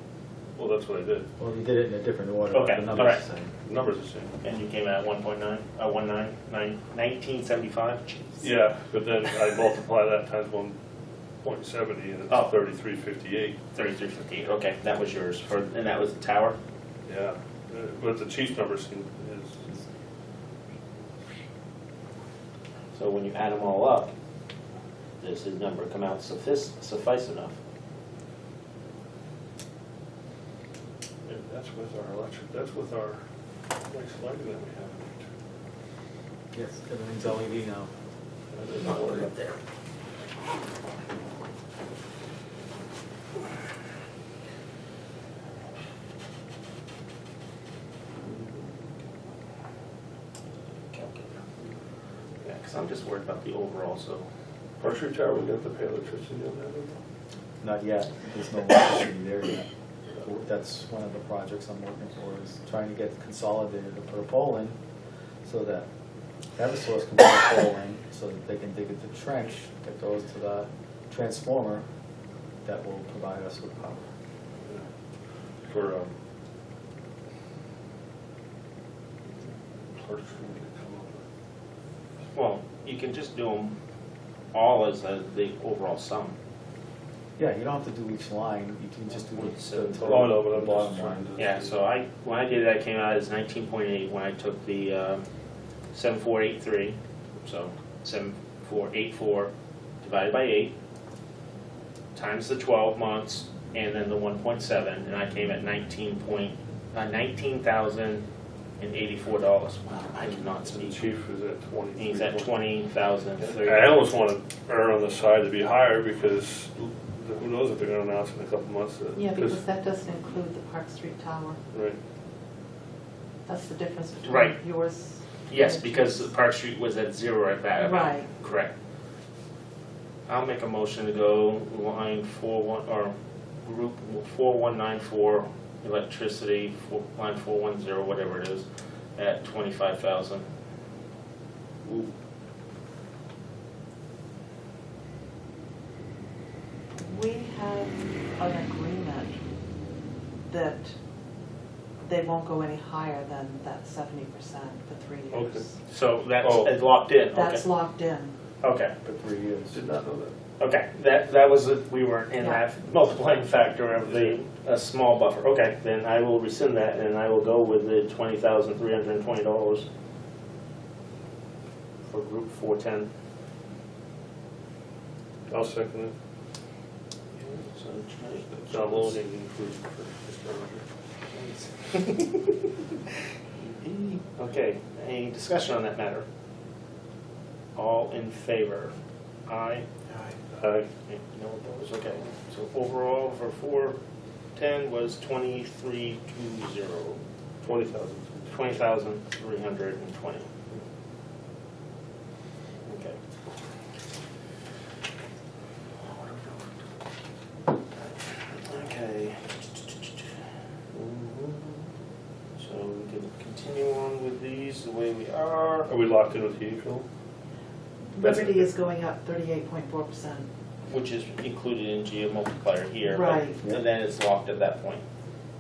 S3: Well, that's what I did.
S1: Well, you did it in a different order, but
S2: Okay,
S1: the
S2: all
S1: number's
S2: right.
S1: the same.
S3: Numbers the same.
S2: And you came at 1975? Jeez.
S3: Yeah, but then I multiply that times 1.70 and
S2: Oh.
S3: it's 3358.
S2: 3358, okay, that was yours, and that was the tower?
S3: Yeah, but the chief number is,
S2: So when you add them all up, does his number come out suffice enough?
S3: that's with our electric, that's with our nice lighting that we have.
S1: Yes, everything's LED now.
S2: Not put it up there. Yeah, because I'm just worried about the overall, so.
S3: Park Street Tower, we got to pay electricity on that, or no?
S1: Not yet, there's no electricity there yet. That's one of the projects I'm working for, is trying to get consolidated to put a pole in, so that Eversource can put a pole in, so that they can dig a trench that goes to the transformer that will provide us with power.
S3: For, Park Street, we come up with.
S2: Well, you can just do them all as the overall sum.
S1: Yeah, you don't have to do each line, you can just do the total,
S3: Oh, no, but I'm
S1: bottom
S3: just trying
S1: line.
S3: to.
S2: Yeah, so when I did it, I came out as 19.8 when I took the 7483, so 7484 divided by 8 times the 12 months and then the 1.7, and I came at $19,084. Wow, I cannot
S3: The
S2: speak.
S3: chief is at 20.
S2: He's at 20,030.
S3: I almost want to err on the side to be higher because who knows if they're going to announce in a couple months.
S4: Yeah, because that doesn't include the Park Street Tower.
S3: Right.
S4: That's the difference between
S2: Right.
S4: yours.
S2: Yes,
S4: and
S2: because
S4: yours.
S2: Park Street was at 0 at that amount.
S4: Right.
S2: Correct. I'll make a motion to go line 41, or group 4194, electricity, line 410, whatever it is, at 25,000.
S4: We have an agreement that they won't go any higher than that 70% for 3 years.
S3: Okay.
S2: So that's
S3: Oh.
S2: it's locked in, okay.
S4: That's locked in.
S2: Okay,
S1: For 3 years.
S3: Did not know that.
S2: okay, that was, we were in
S4: Yeah.
S2: that multiplying factor of the, a small buffer. Okay, then I will rescind that and I will go with the $20,320 for group 410.
S3: I'll second it. Downloading included for Mr. Roger.
S2: Okay, any discussion on that matter? All in favor? Aye.
S3: Aye.
S2: No opposed, okay. So overall for 410 was 2320,
S3: 20,000.
S2: 20,320. Okay. Okay. So we can continue on with these the way we are.
S3: Are we locked in with heating fuel?
S4: Liberty is going up 38.4%.
S2: Which is included in Geo multiplier here. but-
S4: Right.
S2: And then it's locked at that point.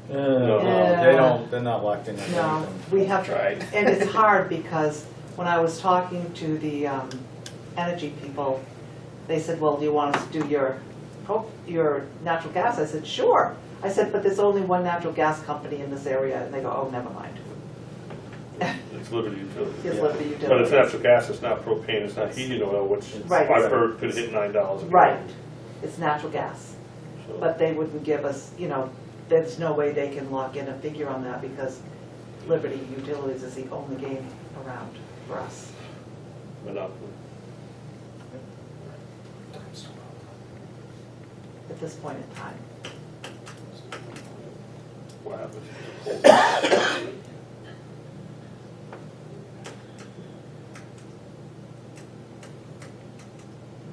S1: No, they're not locked in.
S4: No, we have,
S2: Tried.
S4: and it's hard because when I was talking to the energy people, they said, well, do you want us to do your natural gas? I said, sure. I said, but there's only one natural gas company in this area, and they go, oh, never mind.
S3: It's Liberty Utilities.
S4: It's
S1: Yeah.
S4: Liberty
S3: But it's
S4: Utilities.
S3: natural gas, it's not propane, it's not heating oil, which
S4: Right.
S3: I've heard could hit $9 a
S4: Right,
S3: gallon.
S4: it's natural gas.
S3: So-
S4: But they wouldn't give us, there's no way they can lock in a figure on that because Liberty Utilities is the only game around for us.
S3: Monopoly.
S4: At this point in time.
S3: What happens?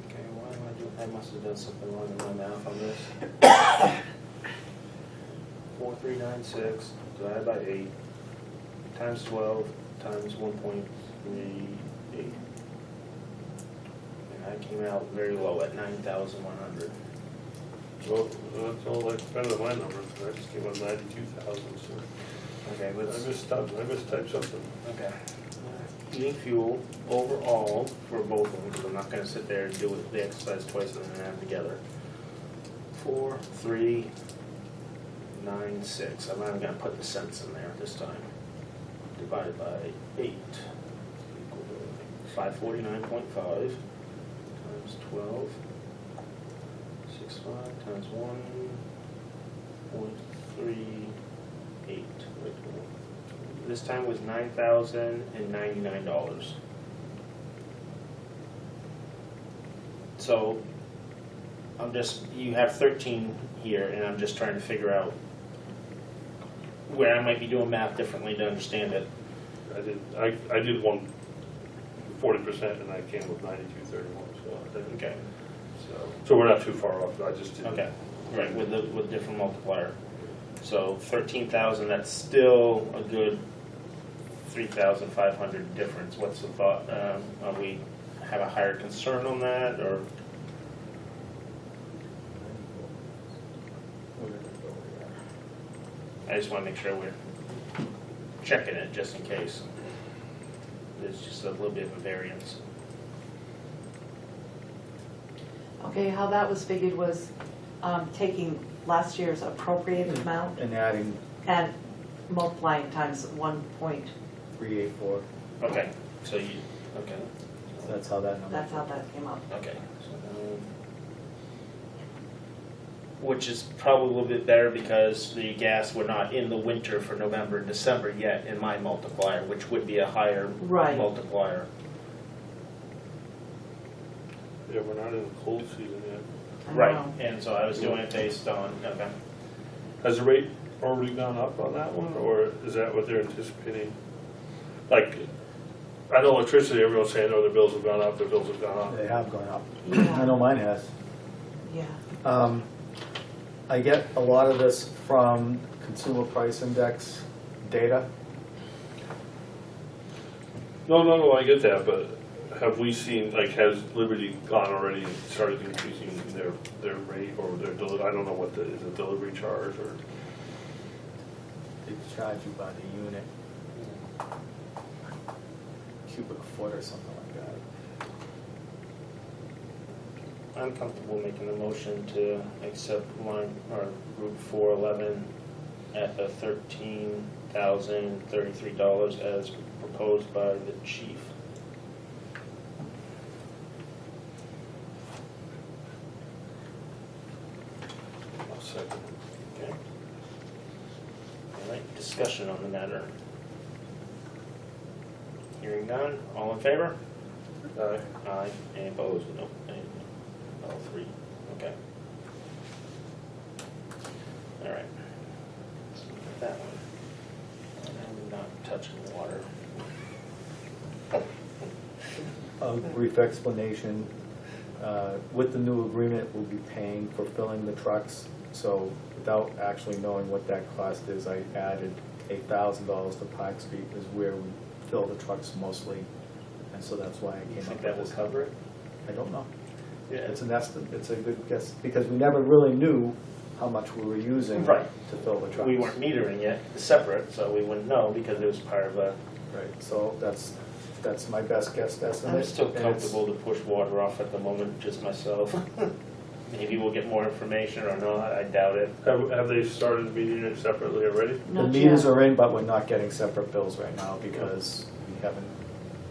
S2: Okay, why am I doing, I must have done something wrong in my math on this. 4396 divided by 8 times 12 times 1.38. And I came out very low at 9,100.
S3: Well, that's all like better than my numbers, I just came up 92,000, so.
S2: Okay,
S3: I
S2: let's,
S3: mistyped something.
S2: okay. Heating fuel overall for both of them, because I'm not gonna sit there and do the exercise twice and then add them together. 4,396. I'm not even gonna put the cents in there this time. Divided by 8 equal to 549.5 times 12. 65 times 1.38. This time was $9,099. So you have 13 here, and I'm just trying to figure out where I might be doing math differently to understand it.
S3: I did 40% and I came with 92.31, so.
S2: Okay.
S3: So we're not too far off, I just didn't.
S2: Okay, right, with different multiplier. So 13,000, that's still a good 3,500 difference. What's the thought? Are we have a higher concern on that, or? I just want to make sure we're checking it just in case. There's just a little bit of a variance.
S4: Okay, how that was figured was taking last year's appropriated amount
S1: And adding
S4: and multiplying times 1
S1: 384,
S2: Okay, so you, okay,
S1: so that's how that number.
S4: that's how that came up.
S2: okay. Which is probably a little bit better because the gas, we're not in the winter for November and December yet in my multiplier, which would be a higher
S4: Right.
S2: multiplier.
S3: Yeah, we're not in the cold season yet.
S4: I
S2: Right,
S4: know.
S2: and so I was doing it based on, okay.
S3: Has the rate already gone up on that one, or is that what they're anticipating? Like, I know electricity, everyone's saying, oh, their bills have gone up, their bills have gone up.
S1: They have gone up.
S4: Yeah.
S1: I know mine has.
S4: Yeah.
S1: I get a lot of this from Consumer Price Index data.
S3: No, I get that, but have we seen, like, has Liberty gone already and started increasing their rate or their delivery? I don't know what is a delivery charge or?
S1: They charge you by the unit, cubic foot or something like that.
S2: I'm comfortable making the motion to accept line, or group 411 at the $13,033 as proposed by the chief.
S3: I'll second.
S2: Okay. All right, discussion on the matter. Hearing none, all in favor?
S3: Aye.
S2: Aye. Any opposed? No. Any all three, okay. All right. That one. I'm not touching the water.
S1: A brief explanation, with the new agreement, we'll be paying for filling the trucks, so without actually knowing what that cost is, I added $8,000 to Park Street is where we fill the trucks mostly, and so that's why I
S2: You
S1: came
S2: think
S1: up
S2: that
S1: with
S2: will
S1: this.
S2: cover it?
S1: I don't know.
S2: Yeah.
S1: It's an estimate, it's a good guess, because we never really knew how much we were using
S2: Right.
S1: to fill the trucks.
S2: We weren't metering it separate, so we wouldn't know because it was part of a,
S1: Right, so that's my best guess estimate.
S2: I'm still
S1: and it's-
S2: comfortable to push water off at the moment, just myself. Maybe we'll get more information or not, I doubt it.
S3: Have they started meeting it separately already?
S1: The
S4: Not
S1: meters
S4: yet.
S1: are in, but we're not getting separate bills right now because we haven't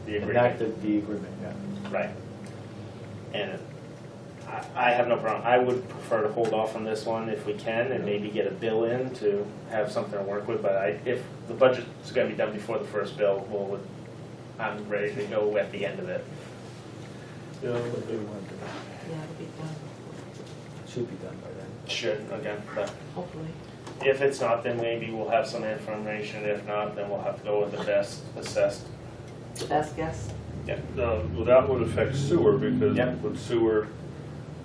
S2: The agreement.
S1: enacted the agreement yet.
S2: Right. And I have no problem, I would prefer to hold off on this one if we can and maybe get a bill in to have something to work with, but if the budget's gonna be done before the first bill, I'm ready to go at the end of it.
S3: Yeah,
S1: What do you want to do?
S4: Yeah, it'll be done,
S1: Should be done by then.
S2: Should, again, but
S4: hopefully.
S2: if it's not, then maybe we'll have some information, if not, then we'll have to go with the best assessed.
S4: The best guess?
S3: well, that would affect sewer, because
S2: Yeah.
S3: with sewer,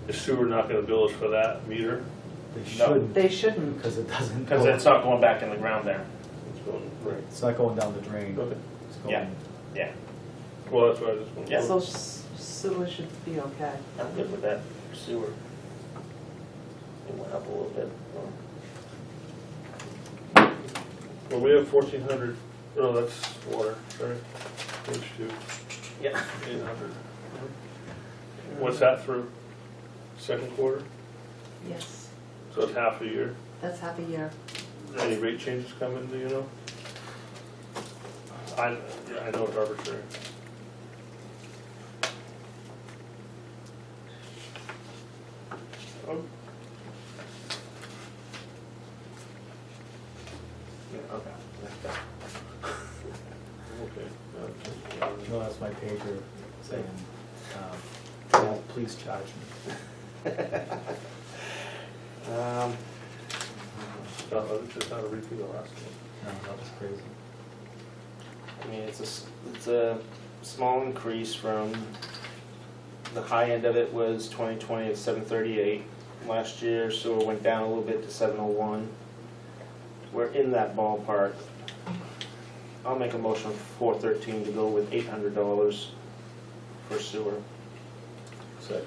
S3: is sewer not gonna bill us for that meter?
S1: They
S2: No.
S1: shouldn't,
S4: They shouldn't.
S1: because it doesn't
S2: Because
S1: go,
S2: it's not going back in the ground there.
S3: It's going, right,
S1: it's not going down the drain.
S3: okay.
S1: It's going-
S2: Yeah. Yeah,
S3: Well, that's what I just wanted.
S2: Yeah.
S4: So sewer should be okay.
S2: I'm good with that sewer. It went up a little bit.
S3: Well, we have 1,400, oh, that's water, sorry, page 2,
S2: Yeah.
S3: 800. What's that through? Second quarter?
S4: Yes,
S3: So it's half a year.
S4: that's half a year.
S3: Any rate changes coming, do you know? I know it's arbitrary.
S2: Yeah, okay.
S3: Okay.
S1: No, that's my pager saying, "Don't please charge me."
S3: Just not a repeat of last one.
S1: No, that was crazy.
S2: I mean, it's a small increase from, the high end of it was 2020 at 738. Last year, so it went down a little bit to 701. We're in that ballpark. I'll make a motion for 413 to go with $800 for sewer.
S3: Second.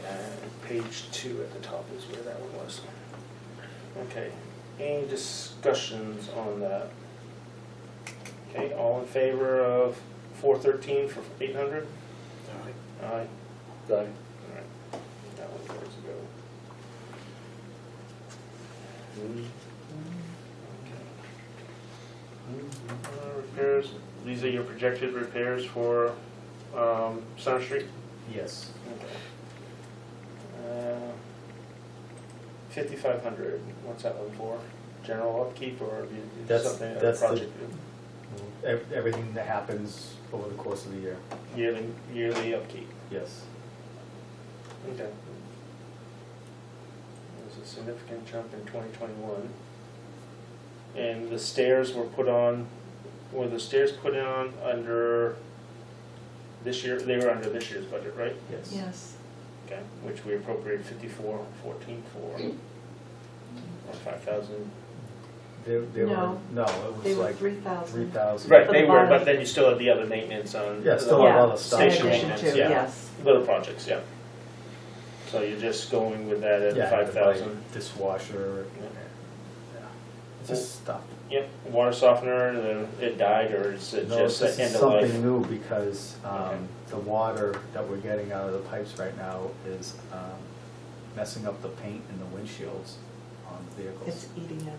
S2: And page 2 at the top is where that one was. Okay, any discussions on that? Okay, all in favor of 413 for 800? Aye.
S3: Aye.
S2: Alright, that one goes to go. Repairs, these are your projected repairs for Center Street?
S1: Yes.
S2: Okay. 5,500, what's that one for? General upkeep or
S1: That's-
S2: something, a
S1: that's the-
S2: project?
S1: Everything that happens over the course of the year.
S2: Yearly upkeep,
S1: Yes.
S2: okay. There's a significant jump in 2021. And the stairs were put on, were the stairs put on under this year, they were under this year's budget, right?
S1: Yes.
S4: Yes.
S2: Okay, which we appropriated 5414 for, or 5,000.
S1: They were,
S4: No.
S1: no, it
S4: They
S1: was
S4: were
S1: like
S4: 3,000.
S1: 3,000.
S2: Right,
S4: For
S2: they
S4: the
S2: were,
S4: bottom.
S2: but then you still have the other maintenance on.
S1: Yeah, still have
S4: Yeah,
S1: other stuff.
S2: Station
S4: in addition
S2: maintenance,
S4: to,
S2: yeah.
S4: yes.
S2: Little projects, yeah. So you're just going with that at
S1: Yeah,
S2: 5,000?
S1: like dishwasher, yeah. It's just stuff.
S2: Yep, water softener, then it died, or is it
S1: No,
S2: just
S1: this
S2: the
S1: is
S2: end of life?
S1: something new because
S2: Okay.
S1: the water that we're getting out of the pipes right now is messing up the paint in the windshields on the vehicles.
S4: It's eating it.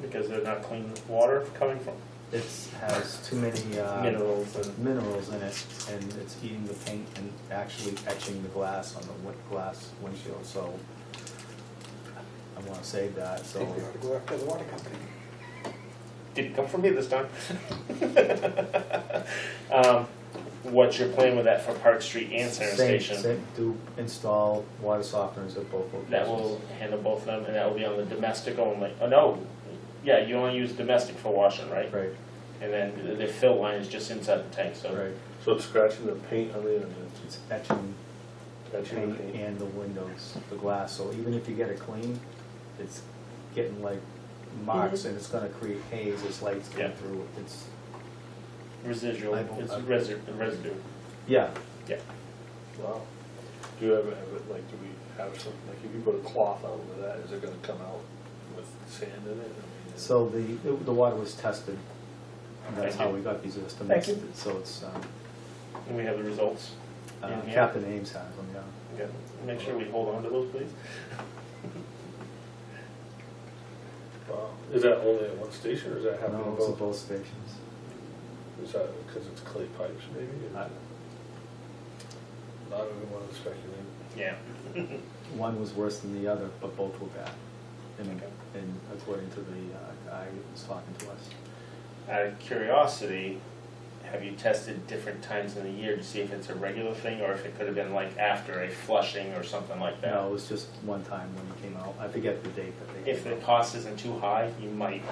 S2: Because they're not clean water coming from
S1: It has too many
S2: minerals and,
S1: minerals in it, and it's eating the paint and actually etching the glass on the glass windshield, so I want to save that, so.
S7: Maybe we ought to go after the water company.
S2: Didn't come from me this time. What's your plan with that for Park Street and Center Station?
S1: Do install water softeners at both locations.
S2: That will handle both of them, and that will be on the domestic only. Oh, no, yeah, you only use domestic for washing, right?
S1: Right,
S2: And then the fill line is just inside the tank, so.
S1: right.
S3: So it's scratching the paint on the end,
S1: It's etching
S3: that's your
S1: paint
S3: paint.
S1: and the windows, the glass, so even if you get it clean, it's getting like marks and it's gonna create haze as lights come
S2: Yeah.
S1: through. It's,
S2: Residual, it's residue.
S1: yeah,
S3: Wow. Do you ever have it, like, do we have some, like, if you put a cloth over that, is it gonna come out with sand in it? I mean,
S1: so the water was tested, and that's
S2: Thank
S1: how
S2: you.
S1: we got these estimates.
S7: Thank you.
S1: So it's,
S2: And we have the results. in here.
S1: Captain Ames has them, yeah.
S2: Yeah, make sure we hold on to those, please.
S3: Wow. Is that only at one station, or is that happening
S1: No,
S3: in
S1: it's at
S3: both?
S1: both stations.
S3: Is that because it's clay pipes, maybe?
S1: I-
S3: Not even want to speculate.
S2: Yeah.
S1: One was worse than the other, but both were bad, and,
S2: Okay.
S1: and according to the guy who was talking to us.
S2: Out of curiosity, have you tested different times in the year to see if it's a regular thing, or if it could have been like after a flushing or something like that?
S1: No, it was just one time when he came out. I forget the date that they
S2: If the
S1: came out.
S2: cost isn't too high, you might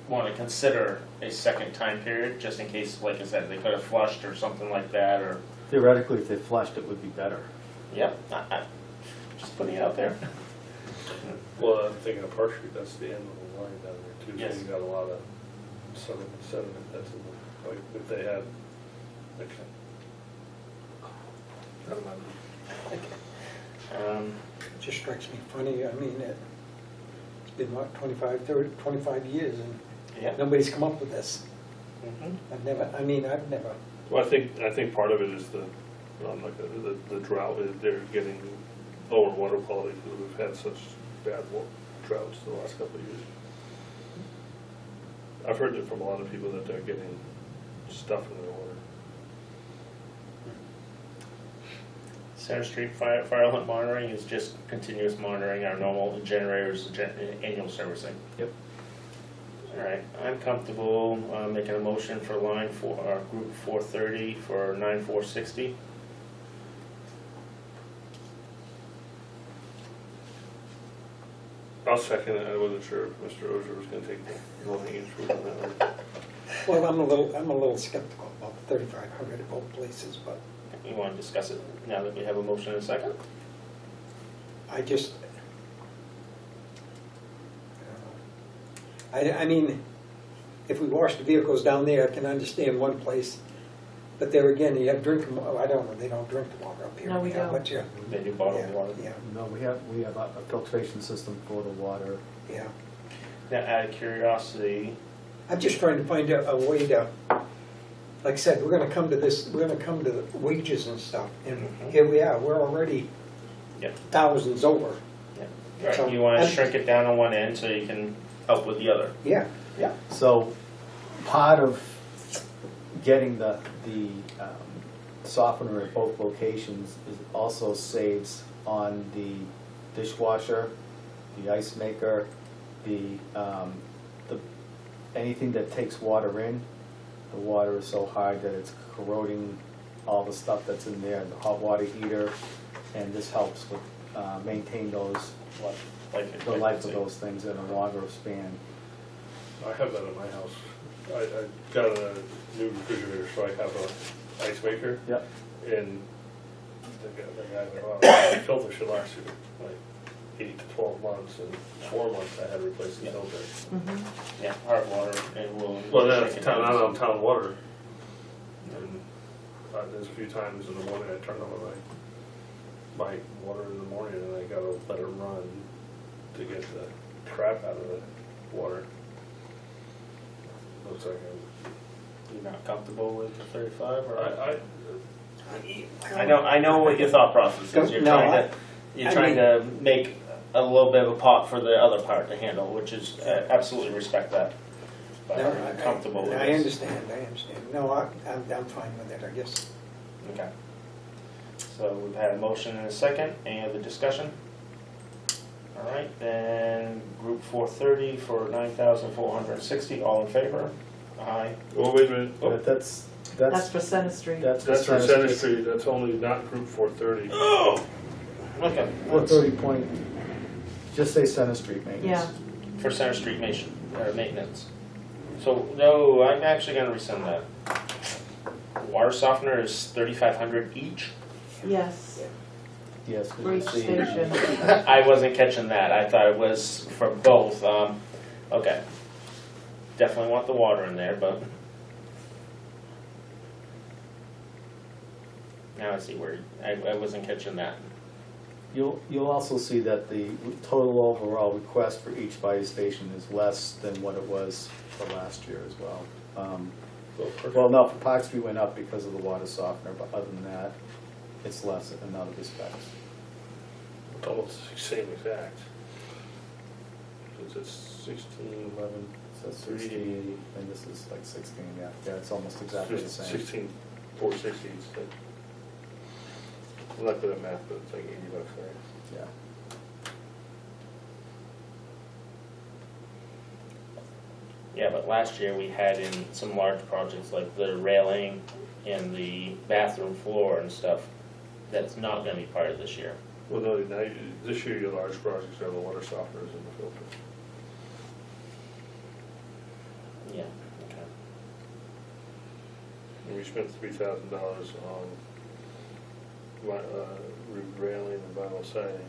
S2: want to consider a second time period, just in case, like I said, they could have flushed or something like that, or,
S1: Theoretically, if they flushed, it would be better.
S2: yep, just putting it out there.
S3: Well, I'm thinking of Park Street, that's the end of the line down there too.
S2: Yes.
S3: So you got a lot of sediment that's in the, like, if they had, okay. Never mind.
S7: It just strikes me funny, I mean, it's been what, 25 years and
S2: Yeah.
S7: nobody's come up with this.
S2: Mhm.
S7: I've never,
S3: Well, I think part of it is the drought, is they're getting lower water quality because we've had such bad droughts the last couple of years. I've heard it from a lot of people that they're getting stuff in their water.
S2: Center Street fire alarm monitoring is just continuous monitoring, our normal generators, annual servicing.
S1: Yep.
S2: All right, I'm comfortable making a motion for line for group 430 for 9460.
S3: I'll second it. I wasn't sure if Mr. Ozier was gonna take the low-hanging fruit on that one.
S7: well, I'm a little skeptical about 3,500 at both places, but
S2: You want to discuss it now that we have a motion and a second?
S7: I just, I mean, if we wash the vehicles down there, I can understand one place, but there again, you have drinking, I don't know, they don't drink the water up here.
S4: No, we don't.
S7: But yeah,
S2: They do bottled
S7: yeah,
S2: water.
S7: yeah,
S1: No, we have a filtration system for the water.
S7: yeah.
S2: Now, out of curiosity,
S7: I'm just trying to find a way to, like I said, we're gonna come to the wages and stuff, and
S2: Mhm.
S7: here we are, we're already
S2: Yep.
S7: thousands over.
S2: right,
S7: So-
S2: you want to shrink it down on one end so you can help with the other.
S7: Yeah, yeah.
S1: So part of getting the softener at both locations is also saves on the dishwasher, the ice maker, the anything that takes water in. The water is so hard that it's corroding all the stuff that's in there, the hot water heater, and this helps with maintain those, the life of those things in a longer span.
S3: I have that in my house. I got a new refrigerator, so I have a ice maker,
S1: Yep.
S3: and the guy, filter should last you like 8 to 12 months, and 4 months I had to replace the
S2: Yeah.
S3: filter.
S2: Yeah, hard water and will.
S3: Well, that's
S2: shrink it
S3: not
S2: down.
S3: on town water. And there's a few times in the morning I turn on my water in the morning, and I gotta let it run to get the crap out of the water. Looks like
S2: You're not comfortable with the 35, or?
S3: I
S2: I know what your thought process is. You're
S7: No,
S2: trying to make a little bit of a pot for the other part to handle, which is absolutely respect that. But
S7: No,
S2: I'm comfortable with
S7: I
S2: this.
S7: understand. No, I'm fine with it, I guess.
S2: Okay. So we've had a motion and a second. Any other discussion? All right, then group 430 for 9,460, all in favor? Aye.
S3: Oh, wait a minute,
S2: Oh.
S1: That's
S4: That's for Center Street.
S3: that's for Center Street, that's only not Group 430.
S2: Oh! Okay.
S1: 430 point, just say Center Street maintenance.
S4: Yeah,
S2: For Center Street maintenance. So, no, I'm actually gonna rescind that. Water softener is 3,500 each.
S4: yes,
S1: Yes.
S4: for each
S1: see.
S4: station.
S2: I wasn't catching that, I thought it was for both, okay. Definitely want the water in there, but. Now I see where, I wasn't catching that.
S1: You'll also see that the total overall request for each fire station is less than what it was for last year as well. Well, no, for Park Street went up because of the water softener, but other than that, it's less in other respects.
S8: It's almost the same exact. Since it's 16,
S1: 11, so 16, and this is like 16, yeah. Yeah, it's almost exactly the same.
S8: 16, 460, it's like, I'm not good at math, but it's like $80, right?
S1: Yeah.
S2: Yeah, but last year we had in some large projects like the railing and the bathroom floor and stuff. That's not gonna be part of this year.
S8: Well, no, now, this year your large projects are the water softeners and the filters.
S2: Yeah, okay.
S8: And we spent $3,000 on railing and vinyl siding.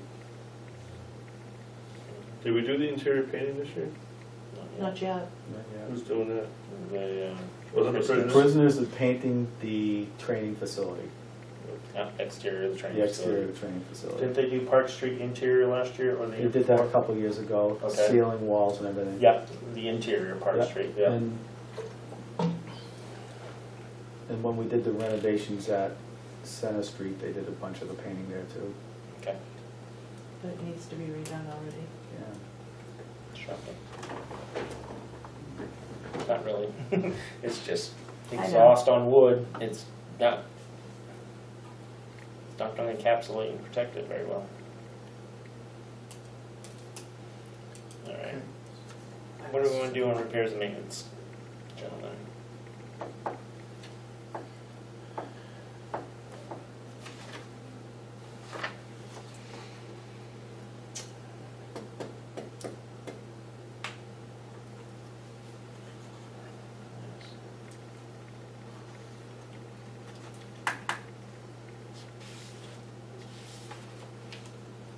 S8: Did we do the interior painting this year?
S4: Not yet.
S8: Who's doing that?
S2: The
S8: Wasn't it
S1: The
S8: prisoners?
S1: prisoners are painting the training facility,
S2: exterior of the training
S1: the exterior
S2: facility.
S1: of the training facility.
S2: Didn't they do Park Street interior last year or the
S1: They
S2: year
S1: did that a
S2: before?
S1: couple of years ago,
S2: Okay.
S1: ceiling, walls and everything.
S2: Yeah, the interior Park
S1: Yeah,
S2: Street, yeah.
S1: And when we did the renovations at Center Street, they did a bunch of the painting there too.
S2: Okay,
S4: But it needs to be redone already.
S1: Yeah.
S2: shocking. Not really. It's just
S4: I know.
S2: exhaust on wood. It's not gonna encapsulate and protect it very well. All right. What do we want to do on repairs and maintenance, gentlemen?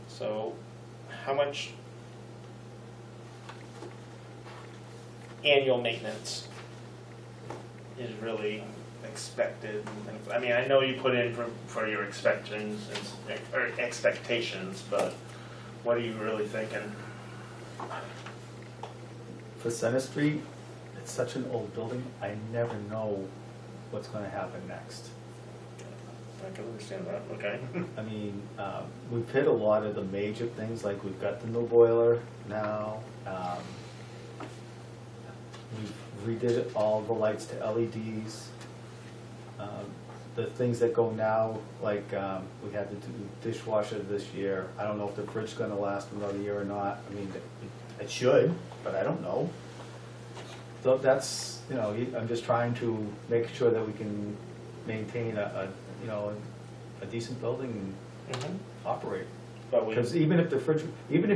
S2: So, how much annual maintenance is really expected? And things? I mean, I know you put in for your expectations, or expectations, but what are you really thinking?
S1: For Center Street, it's such an old building, I never know what's gonna happen next.
S2: I can understand that, okay.
S1: I mean, we've hit a lot of the major things, like we've got the new boiler now. We've redid all the lights to LEDs. The things that go now, like we had to do dishwasher this year. I don't know if the fridge's gonna last another year or not. I mean, it should, but I don't know. So that's, you know, I'm just trying to make sure that we can maintain a decent building and
S2: Mhm.
S1: operate.
S2: But we,
S1: Because even if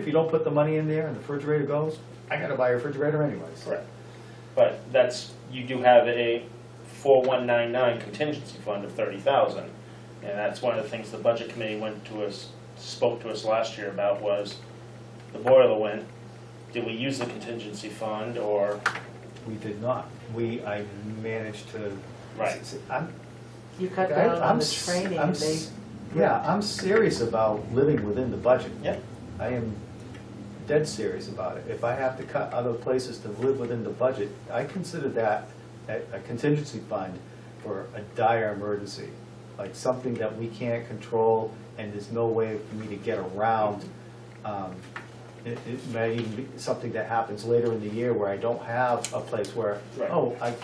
S1: you don't put the money in there and the refrigerator goes, I gotta buy a refrigerator anyways.
S2: correct. But you do have a 4199 contingency fund of 30,000. And that's one of the things the budget committee spoke to us last year about was the boiler went, did we use the contingency fund or?
S1: We did not. I managed to.
S2: Right.
S4: You cut
S1: I-
S4: down on
S1: I'm
S4: the
S1: s-
S4: training,
S1: I'm
S4: and they,
S1: s- Yeah, I'm serious about living within the budget.
S2: Yeah.
S1: I am dead serious about it. If I have to cut other places to live within the budget, I consider that a contingency fund for a dire emergency, like something that we can't control and there's no way for me to get around. It may even be something that happens later in the year where I don't have a place where,
S2: Right.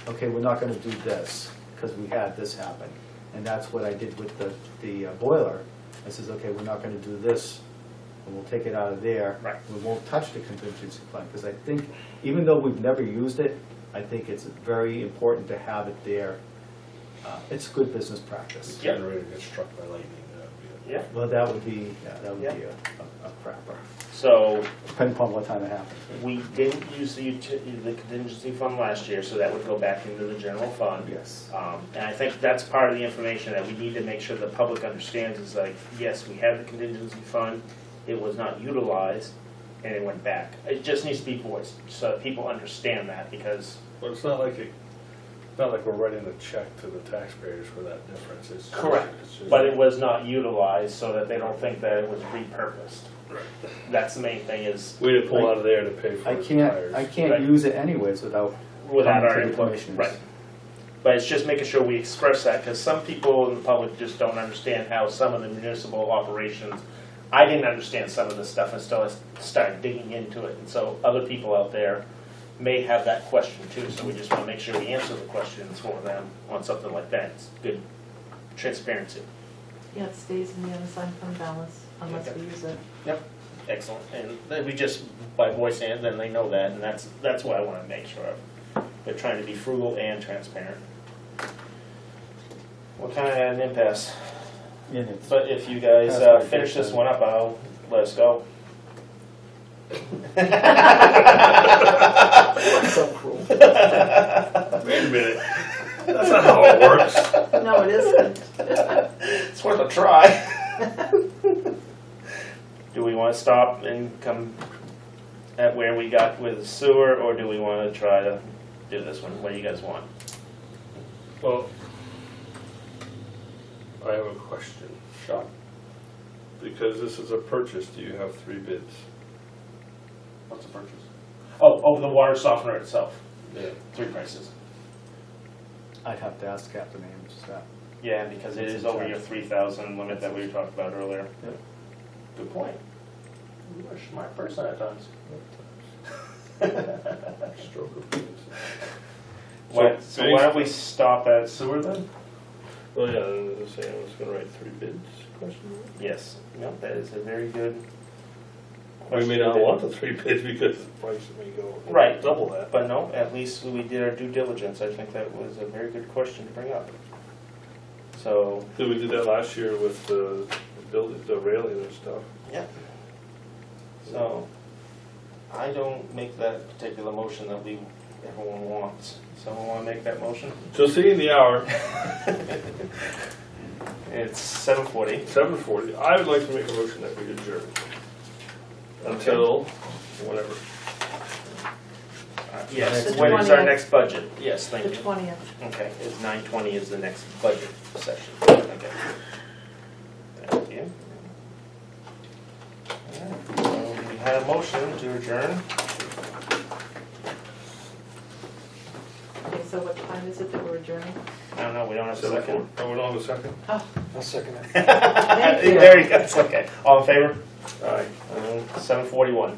S1: okay, we're not gonna do this because we had this happen. And that's what I did with the boiler. I says, okay, we're not gonna do this and we'll take it out of there.
S2: Right.
S1: We won't touch the contingency fund, because I think, even though we've never used it, I think it's very important to have it there. It's good business practice.
S2: Yeah.
S8: Generator gets struck by lightning.
S2: Yeah.
S1: Well, that would be
S2: Yeah.
S1: a crapper,
S2: So
S1: depending upon what time it happens.
S2: we didn't use the contingency fund last year, so that would go back into the general fund.
S1: Yes.
S2: And I think that's part of the information that we need to make sure the public understands is like, yes, we have the contingency fund, it was not utilized, and it went back. It just needs to be voiced, so that people understand that, because,
S3: But it's not like we're writing a check to the taxpayers for that difference. It's just-
S2: correct,
S3: it's just-
S2: but it was not utilized, so that they don't think that it was repurposed. That's the main thing is,
S3: We didn't pull out of there to pay for
S1: I
S3: the
S1: can't
S2: Right.
S1: use it anyways without
S2: without
S1: coming
S2: our
S1: to the
S2: input,
S1: commissioners.
S2: right. But it's just making sure we express that, because some people in the public just don't understand how some of the municipal operations, I didn't understand some of this stuff until I started digging into it, and so other people out there may have that question too, so we just want to make sure we answer the questions for them on something like that. It's good transparency.
S4: Yeah, it stays in the unassigned fund balance unless we use it.
S2: Yep. Excellent, and then we just, by voicing it, then they know that, and that's what I want to make sure of. They're trying to be frugal and transparent. We're kind of at an impasse,
S1: And it's,
S2: but if you guys
S1: That's
S2: finish
S1: right.
S2: this one up, I'll let us go.
S4: So cruel.
S3: Wait a minute. That's not how it works.
S4: No, it isn't.
S2: It's worth a try. Do we want to stop and come at where we got with sewer, or do we want to try to do this one? What do you guys want?
S3: Well, I have a question.
S2: Sure.
S3: Because this is a purchase, do you have 3 bids?
S2: What's the purchase? Oh, the water softener itself.
S3: Yeah.
S2: 3 prices.
S1: I'd have to ask Captain Ames that.
S2: Yeah, because it is over your 3,000 limit that we talked about earlier.
S1: Yep.
S2: Good point. You're a smart person at times.
S3: Stroke of genius.
S2: So why don't we stop at sewer then?
S3: Well, yeah, I was saying I was gonna write 3 bids, question mark?
S2: Yes. No, that is a very good
S3: We may
S2: question.
S3: not want the 3 bids because the price may go
S2: Right.
S3: double that.
S2: But no, at least we did our due diligence. I think that was a very good question to bring up. So,
S3: Did we do that last year with the building, the railing and stuff?
S2: yeah. So, I don't make that particular motion that everyone wants. Someone want to make that motion?
S3: Just seeing the hour,
S2: It's 7:40.
S3: 7:40. I would like to make a motion that we adjourn until whatever.
S2: Yes,
S4: The
S2: when is our
S4: 20th.
S2: next budget? Yes, thank
S4: The
S2: you.
S4: 20th.
S2: Okay, it's 9:20 is the next budget session. Okay. Thank you. All right, so we had a motion to adjourn.
S4: Okay, so what time is it that we're adjourning?
S2: I don't know, we don't have a
S3: 7:40.
S2: second.
S3: Oh, we don't have a second?
S4: Oh,
S7: I'll second it.
S4: thank you.
S2: There you go, it's okay. All in favor?
S3: Aye.
S2: 7:41.